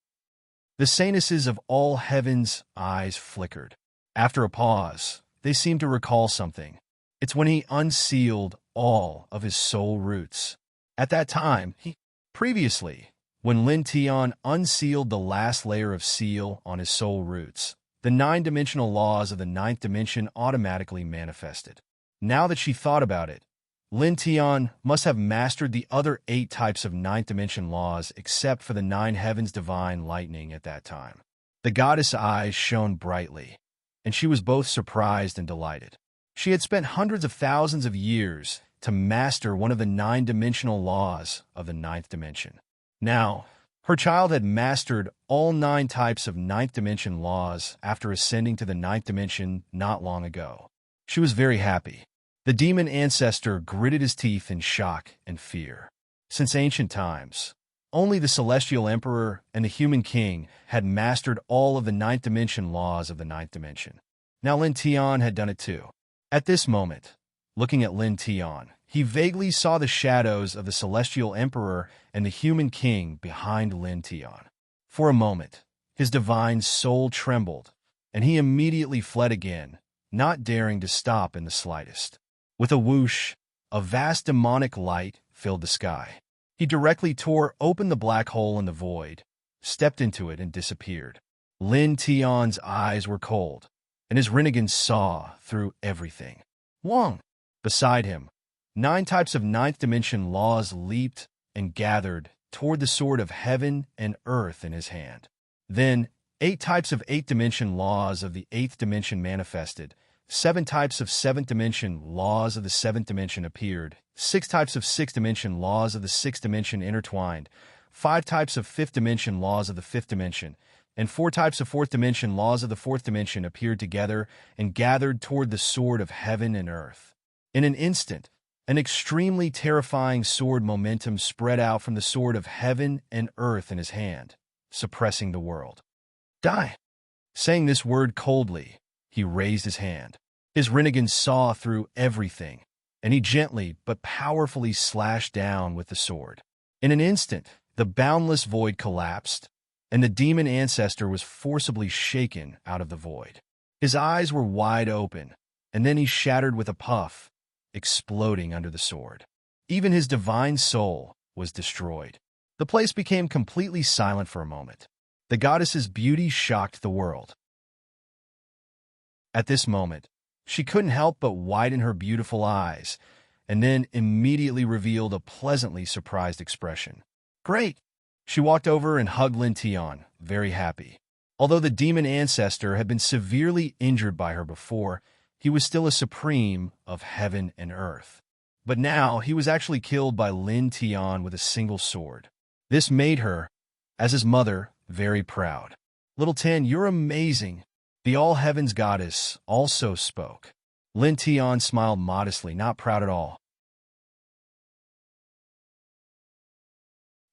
The saintesses of all heavens' eyes flickered. After a pause, they seemed to recall something. It's when he unsealed all of his soul roots. At that time, previously, when Lin Tian unsealed the last layer of seal on his soul roots, the nine-dimensional laws of the ninth dimension automatically manifested. Now that she thought about it, Lin Tian must have mastered the other 8 types of ninth dimension laws except for the 9 heavens divine lightning at that time. The goddess' eyes shone brightly, and she was both surprised and delighted. She had spent hundreds of thousands of years to master one of the 9-dimensional laws of the ninth dimension. Now, her child had mastered all 9 types of ninth dimension laws after ascending to the ninth dimension not long ago. She was very happy. The demon ancestor gritted his teeth in shock and fear. Since ancient times, only the celestial emperor and the human king had mastered all of the ninth dimension laws of the ninth dimension. Now Lin Tian had done it too. At this moment, looking at Lin Tian, he vaguely saw the shadows of the celestial emperor and the human king behind Lin Tian. For a moment, his divine soul trembled, and he immediately fled again, not daring to stop in the slightest. With a whoosh, a vast demonic light filled the sky. He directly tore open the black hole in the void, stepped into it, and disappeared. Lin Tian's eyes were cold, and his Rinnegan saw through everything. Wong! Beside him, 9 types of ninth dimension laws leaped and gathered toward the sword of heaven and earth in his hand. Then, 8 types of 8th dimension laws of the 8th dimension manifested, 7 types of 7th dimension laws of the 7th dimension appeared, 6 types of 6th dimension laws of the 6th dimension intertwined, 5 types of 5th dimension laws of the 5th dimension, and 4 types of 4th dimension laws of the 4th dimension appeared together and gathered toward the sword of heaven and earth. In an instant, an extremely terrifying sword momentum spread out from the sword of heaven and earth in his hand, suppressing the world. Die! Saying this word coldly, he raised his hand. His Rinnegan saw through everything, and he gently but powerfully slashed down with the sword. In an instant, the boundless void collapsed, and the demon ancestor was forcibly shaken out of the void. His eyes were wide open, and then he shattered with a puff, exploding under the sword. Even his divine soul was destroyed. The place became completely silent for a moment. The goddess's beauty shocked the world. At this moment, she couldn't help but widen her beautiful eyes, and then immediately revealed a pleasantly surprised expression. Great! She walked over and hugged Lin Tian, very happy. Although the demon ancestor had been severely injured by her before, he was still a supreme of heaven and earth. But now he was actually killed by Lin Tian with a single sword. This made her, as his mother, very proud. Little Tian, you're amazing. The All-Heavens goddess also spoke. Lin Tian smiled modestly, not proud at all.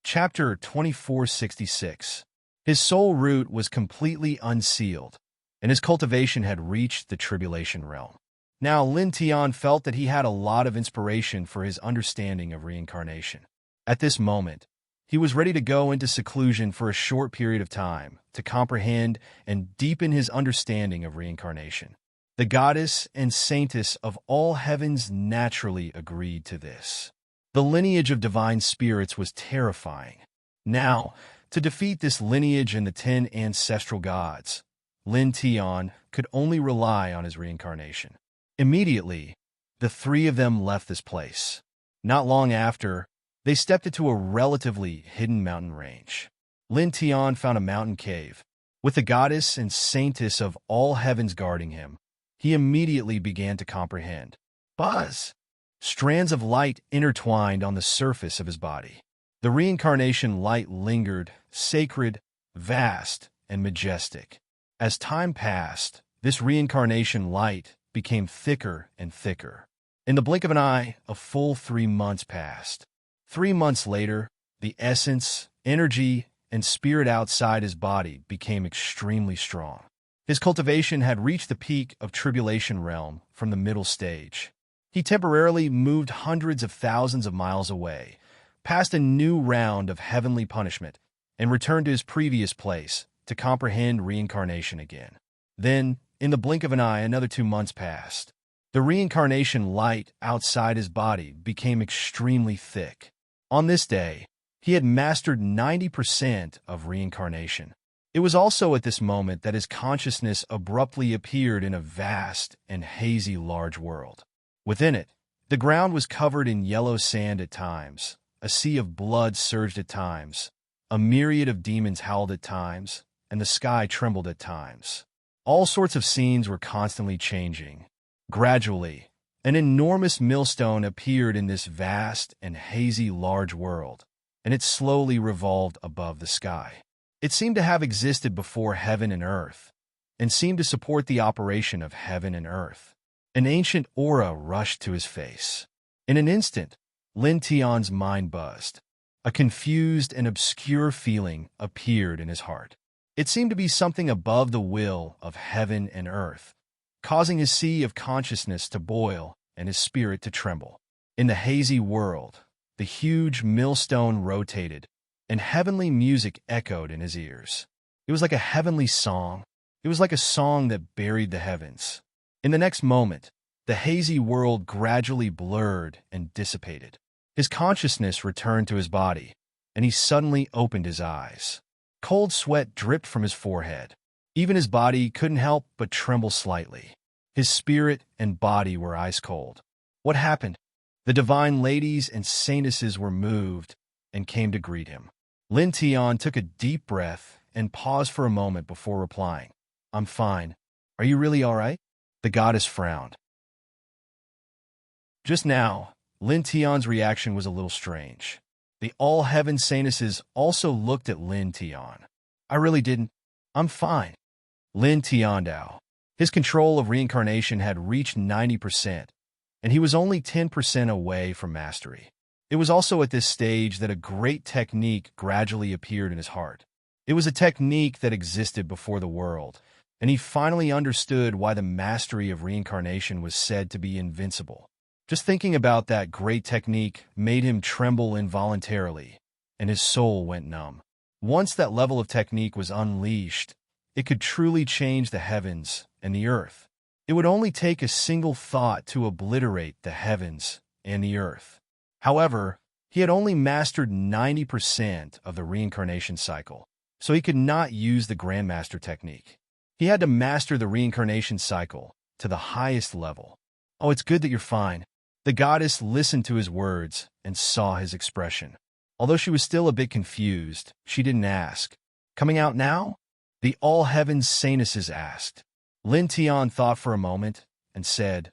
Chapter 2466. His soul root was completely unsealed, and his cultivation had reached the tribulation realm. Now Lin Tian felt that he had a lot of inspiration for his understanding of reincarnation. At this moment, he was ready to go into seclusion for a short period of time to comprehend and deepen his understanding of reincarnation. The goddess and saintess of all heavens naturally agreed to this. The lineage of divine spirits was terrifying. Now, to defeat this lineage and the 10 ancestral gods, Lin Tian could only rely on his reincarnation. Immediately, the 3 of them left this place. Not long after, they stepped into a relatively hidden mountain range. Lin Tian found a mountain cave. With the goddess and saintess of all heavens guarding him, he immediately began to comprehend. Buzz! Strands of light intertwined on the surface of his body. The reincarnation light lingered, sacred, vast, and majestic. As time passed, this reincarnation light became thicker and thicker. In the blink of an eye, a full 3 months passed. 3 months later, the essence, energy, and spirit outside his body became extremely strong. His cultivation had reached the peak of tribulation realm from the middle stage. He temporarily moved hundreds of thousands of miles away, passed a new round of heavenly punishment, and returned to his previous place to comprehend reincarnation again. Then, in the blink of an eye, another 2 months passed. The reincarnation light outside his body became extremely thick. On this day, he had mastered 90% of reincarnation. It was also at this moment that his consciousness abruptly appeared in a vast and hazy large world. Within it, the ground was covered in yellow sand at times, a sea of blood surged at times, a myriad of demons howled at times, and the sky trembled at times. All sorts of scenes were constantly changing. Gradually, an enormous millstone appeared in this vast and hazy large world, and it slowly revolved above the sky. It seemed to have existed before heaven and earth, and seemed to support the operation of heaven and earth. An ancient aura rushed to his face. In an instant, Lin Tian's mind buzzed. A confused and obscure feeling appeared in his heart. It seemed to be something above the will of heaven and earth, causing his sea of consciousness to boil and his spirit to tremble. In the hazy world, the huge millstone rotated, and heavenly music echoed in his ears. It was like a heavenly song. It was like a song that buried the heavens. In the next moment, the hazy world gradually blurred and dissipated. His consciousness returned to his body, and he suddenly opened his eyes. Cold sweat dripped from his forehead. Even his body couldn't help but tremble slightly. His spirit and body were ice cold. What happened? The divine ladies and saintesses were moved and came to greet him. Lin Tian took a deep breath and paused for a moment before replying. "I'm fine. Are you really all right?" The goddess frowned. Just now, Lin Tian's reaction was a little strange. The all-heaven saintesses also looked at Lin Tian. "I really didn't. I'm fine." Lin Tiandao. His control of reincarnation had reached 90%, and he was only 10% away from mastery. It was also at this stage that a great technique gradually appeared in his heart. It was a technique that existed before the world, and he finally understood why the mastery of reincarnation was said to be invincible. Just thinking about that great technique made him tremble involuntarily, and his soul went numb. Once that level of technique was unleashed, it could truly change the heavens and the earth. It would only take a single thought to obliterate the heavens and the earth. However, he had only mastered 90% of the reincarnation cycle, so he could not use the Grandmaster technique. He had to master the reincarnation cycle to the highest level. "Oh, it's good that you're fine." The goddess listened to his words and saw his expression. Although she was still a bit confused, she didn't ask. "Coming out now?" The all-heavens saintesses asked. Lin Tian thought for a moment and said,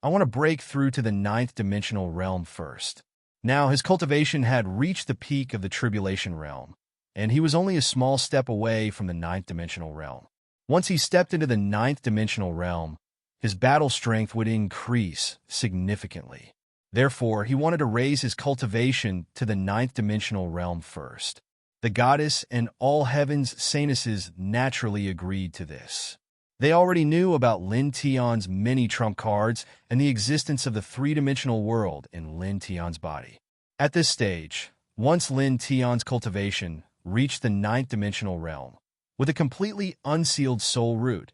"I want to break through to the 9th dimensional realm first." Now, his cultivation had reached the peak of the tribulation realm, and he was only a small step away from the 9th dimensional realm. Once he stepped into the 9th dimensional realm, his battle strength would increase significantly. Therefore, he wanted to raise his cultivation to the 9th dimensional realm first. The goddess and all heaven's saintesses naturally agreed to this. They already knew about Lin Tian's many trump cards and the existence of the three-dimensional world in Lin Tian's body. At this stage, once Lin Tian's cultivation reached the 9th dimensional realm, with a completely unsealed soul root,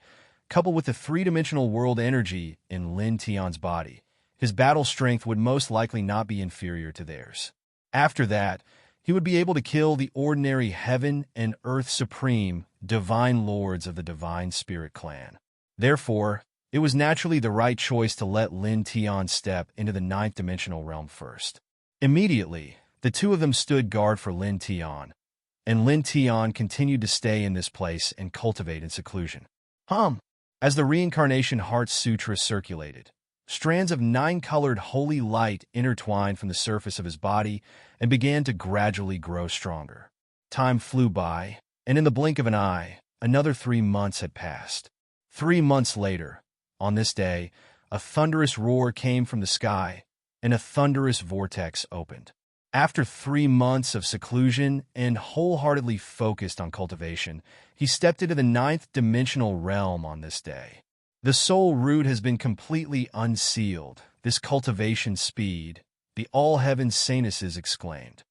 coupled with the three-dimensional world energy in Lin Tian's body, his battle strength would most likely not be inferior to theirs. After that, he would be able to kill the ordinary heaven and earth supreme divine lords of the Divine Spirit clan. Therefore, it was naturally the right choice to let Lin Tian step into the 9th dimensional realm first. Immediately, the two of them stood guard for Lin Tian, and Lin Tian continued to stay in this place and cultivate in seclusion. As the Reincarnation Heart Sutra circulated, strands of 9-colored holy light intertwined from the surface of his body and began to gradually grow stronger. Time flew by, and in the blink of an eye, another 3 months had passed. 3 months later, on this day, a thunderous roar came from the sky, and a thunderous vortex opened. After 3 months of seclusion and wholeheartedly focused on cultivation, he stepped into the 9th dimensional realm on this day. The soul root has been completely unsealed. This cultivation speed, the all-heaven saintesses exclaimed.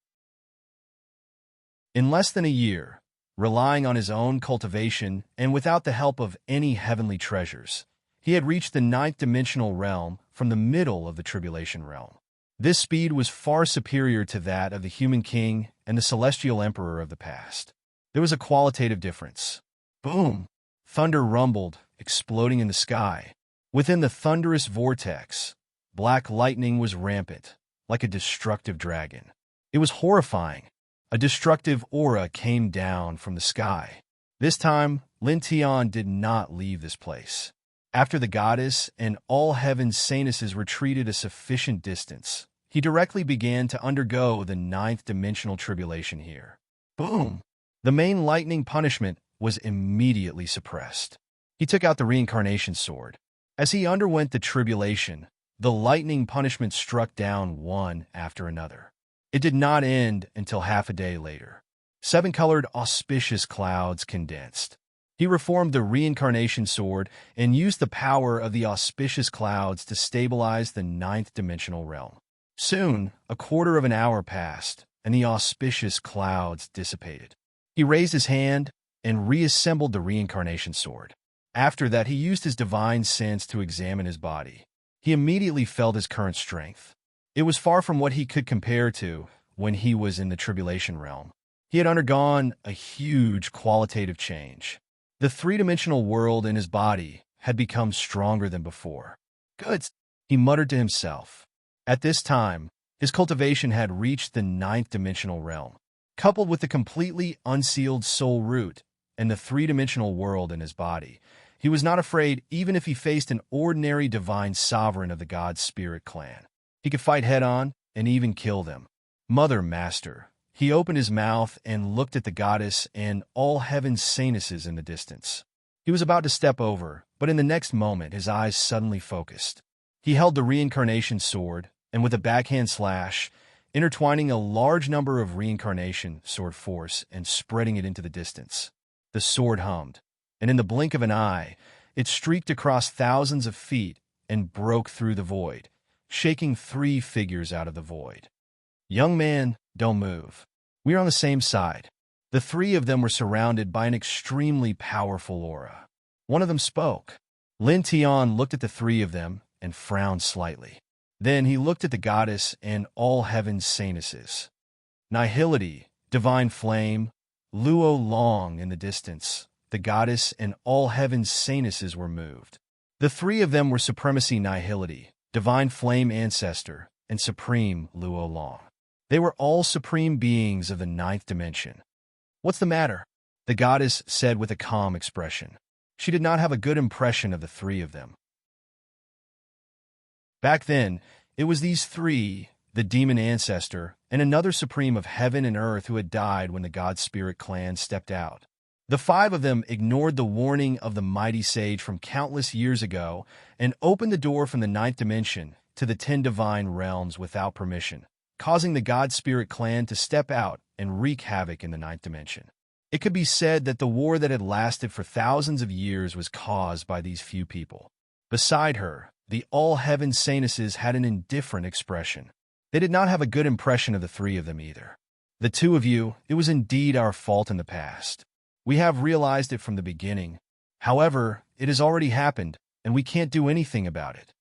In less than a year, relying on his own cultivation and without the help of any heavenly treasures. He had reached the ninth-dimensional realm from the middle of the tribulation realm. This speed was far superior to that of the human king and the celestial emperor of the past. There was a qualitative difference. Boom! Thunder rumbled, exploding in the sky. Within the thunderous vortex, black lightning was rampant, like a destructive dragon. It was horrifying. A destructive aura came down from the sky. This time, Lin Tian did not leave this place. After the goddess and all heaven's saintesses retreated a sufficient distance, he directly began to undergo the ninth-dimensional tribulation here. Boom! The main lightning punishment was immediately suppressed. He took out the reincarnation sword. As he underwent the tribulation, the lightning punishment struck down one after another. It did not end until half a day later. 7-colored auspicious clouds condensed. He reformed the reincarnation sword and used the power of the auspicious clouds to stabilize the ninth-dimensional realm. Soon, a quarter of an hour passed, and the auspicious clouds dissipated. He raised his hand and reassembled the reincarnation sword. After that, he used his divine sense to examine his body. He immediately felt his current strength. It was far from what he could compare to when he was in the tribulation realm. He had undergone a huge qualitative change. The three-dimensional world in his body had become stronger than before. Good, he muttered to himself. At this time, his cultivation had reached the ninth-dimensional realm. Coupled with the completely unsealed soul root and the three-dimensional world in his body, he was not afraid even if he faced an ordinary divine sovereign of the God Spirit clan. He could fight head-on and even kill them. Mother Master. He opened his mouth and looked at the goddess and all heaven's saintesses in the distance. He was about to step over, but in the next moment his eyes suddenly focused. He held the reincarnation sword, and with a backhand slash, intertwining a large number of reincarnation sword force and spreading it into the distance. The sword hummed, and in the blink of an eye, it streaked across thousands of feet and broke through the void, shaking 3 figures out of the void. Young man, don't move. We are on the same side. The 3 of them were surrounded by an extremely powerful aura. One of them spoke. Lin Tian looked at the 3 of them and frowned slightly. Then he looked at the goddess and all heaven's saintesses. Nihility, divine flame, Luo Long in the distance, the goddess and all heaven's saintesses were moved. The 3 of them were Supremacy Nihility, Divine Flame Ancestor, and Supreme Luo Long. They were all supreme beings of the ninth dimension. What's the matter? The goddess said with a calm expression. She did not have a good impression of the 3 of them. Back then, it was these 3, the demon ancestor, and another supreme of heaven and earth who had died when the God Spirit clan stepped out. The 5 of them ignored the warning of the mighty sage from countless years ago and opened the door from the ninth dimension to the 10 divine realms without permission, causing the God Spirit clan to step out and wreak havoc in the ninth dimension. It could be said that the war that had lasted for thousands of years was caused by these few people. Beside her, the all-heaven saintesses had an indifferent expression. They did not have a good impression of the 3 of them either. The 2 of you, it was indeed our fault in the past. We have realized it from the beginning. However, it has already happened, and we can't do anything about it.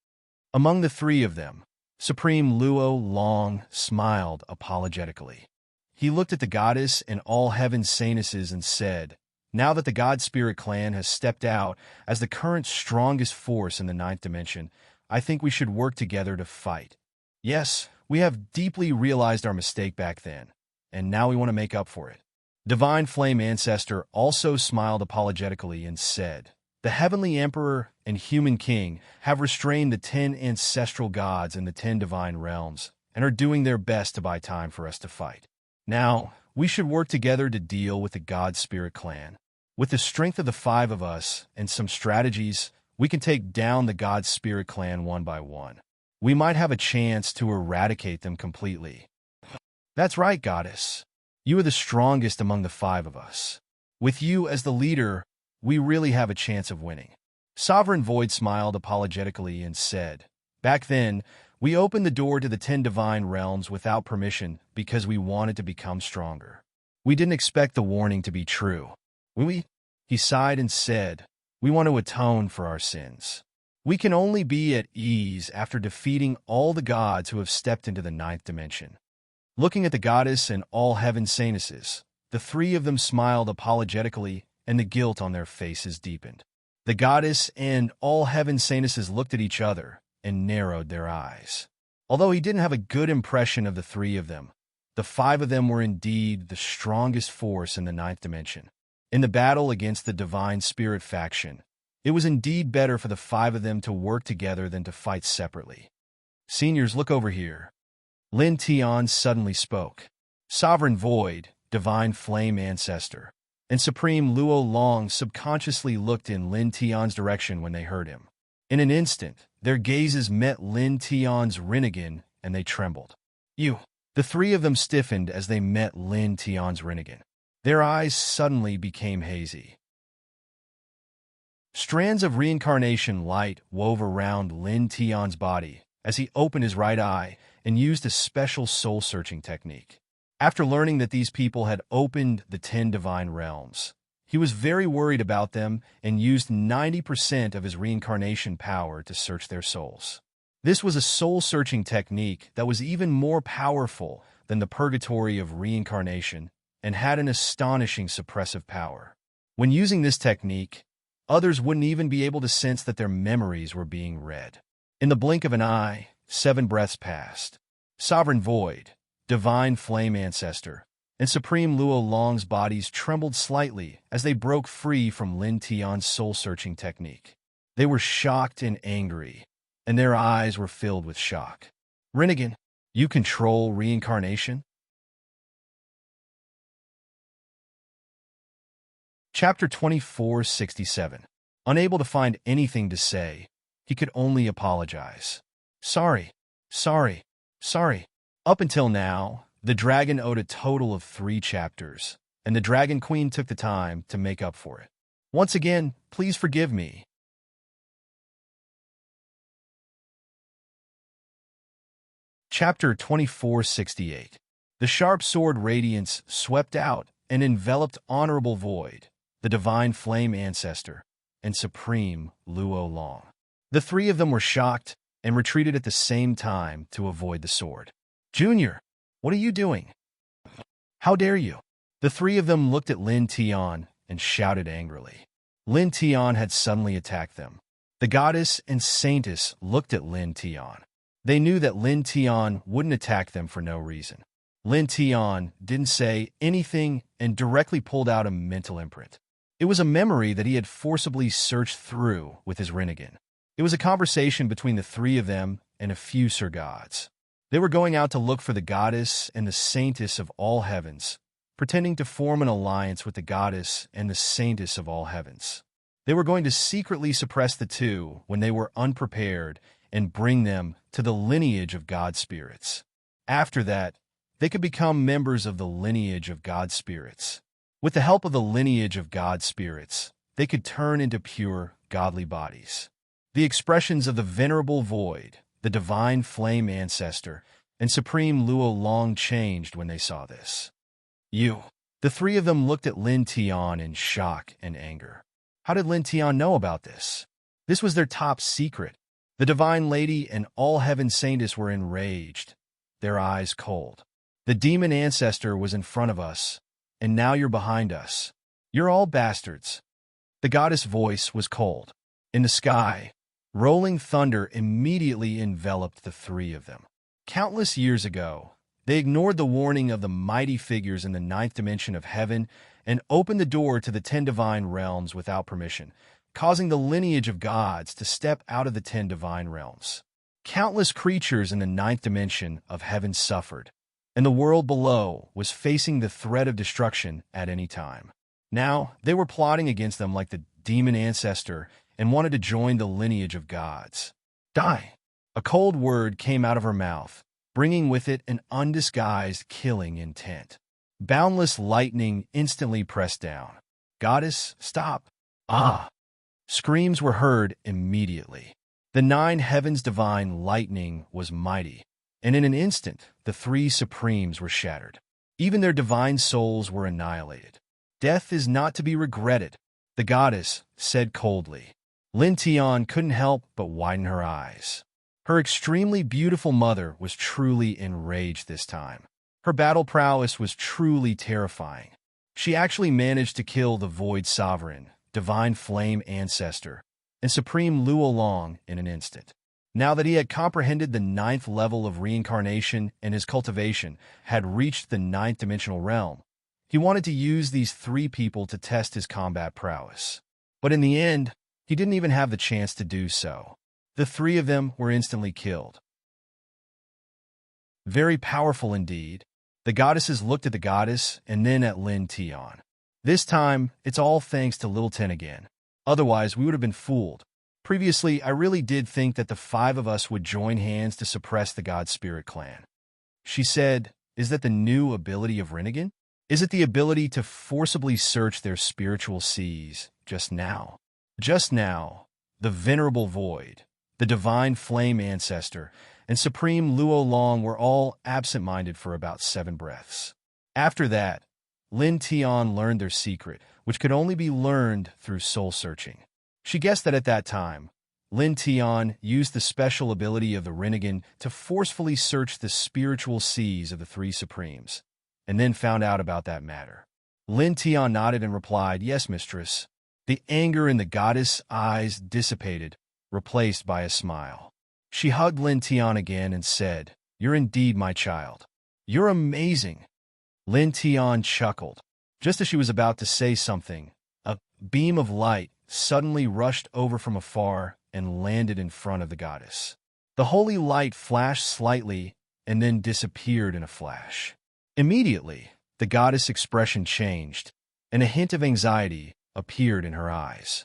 Among the 3 of them, Supreme Luo Long smiled apologetically. He looked at the goddess and all heaven saintesses and said, "Now that the God Spirit clan has stepped out as the current strongest force in the ninth dimension, I think we should work together to fight. Yes, we have deeply realized our mistake back then, and now we want to make up for it." Divine Flame Ancestor also smiled apologetically and said, "The Heavenly Emperor and Human King have restrained the 10 ancestral gods in the 10 divine realms and are doing their best to buy time for us to fight. Now, we should work together to deal with the God Spirit clan. With the strength of the 5 of us and some strategies, we can take down the God Spirit clan one by one. We might have a chance to eradicate them completely." "That's right, goddess. You are the strongest among the 5 of us. With you as the leader, we really have a chance of winning." Sovereign Void smiled apologetically and said, "Back then, we opened the door to the 10 divine realms without permission because we wanted to become stronger. We didn't expect the warning to be true. He sighed and said, we want to atone for our sins. We can only be at ease after defeating all the gods who have stepped into the ninth dimension. Looking at the goddess and all heaven saintesses, the three of them smiled apologetically, and the guilt on their faces deepened. The goddess and all heaven saintesses looked at each other and narrowed their eyes. Although he didn't have a good impression of the three of them, the five of them were indeed the strongest force in the ninth dimension. In the battle against the divine spirit faction, it was indeed better for the five of them to work together than to fight separately. Seniors, look over here. Lin Tian suddenly spoke. Sovereign Void, Divine Flame Ancestor, and Supreme Luo Long subconsciously looked in Lin Tian's direction when they heard him. In an instant, their gazes met Lin Tian's Rinnegan, and they trembled. The three of them stiffened as they met Lin Tian's Rinnegan. Their eyes suddenly became hazy. Strands of reincarnation light wove around Lin Tian's body as he opened his right eye and used a special soul-searching technique. After learning that these people had opened the 10 divine realms, he was very worried about them and used 90% of his reincarnation power to search their souls. This was a soul-searching technique that was even more powerful than the purgatory of reincarnation and had an astonishing suppressive power. When using this technique, others wouldn't even be able to sense that their memories were being read. In the blink of an eye, 7 breaths passed. Sovereign Void, Divine Flame Ancestor, and Supreme Luo Long's bodies trembled slightly as they broke free from Lin Tian's soul-searching technique. They were shocked and angry, and their eyes were filled with shock. Rinnegan, you control reincarnation? Chapter 2467. Unable to find anything to say, he could only apologize. Sorry. Up until now, the dragon owed a total of 3 chapters, and the Dragon Queen took the time to make up for it. Once again, please forgive me. Chapter 2468. The sharp sword radiance swept out and enveloped Honorable Void, the Divine Flame Ancestor, and Supreme Luo Long. The three of them were shocked and retreated at the same time to avoid the sword. Junior, what are you doing? How dare you? The three of them looked at Lin Tian and shouted angrily. Lin Tian had suddenly attacked them. The goddess and saintess looked at Lin Tian. They knew that Lin Tian wouldn't attack them for no reason. Lin Tian didn't say anything and directly pulled out a mental imprint. It was a memory that he had forcibly searched through with his Rinnegan. It was a conversation between the three of them and a few Sir Gods. They were going out to look for the goddess and the saintess of all heavens, pretending to form an alliance with the goddess and the saintess of all heavens. They were going to secretly suppress the two when they were unprepared and bring them to the lineage of God spirits. After that, they could become members of the lineage of God spirits. With the help of the lineage of God spirits, they could turn into pure, godly bodies. The expressions of the Venerable Void, the Divine Flame Ancestor, and Supreme Luo Long changed when they saw this. The three of them looked at Lin Tian in shock and anger. How did Lin Tian know about this? This was their top secret. The Divine Lady and all Heaven Saintess were enraged, their eyes cold. The Demon Ancestor was in front of us, and now you're behind us. You're all bastards. The goddess' voice was cold. In the sky, rolling thunder immediately enveloped the three of them. Countless years ago, they ignored the warning of the mighty figures in the ninth dimension of heaven and opened the door to the 10 divine realms without permission, causing the lineage of gods to step out of the 10 divine realms. Countless creatures in the ninth dimension of heaven suffered, and the world below was facing the threat of destruction at any time. Now, they were plotting against them like the demon ancestor and wanted to join the lineage of gods. Die! A cold word came out of her mouth, bringing with it an undisguised killing intent. Boundless lightning instantly pressed down. Goddess, stop! Ah! Screams were heard immediately. The 9 heavens' divine lightning was mighty, and in an instant, the 3 supremes were shattered. Even their divine souls were annihilated. Death is not to be regretted, the goddess said coldly. Lin Tian couldn't help but widen her eyes. Her extremely beautiful mother was truly enraged this time. Her battle prowess was truly terrifying. She actually managed to kill the Void Sovereign, Divine Flame Ancestor, and Supreme Luolong in an instant. Now that he had comprehended the 9th level of reincarnation and his cultivation had reached the 9th dimensional realm, he wanted to use these 3 people to test his combat prowess. But in the end, he didn't even have the chance to do so. The 3 of them were instantly killed. Very powerful indeed. The goddesses looked at the goddess and then at Lin Tian. This time, it's all thanks to Little Ten again. Otherwise, we would have been fooled. Previously, I really did think that the 5 of us would join hands to suppress the God Spirit clan. She said, is that the new ability of Rinnegan? Is it the ability to forcibly search their spiritual seas just now? Just now, the Venerable Void, the Divine Flame Ancestor, and Supreme Luolong were all absent-minded for about 7 breaths. After that, Lin Tian learned their secret, which could only be learned through soul-searching. She guessed that at that time, Lin Tian used the special ability of the Rinnegan to forcefully search the spiritual seas of the 3 Supremes, and then found out about that matter. Lin Tian nodded and replied, yes, mistress. The anger in the goddess' eyes dissipated, replaced by a smile. She hugged Lin Tian again and said, you're indeed my child. You're amazing. Lin Tian chuckled. Just as she was about to say something, a beam of light suddenly rushed over from afar and landed in front of the goddess. The holy light flashed slightly and then disappeared in a flash. Immediately, the goddess' expression changed, and a hint of anxiety appeared in her eyes.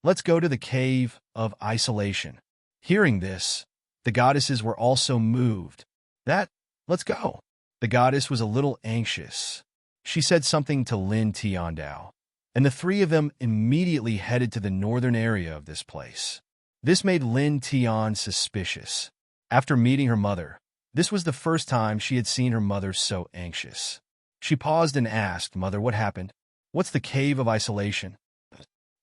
Let's go to the cave of isolation. Hearing this, the goddesses were also moved. Let's go. The goddess was a little anxious. She said something to Lin Tiandao, and the 3 of them immediately headed to the northern area of this place. This made Lin Tian suspicious. After meeting her mother, this was the first time she had seen her mother so anxious. She paused and asked, Mother, what happened? What's the cave of isolation?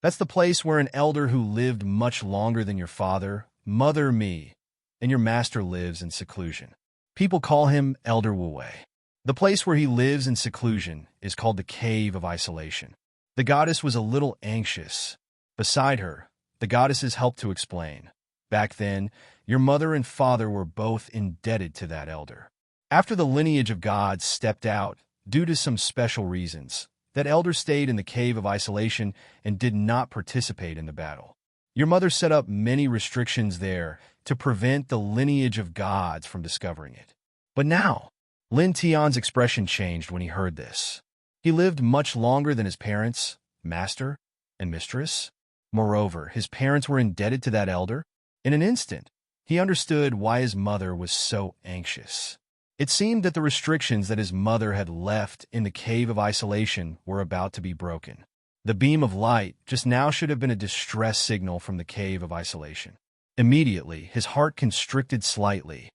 That's the place where an elder who lived much longer than your father, Mother me, and your master lives in seclusion. People call him Elder Wu Wei. The place where he lives in seclusion is called the Cave of Isolation. The goddess was a little anxious. Beside her, the goddesses helped to explain. Back then, your mother and father were both indebted to that elder. After the lineage of gods stepped out, due to some special reasons, that elder stayed in the Cave of Isolation and did not participate in the battle. Your mother set up many restrictions there to prevent the lineage of gods from discovering it. But now, Lin Tian's expression changed when he heard this. He lived much longer than his parents, master, and mistress. Moreover, his parents were indebted to that elder. In an instant, he understood why his mother was so anxious. It seemed that the restrictions that his mother had left in the Cave of Isolation were about to be broken. The beam of light just now should have been a distress signal from the Cave of Isolation. Immediately, his heart constricted slightly,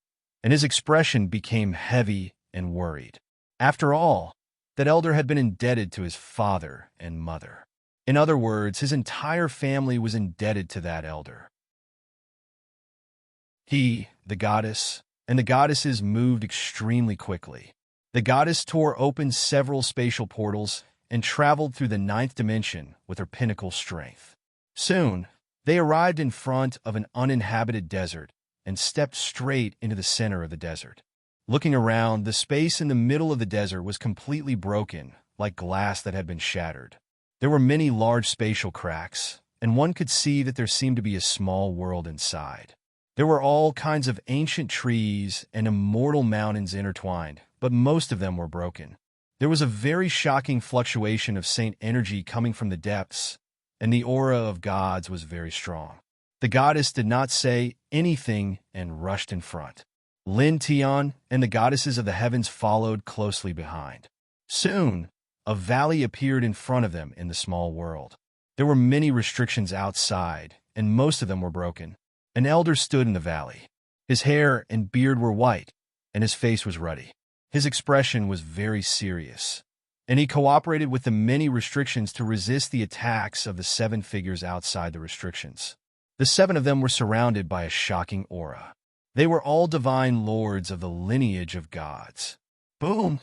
and his expression became heavy and worried. After all, that elder had been indebted to his father and mother. In other words, his entire family was indebted to that elder. He, the goddess, and the goddesses moved extremely quickly. The goddess tore open several spatial portals and traveled through the 9th dimension with her pinnacle strength. Soon, they arrived in front of an uninhabited desert and stepped straight into the center of the desert. Looking around, the space in the middle of the desert was completely broken, like glass that had been shattered. There were many large spatial cracks, and one could see that there seemed to be a small world inside. There were all kinds of ancient trees and immortal mountains intertwined, but most of them were broken. There was a very shocking fluctuation of saint energy coming from the depths, and the aura of gods was very strong. The goddess did not say anything and rushed in front. Lin Tian and the goddesses of the heavens followed closely behind. Soon, a valley appeared in front of them in the small world. There were many restrictions outside, and most of them were broken. An elder stood in the valley. His hair and beard were white, and his face was ruddy. His expression was very serious, and he cooperated with the many restrictions to resist the attacks of the 7 figures outside the restrictions. The 7 of them were surrounded by a shocking aura. They were all divine lords of the lineage of gods. Boom!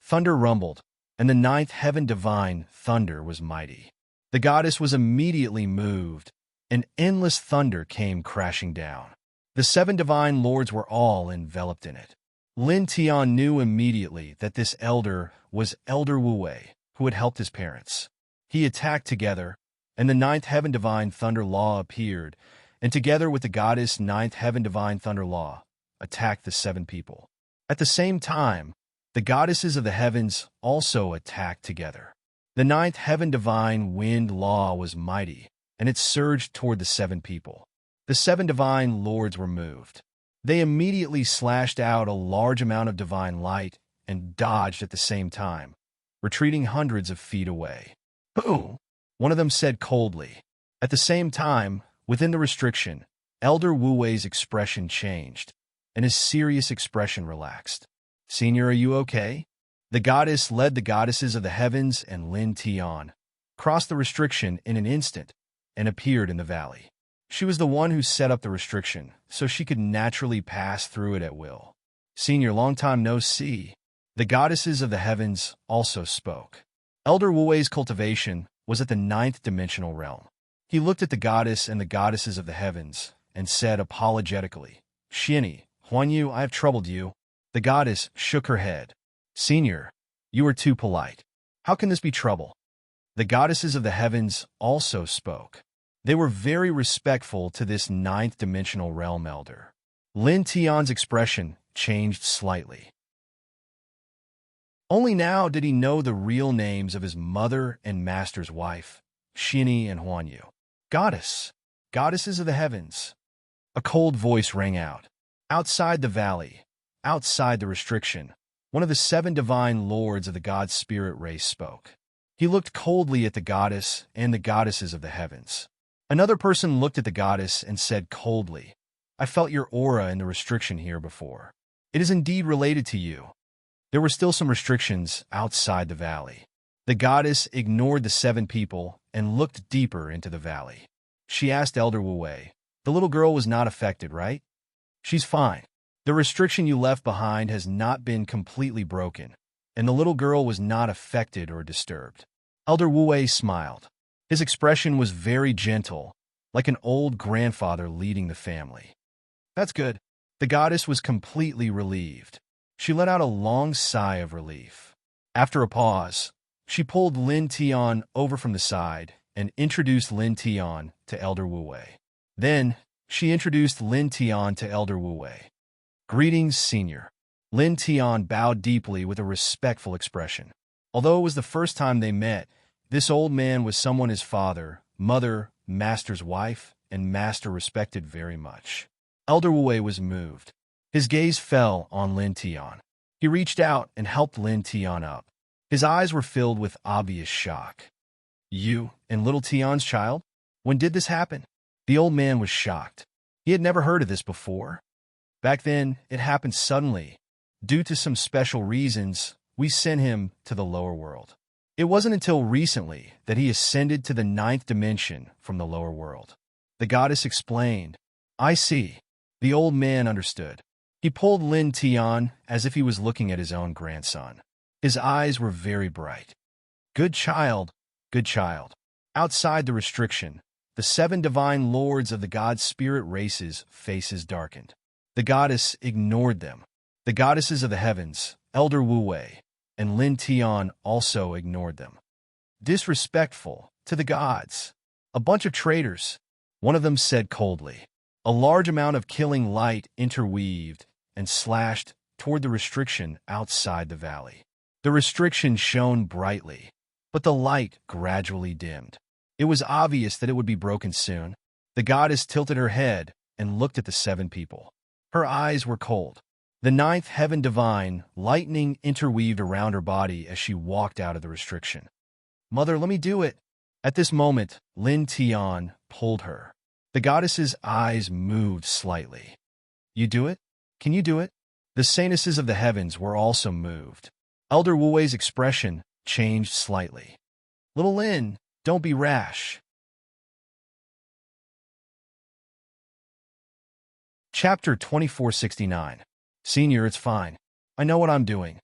Thunder rumbled, and the 9th heaven divine thunder was mighty. The goddess was immediately moved, and endless thunder came crashing down. The 7 divine lords were all enveloped in it. Lin Tian knew immediately that this elder was Elder Wu Wei, who had helped his parents. He attacked together, and the 9th heaven divine thunder law appeared, and together with the goddess 9th heaven divine thunder law, attacked the 7 people. At the same time, the goddesses of the heavens also attacked together. The 9th heaven divine wind law was mighty, and it surged toward the 7 people. The 7 divine lords were moved. They immediately slashed out a large amount of divine light and dodged at the same time, retreating hundreds of feet away. "Boom!" one of them said coldly. At the same time, within the restriction, Elder Wu Wei's expression changed, and his serious expression relaxed. "Senior, are you okay?" The goddess led the goddesses of the heavens and Lin Tian, crossed the restriction in an instant, and appeared in the valley. She was the one who set up the restriction, so she could naturally pass through it at will. "Senior, long time no see." The goddesses of the heavens also spoke. Elder Wu Wei's cultivation was at the 9th dimensional realm. He looked at the goddess and the goddesses of the heavens, and said apologetically, "Xiani, Huanyu, I have troubled you." The goddess shook her head. "Senior, you are too polite. How can this be trouble?" The goddesses of the heavens also spoke. They were very respectful to this 9th dimensional realm elder. Lin Tian's expression changed slightly. Only now did he know the real names of his mother and master's wife, Xiani and Huanyu. Goddesses of the heavens." A cold voice rang out. Outside the valley, outside the restriction, one of the 7 divine lords of the god spirit race spoke. He looked coldly at the goddess and the goddesses of the heavens. Another person looked at the goddess and said coldly, "I felt your aura in the restriction here before. It is indeed related to you." There were still some restrictions outside the valley. The goddess ignored the 7 people and looked deeper into the valley. She asked Elder Wu Wei, "The little girl was not affected, right?" "She's fine. The restriction you left behind has not been completely broken, and the little girl was not affected or disturbed." Elder Wu Wei smiled. His expression was very gentle, like an old grandfather leading the family. "That's good." The goddess was completely relieved. She let out a long sigh of relief. After a pause, she pulled Lin Tian over from the side and introduced Lin Tian to Elder Wu Wei. Then, she introduced Lin Tian to Elder Wu Wei. "Greetings, Senior." Lin Tian bowed deeply with a respectful expression. Although it was the first time they met, this old man was someone his father, mother, master's wife, and master respected very much. Elder Wu Wei was moved. His gaze fell on Lin Tian. He reached out and helped Lin Tian up. His eyes were filled with obvious shock. "You and little Tian's child? When did this happen?" The old man was shocked. He had never heard of this before. "Back then, it happened suddenly. Due to some special reasons, we sent him to the lower world. It wasn't until recently that he ascended to the 9th dimension from the lower world." The goddess explained. "I see." The old man understood. He pulled Lin Tian as if he was looking at his own grandson. His eyes were very bright. Good child. Outside the restriction, the 7 divine lords of the god spirit races' faces darkened. The goddess ignored them. The goddesses of the heavens, Elder Wu Wei, and Lin Tian also ignored them. "Disrespectful to the gods. A bunch of traitors," one of them said coldly. A large amount of killing light interweaved and slashed toward the restriction outside the valley. The restriction shone brightly, but the light gradually dimmed. It was obvious that it would be broken soon. The goddess tilted her head and looked at the 7 people. Her eyes were cold. The 9th heaven divine lightning interweaved around her body as she walked out of the restriction. "Mother, let me do it." At this moment, Lin Tian pulled her. The goddess's eyes moved slightly. "You do it? Can you do it?" The saintesses of the heavens were also moved. Elder Wu Wei's expression changed slightly. "Little Lin, don't be rash." Chapter 2469. Senior, it's fine. I know what I'm doing,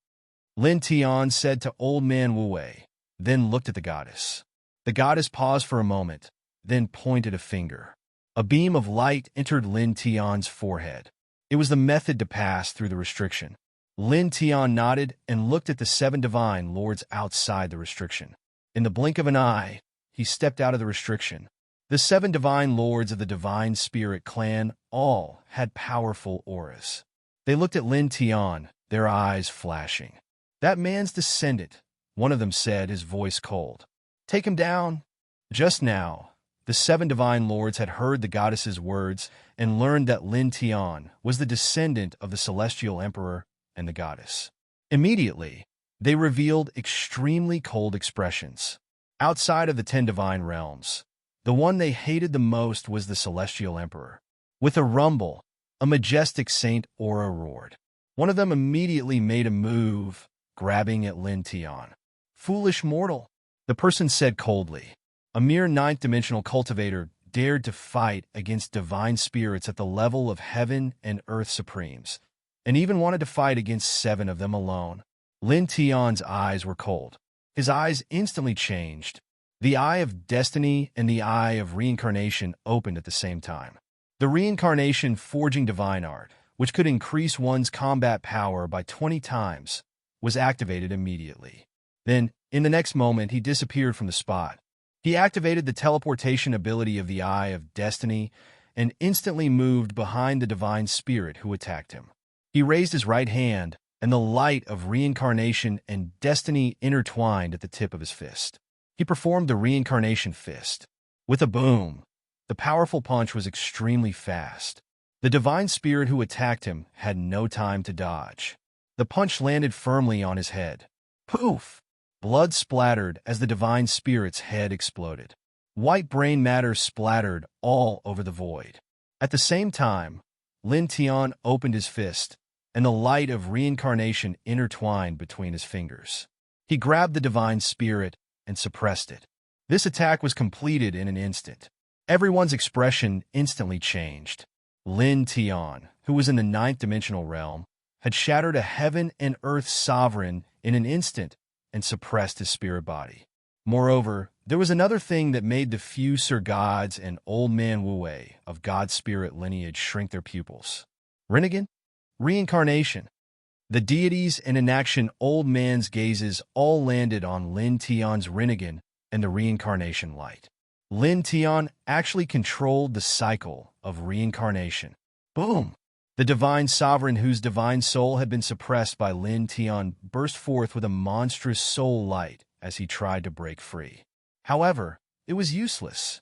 Lin Tian said to old man Wu Wei, then looked at the goddess. The goddess paused for a moment, then pointed a finger. A beam of light entered Lin Tian's forehead. It was the method to pass through the restriction. Lin Tian nodded and looked at the 7 divine lords outside the restriction. In the blink of an eye, he stepped out of the restriction. The 7 divine lords of the Divine Spirit clan all had powerful auras. They looked at Lin Tian, their eyes flashing. "That man's descendant," one of them said, his voice cold. "Take him down." Just now, the 7 divine lords had heard the goddess's words and learned that Lin Tian was the descendant of the celestial emperor and the goddess. Immediately, they revealed extremely cold expressions. Outside of the 10 divine realms, the one they hated the most was the celestial emperor. With a rumble, a majestic saint aura roared. One of them immediately made a move, grabbing at Lin Tian. "Foolish mortal," the person said coldly. A mere 9th-dimensional cultivator dared to fight against divine spirits at the level of heaven and earth supremes, and even wanted to fight against 7 of them alone. Lin Tian's eyes were cold. His eyes instantly changed. The eye of destiny and the eye of reincarnation opened at the same time. The reincarnation forging divine art, which could increase one's combat power by 20 times, was activated immediately. Then, in the next moment, he disappeared from the spot. He activated the teleportation ability of the Eye of Destiny and instantly moved behind the divine spirit who attacked him. He raised his right hand, and the light of reincarnation and destiny intertwined at the tip of his fist. He performed the reincarnation fist. With a boom, the powerful punch was extremely fast. The divine spirit who attacked him had no time to dodge. The punch landed firmly on his head. Poof! Blood splattered as the divine spirit's head exploded. White brain matter splattered all over the void. At the same time, Lin Tian opened his fist, and the light of reincarnation intertwined between his fingers. He grabbed the divine spirit and suppressed it. This attack was completed in an instant. Everyone's expression instantly changed. Lin Tian, who was in the 9th-dimensional realm, had shattered a heaven and earth sovereign in an instant and suppressed his spirit body. Moreover, there was another thing that made the few Sir Gods and Old Man Wu Wei of God spirit lineage shrink their pupils. Rinnegan? Reincarnation. The deities and in action Old Man's gazes all landed on Lin Tian's Rinnegan and the reincarnation light. Lin Tian actually controlled the cycle of reincarnation. Boom! The divine sovereign whose divine soul had been suppressed by Lin Tian burst forth with a monstrous soul light as he tried to break free. However, it was useless.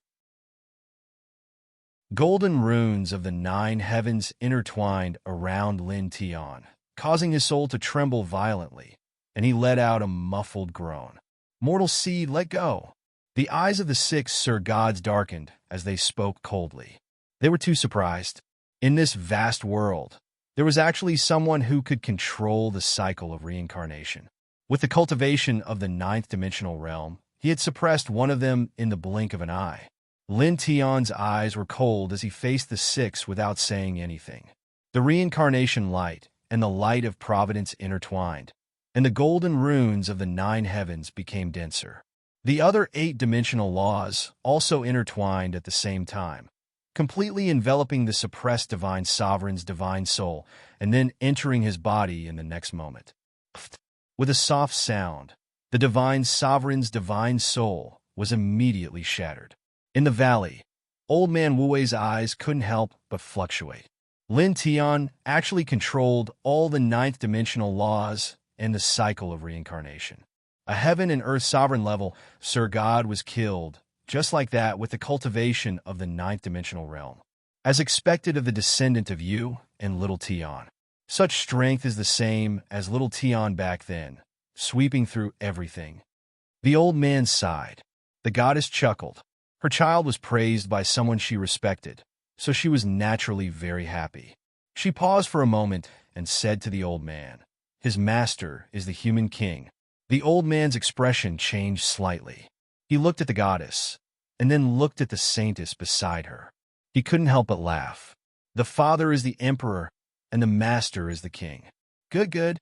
Golden runes of the 9 heavens intertwined around Lin Tian, causing his soul to tremble violently, and he let out a muffled groan. "Mortal seed, let go!" The eyes of the 6 Sir Gods darkened as they spoke coldly. They were too surprised. In this vast world, there was actually someone who could control the cycle of reincarnation. With the cultivation of the 9th-dimensional realm, he had suppressed one of them in the blink of an eye. Lin Tian's eyes were cold as he faced the 6 without saying anything. The reincarnation light and the light of providence intertwined, and the golden runes of the 9 heavens became denser. The other 8-dimensional laws also intertwined at the same time, completely enveloping the suppressed divine sovereign's divine soul and then entering his body in the next moment. With a soft sound, the divine sovereign's divine soul was immediately shattered. In the valley, Old Man Wu Wei's eyes couldn't help but fluctuate. Lin Tian actually controlled all the 9th-dimensional laws and the cycle of reincarnation. A heaven and earth sovereign level Sir God was killed, just like that with the cultivation of the 9th-dimensional realm. As expected of the descendant of Yu and Little Tian. Such strength is the same as Little Tian back then, sweeping through everything. The old man sighed. The goddess chuckled. Her child was praised by someone she respected, so she was naturally very happy. She paused for a moment and said to the old man, "His master is the human king." The old man's expression changed slightly. He looked at the goddess, and then looked at the saintess beside her. He couldn't help but laugh. The father is the emperor, and the master is the king. Good, good.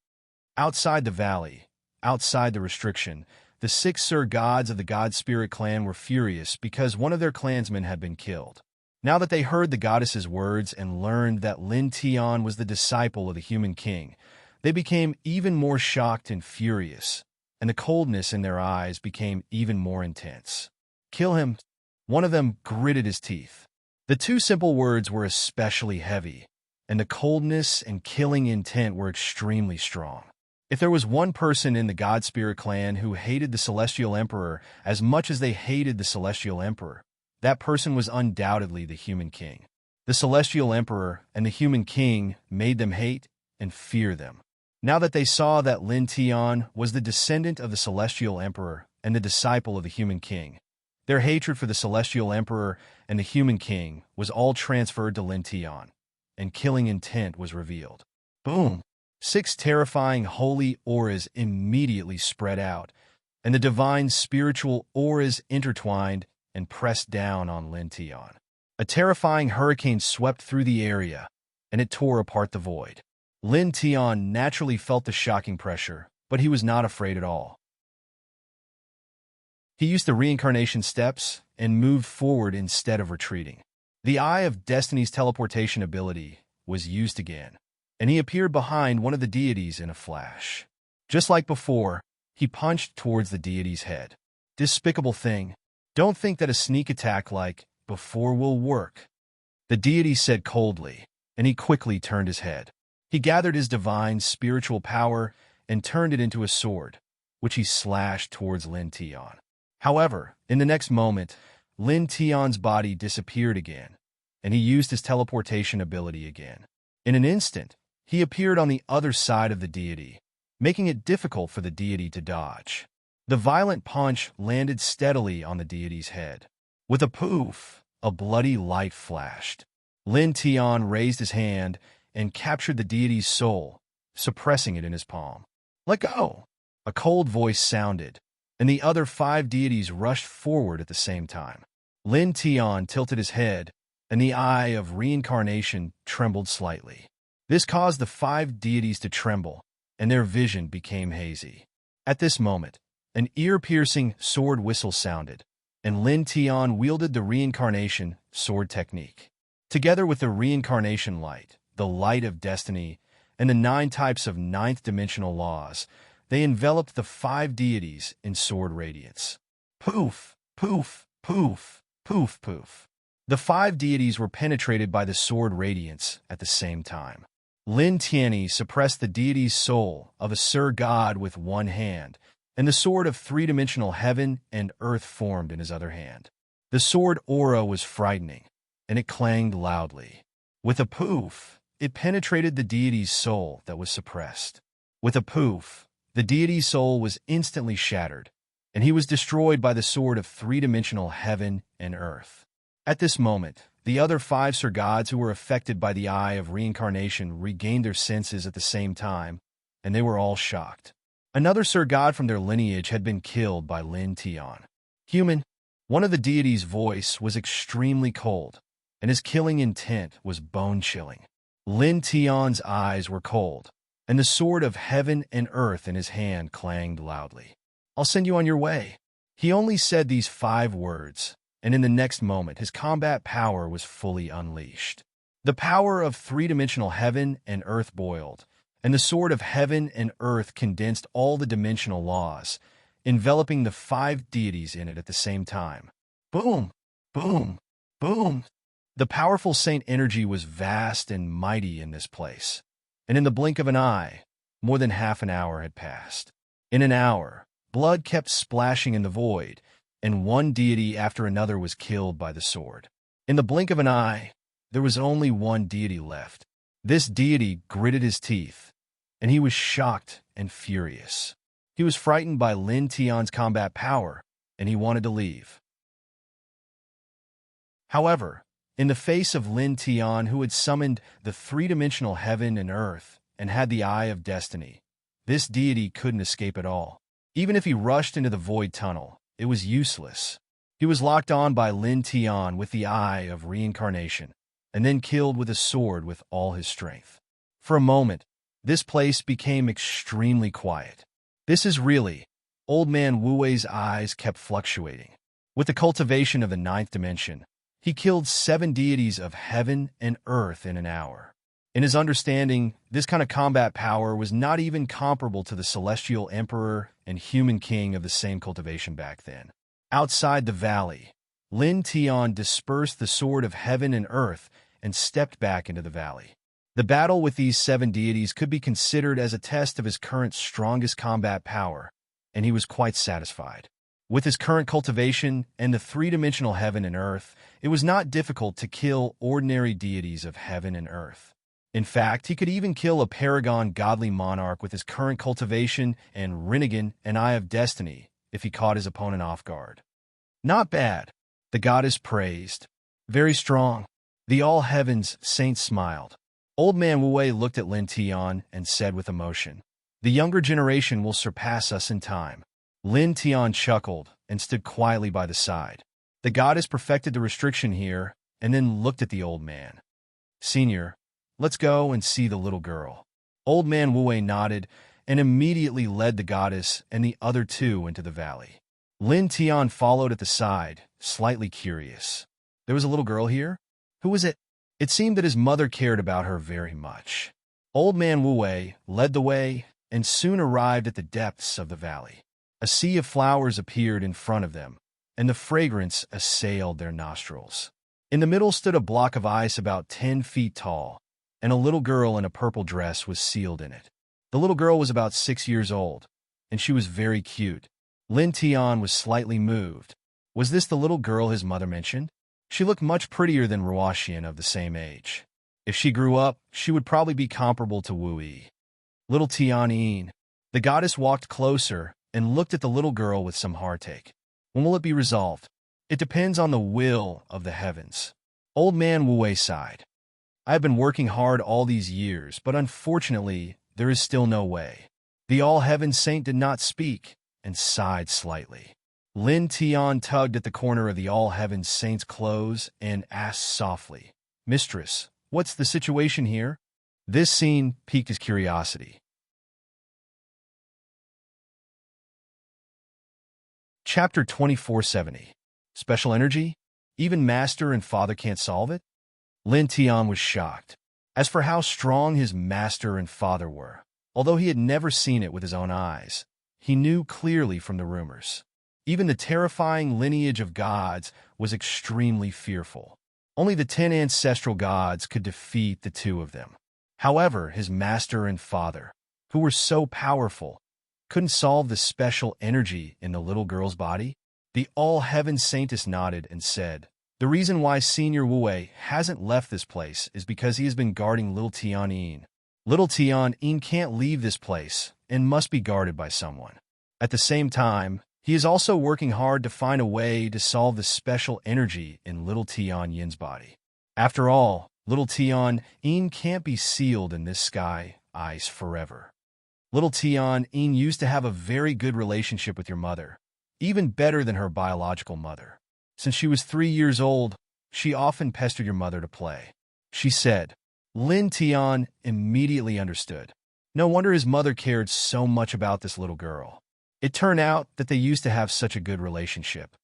Outside the valley, outside the restriction, the 6 Sir Gods of the God Spirit clan were furious because one of their clansmen had been killed. Now that they heard the goddess's words and learned that Lin Tian was the disciple of the human king, they became even more shocked and furious, and the coldness in their eyes became even more intense. "Kill him." One of them gritted his teeth. The 2 simple words were especially heavy, and the coldness and killing intent were extremely strong. If there was one person in the God Spirit clan who hated the Celestial Emperor as much as they hated the Celestial Emperor, that person was undoubtedly the human king. The Celestial Emperor and the human king made them hate and fear them. Now that they saw that Lin Tian was the descendant of the Celestial Emperor and the disciple of the human king, their hatred for the Celestial Emperor and the human king was all transferred to Lin Tian, and killing intent was revealed. Boom! 6 terrifying holy auras immediately spread out, and the divine spiritual auras intertwined and pressed down on Lin Tian. A terrifying hurricane swept through the area, and it tore apart the void. Lin Tian naturally felt the shocking pressure, but he was not afraid at all. He used the reincarnation steps and moved forward instead of retreating. The Eye of Destiny's teleportation ability was used again, and he appeared behind one of the deities in a flash. Just like before, he punched towards the deity's head. "Despicable thing. Don't think that a sneak attack like before will work," the deity said coldly, and he quickly turned his head. He gathered his divine spiritual power and turned it into a sword, which he slashed towards Lin Tian. However, in the next moment, Lin Tian's body disappeared again, and he used his teleportation ability again. In an instant, he appeared on the other side of the deity, making it difficult for the deity to dodge. The violent punch landed steadily on the deity's head. With a poof, a bloody light flashed. Lin Tian raised his hand and captured the deity's soul, suppressing it in his palm. "Let go!" A cold voice sounded, and the other 5 deities rushed forward at the same time. Lin Tian tilted his head, and the eye of reincarnation trembled slightly. This caused the 5 deities to tremble, and their vision became hazy. At this moment, an ear-piercing sword whistle sounded, and Lin Tian wielded the reincarnation sword technique. Together with the reincarnation light, the light of destiny, and the 9 types of 9th-dimensional laws, they enveloped the 5 deities in sword radiance. Poof, poof, poof, poof, poof. The 5 deities were penetrated by the sword radiance at the same time. Lin Tian suppressed the deity's soul of a Sir God with one hand, and the sword of 3-dimensional heaven and earth formed in his other hand. The sword aura was frightening, and it clanged loudly. With a poof, it penetrated the deity's soul that was suppressed. With a poof, the deity's soul was instantly shattered, and he was destroyed by the sword of 3-dimensional heaven and earth. At this moment, the other 5 Sir Gods who were affected by the Eye of Reincarnation regained their senses at the same time, and they were all shocked. Another Sir God from their lineage had been killed by Lin Tian. "Human." One of the deities' voice was extremely cold, and his killing intent was bone-chilling. Lin Tian's eyes were cold, and the sword of heaven and earth in his hand clanged loudly. "I'll send you on your way." He only said these 5 words, and in the next moment his combat power was fully unleashed. The power of 3-dimensional heaven and earth boiled, and the sword of heaven and earth condensed all the dimensional laws, enveloping the 5 deities in it at the same time. Boom! Boom! Boom! The powerful saint energy was vast and mighty in this place, and in the blink of an eye, more than half an hour had passed. In an hour, blood kept splashing in the void, and one deity after another was killed by the sword. In the blink of an eye, there was only one deity left. This deity gritted his teeth, and he was shocked and furious. He was frightened by Lin Tian's combat power, and he wanted to leave. However, in the face of Lin Tian, who had summoned the 3-dimensional heaven and earth and had the eye of destiny. This deity couldn't escape at all. Even if he rushed into the void tunnel, it was useless. He was locked on by Lin Tian with the eye of reincarnation, and then killed with a sword with all his strength. For a moment, this place became extremely quiet. This is really... Old man Wu Wei's eyes kept fluctuating. With the cultivation of the ninth dimension, he killed 7 deities of heaven and earth in an hour. In his understanding, this kind of combat power was not even comparable to the celestial emperor and human king of the same cultivation back then. Outside the valley, Lin Tian dispersed the sword of heaven and earth and stepped back into the valley. The battle with these 7 deities could be considered as a test of his current strongest combat power, and he was quite satisfied. With his current cultivation and the 3-dimensional heaven and earth, it was not difficult to kill ordinary deities of heaven and earth. In fact, he could even kill a paragon godly monarch with his current cultivation and Rinnegan and Eye of Destiny if he caught his opponent off guard. Not bad, the goddess praised. Very strong. The all-heavens saint smiled. Old man Wu Wei looked at Lin Tian and said with emotion, "The younger generation will surpass us in time." Lin Tian chuckled and stood quietly by the side. The goddess perfected the restriction here and then looked at the old man. "Senior, let's go and see the little girl." Old man Wu Wei nodded and immediately led the goddess and the other 2 into the valley. Lin Tian followed at the side, slightly curious. There was a little girl here? Who was it? It seemed that his mother cared about her very much. Old man Wu Wei led the way and soon arrived at the depths of the valley. A sea of flowers appeared in front of them, and the fragrance assailed their nostrils. In the middle stood a block of ice about 10 feet tall, and a little girl in a purple dress was sealed in it. The little girl was about 6 years old, and she was very cute. Lin Tian was slightly moved. Was this the little girl his mother mentioned? She looked much prettier than Ruoxian of the same age. If she grew up, she would probably be comparable to Wu Yi. Little Tianyin. The goddess walked closer and looked at the little girl with some heartache. When will it be resolved? It depends on the will of the heavens. Old man Wu Wei sighed. I have been working hard all these years, but unfortunately, there is still no way. The all-heaven saint did not speak and sighed slightly. Lin Tian tugged at the corner of the all-heaven saint's clothes and asked softly, "Mistress, what's the situation here?" This scene piqued his curiosity. Chapter 2470. Special energy? Even master and father can't solve it? Lin Tian was shocked. As for how strong his master and father were, although he had never seen it with his own eyes, he knew clearly from the rumors. Even the terrifying lineage of gods was extremely fearful. Only the 10 ancestral gods could defeat the 2 of them. However, his master and father, who were so powerful, couldn't solve the special energy in the little girl's body. The all-heaven saintess nodded and said, "The reason why Senior Wu Wei hasn't left this place is because he has been guarding little Tianyin. Little Tianyin can't leave this place and must be guarded by someone. At the same time, he is also working hard to find a way to solve the special energy in little Tianyin's body. After all, little Tianyin can't be sealed in this sky ice forever. Little Tianyin used to have a very good relationship with your mother, even better than her biological mother. Since she was 3 years old, she often pestered your mother to play," she said. Lin Tian immediately understood. No wonder his mother cared so much about this little girl. It turned out that they used to have such a good relationship.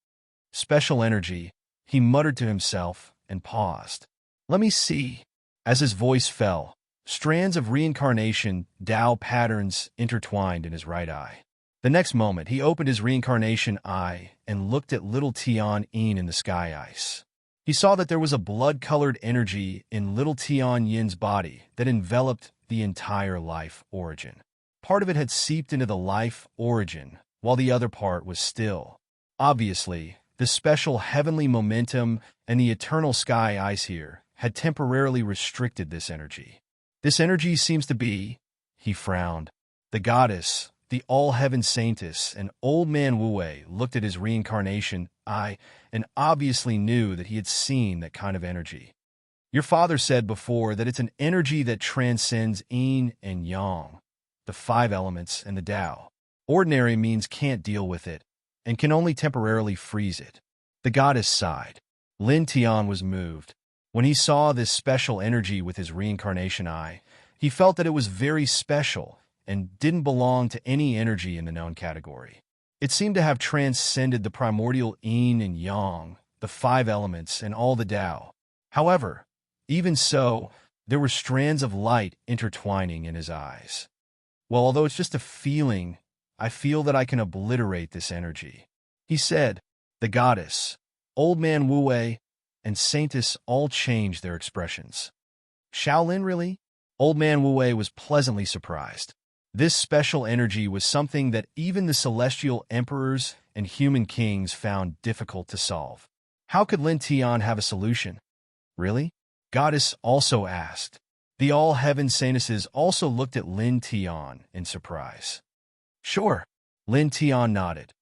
Special energy, he muttered to himself and paused. "Let me see." As his voice fell, strands of reincarnation Tao patterns intertwined in his right eye. The next moment, he opened his reincarnation eye and looked at little Tianyin in the sky ice. He saw that there was a blood-colored energy in little Tianyin's body that enveloped the entire life origin. Part of it had seeped into the life origin, while the other part was still. Obviously, the special heavenly momentum and the eternal sky ice here had temporarily restricted this energy. This energy seems to be, he frowned. The goddess, the all-heaven saintess, and old man Wu Wei looked at his reincarnation eye and obviously knew that he had seen that kind of energy. Your father said before that it's an energy that transcends yin and yang, the five elements and the Tao. Ordinary means can't deal with it and can only temporarily freeze it. The goddess sighed. Lin Tian was moved. When he saw this special energy with his reincarnation eye, he felt that it was very special and didn't belong to any energy in the known category. It seemed to have transcended the primordial yin and yang, the five elements, and all the Tao. However, even so, there were strands of light intertwining in his eyes. Well, although it's just a feeling, I feel that I can obliterate this energy. He said. The goddess, Old Man Wu Wei, and Saintess all changed their expressions. Shaolin, really? Old Man Wu Wei was pleasantly surprised. This special energy was something that even the celestial emperors and human kings found difficult to solve. How could Lin Tian have a solution? Really? Goddess also asked. The all-heaven saintesses also looked at Lin Tian in surprise. Sure. Lin Tian nodded.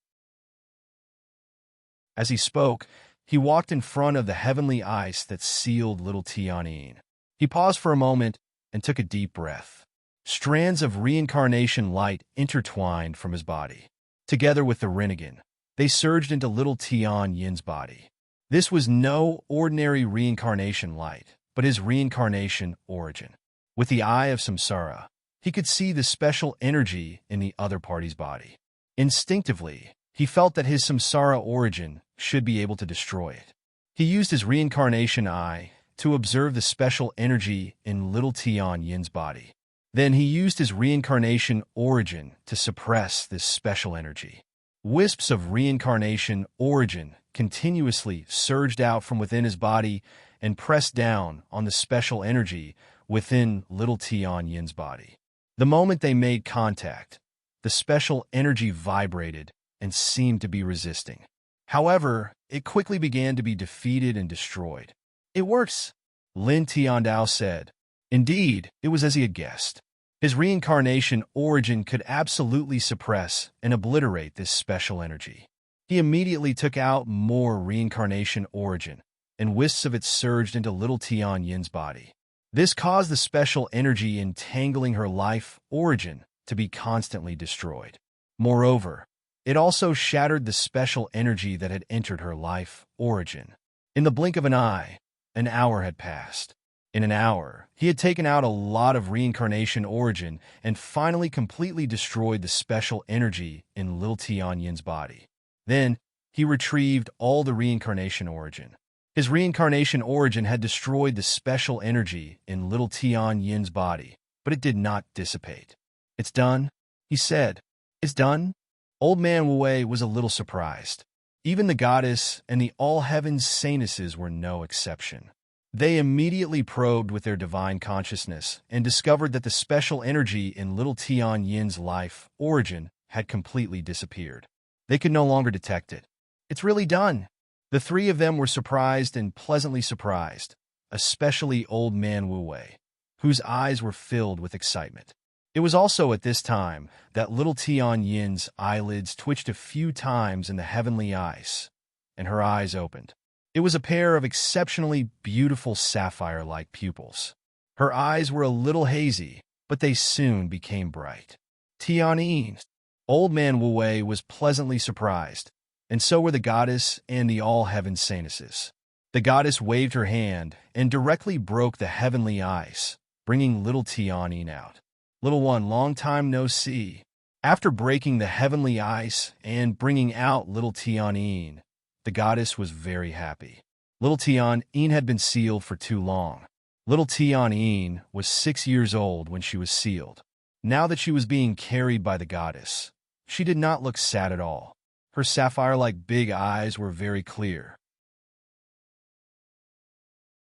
As he spoke, he walked in front of the heavenly ice that sealed little Tianyin. He paused for a moment and took a deep breath. Strands of reincarnation light intertwined from his body. Together with the Rinnegan, they surged into little Tian Yin's body. This was no ordinary reincarnation light, but his reincarnation origin. With the eye of Samsara, he could see the special energy in the other party's body. Instinctively, he felt that his samsara origin should be able to destroy it. He used his reincarnation eye to observe the special energy in little Tian Yin's body. Then he used his reincarnation origin to suppress this special energy. Wisps of reincarnation origin continuously surged out from within his body and pressed down on the special energy within little Tian Yin's body. The moment they made contact, the special energy vibrated and seemed to be resisting. However, it quickly began to be defeated and destroyed. It works, Lin Tiandao said. Indeed, it was as he had guessed. His reincarnation origin could absolutely suppress and obliterate this special energy. He immediately took out more reincarnation origin, and wisps of it surged into little Tian Yin's body. This caused the special energy entangling her life origin to be constantly destroyed. Moreover, it also shattered the special energy that had entered her life origin. In the blink of an eye, an hour had passed. In an hour, he had taken out a lot of reincarnation origin and finally completely destroyed the special energy in Lil Tian Yin's body. Then, he retrieved all the reincarnation origin. His reincarnation origin had destroyed the special energy in Little Tian Yin's body, but it did not dissipate. It's done, he said. It's done? Old Man Wu Wei was a little surprised. Even the goddess and the all-heavens saintesses were no exception. They immediately probed with their divine consciousness and discovered that the special energy in Little Tian Yin's life origin had completely disappeared. They could no longer detect it. It's really done. The three of them were surprised and pleasantly surprised, especially Old Man Wu Wei, whose eyes were filled with excitement. It was also at this time that Little Tian Yin's eyelids twitched a few times in the heavenly ice, and her eyes opened. It was a pair of exceptionally beautiful sapphire-like pupils. Her eyes were a little hazy, but they soon became bright. Tianyin, Old Man Wu Wei was pleasantly surprised, and so were the goddess and the all-heaven saintesses. The goddess waved her hand and directly broke the heavenly ice, bringing little Tianyin out. Little one, long time no see. After breaking the heavenly ice and bringing out little Tianyin, the goddess was very happy. Little Tianyin had been sealed for too long. Little Tianyin was 6 years old when she was sealed. Now that she was being carried by the goddess, she did not look sad at all. Her sapphire-like big eyes were very clear.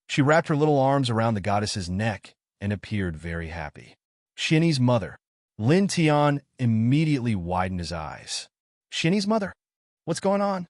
She wrapped her little arms around the goddess's neck and appeared very happy. Shinny's mother. Lin Tian immediately widened his eyes. Shinny's mother? What's going on?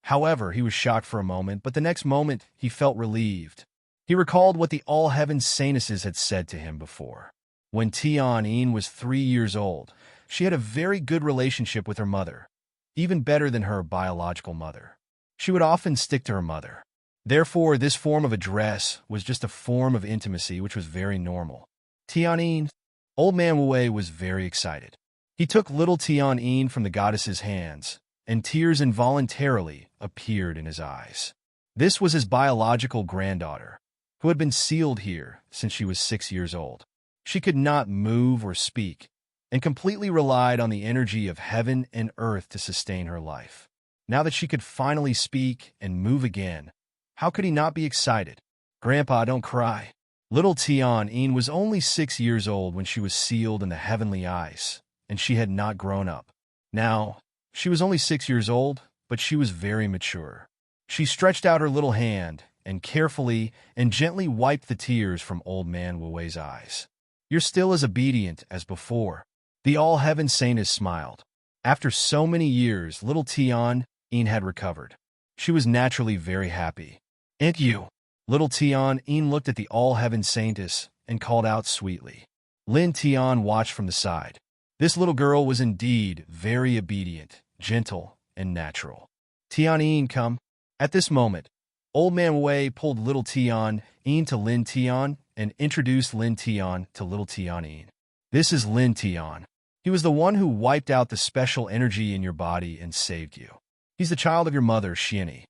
However, he was shocked for a moment, but the next moment he felt relieved. He recalled what the all-heaven saintesses had said to him before. When Tianyin was 3 years old, she had a very good relationship with her mother, even better than her biological mother. She would often stick to her mother. Therefore, this form of address was just a form of intimacy which was very normal. Tianyin, old man Wu was very excited. He took little Tianyin from the goddess's hands, and tears involuntarily appeared in his eyes. This was his biological granddaughter, who had been sealed here since she was 6 years old. She could not move or speak, and completely relied on the energy of heaven and earth to sustain her life. Now that she could finally speak and move again, how could he not be excited? "Grandpa, don't cry." Little Tianyin was only 6 years old when she was sealed in the heavenly ice, and she had not grown up. Now, she was only 6 years old, but she was very mature. She stretched out her little hand and carefully and gently wiped the tears from old man Wu's eyes. "You're still as obedient as before." The all-heaven saintess smiled. After so many years, little Tianyin had recovered. She was naturally very happy. "Ain't you?" Little Tianyin looked at the all-heaven saintess and called out sweetly. Lin Tian watched from the side. This little girl was indeed very obedient, gentle, and natural. "Tianyin, come." At this moment, old man Wu pulled little Tianyin to Lin Tian and introduced Lin Tian to little Tianyin. "This is Lin Tian. He was the one who wiped out the special energy in your body and saved you. He's the child of your mother, Xiani."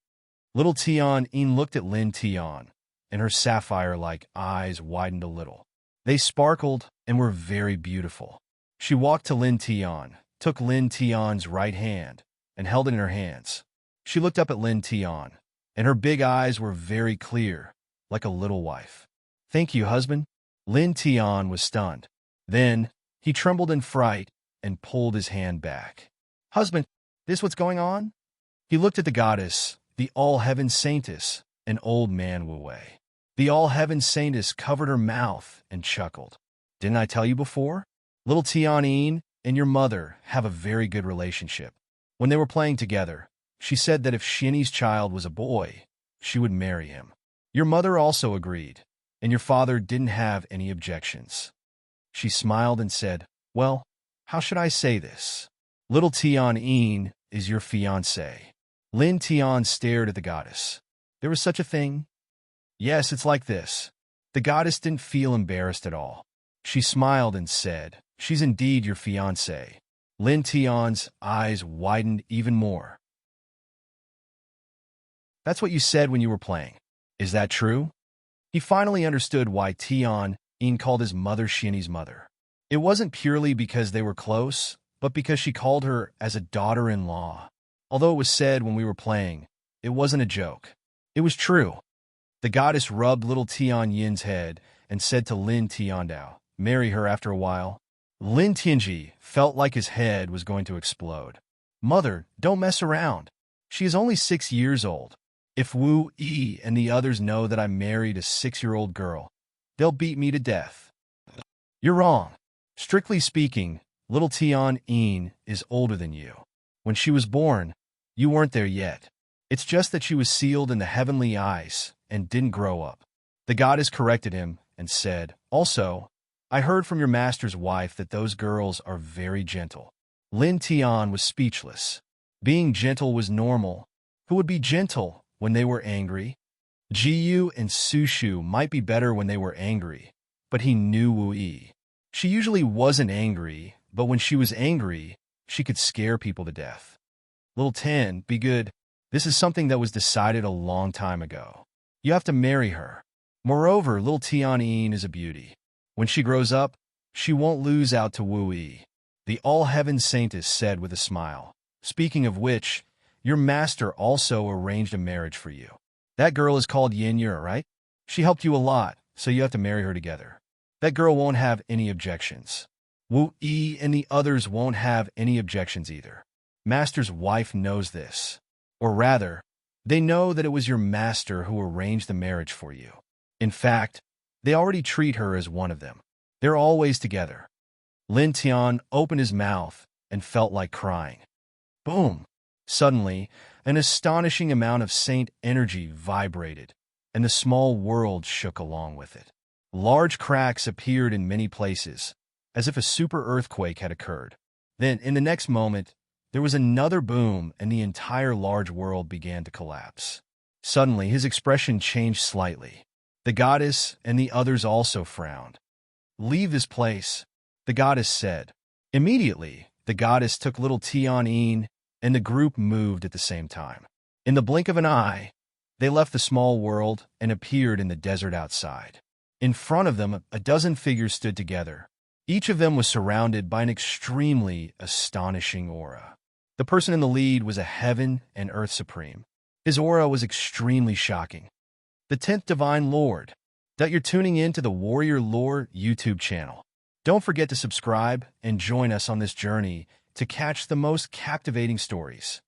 Little Tianyin looked at Lin Tian, and her sapphire-like eyes widened a little. They sparkled and were very beautiful. She walked to Lin Tian, took Lin Tian's right hand, and held it in her hands. She looked up at Lin Tian, and her big eyes were very clear, like a little wife. "Thank you, husband." Lin Tian was stunned. Then, he trembled in fright and pulled his hand back. "Husband, this what's going on?" He looked at the goddess, the all-heaven saintess, and old man Wu. The all-heaven saintess covered her mouth and chuckled. "Didn't I tell you before? Little Tianyin and your mother have a very good relationship. When they were playing together, she said that if Xiani's child was a boy, she would marry him. Your mother also agreed, and your father didn't have any objections." She smiled and said, "Well, how should I say this? Little Tianyin is your fiancé." Lin Tian stared at the goddess. "There was such a thing?" "Yes, it's like this." The goddess didn't feel embarrassed at all. She smiled and said, "She's indeed your fiancé." Lin Tian's eyes widened even more. "That's what you said when you were playing. Is that true?" He finally understood why Tianyin called his mother Xiani's mother. It wasn't purely because they were close, but because she called her as a daughter-in-law. Although it was said when we were playing, it wasn't a joke. It was true. The goddess rubbed little Tianyin's head and said to Lin Tiandao, "Marry her after a while." Lin Tianji felt like his head was going to explode. "Mother, don't mess around. She is only 6 years old. If Wu Yi and the others know that I married a 6-year-old girl, they'll beat me to death." "You're wrong. Strictly speaking, little Tianyin is older than you. When she was born, you weren't there yet. It's just that she was sealed in the heavenly ice and didn't grow up." The goddess corrected him and said, "Also, I heard from your master's wife that those girls are very gentle." Lin Tian was speechless. Being gentle was normal. Who would be gentle when they were angry? Jiyu and Sushu might be better when they were angry, but he knew Wu Yi. She usually wasn't angry, but when she was angry, she could scare people to death. "Little Ten, be good. This is something that was decided a long time ago. You have to marry her. Moreover, little Tianyin is a beauty. When she grows up, she won't lose out to Wu Yi." The all-heaven saintess said with a smile. "Speaking of which, your master also arranged a marriage for you. That girl is called Yinyur, right? She helped you a lot, so you have to marry her together. That girl won't have any objections. Wu Yi and the others won't have any objections either. Master's wife knows this. Or rather, they know that it was your master who arranged the marriage for you. In fact, they already treat her as one of them. They're always together." Lin Tian opened his mouth and felt like crying. Boom! Suddenly, an astonishing amount of saint energy vibrated, and the small world shook along with it. Large cracks appeared in many places, as if a super earthquake had occurred. Then, in the next moment, there was another boom and the entire large world began to collapse. Suddenly, his expression changed slightly. The goddess and the others also frowned. "Leave this place," the goddess said. Immediately, the goddess took little Tian, and the group moved at the same time. In the blink of an eye, they left the small world and appeared in the desert outside. In front of them, a dozen figures stood together. Each of them was surrounded by an extremely astonishing aura. The person in the lead was a heaven and earth supreme. His aura was extremely shocking. The 10th Divine Lord. That you're tuning in to the Warrior Lore YouTube channel. Don't forget to subscribe and join us on this journey to catch the most captivating stories.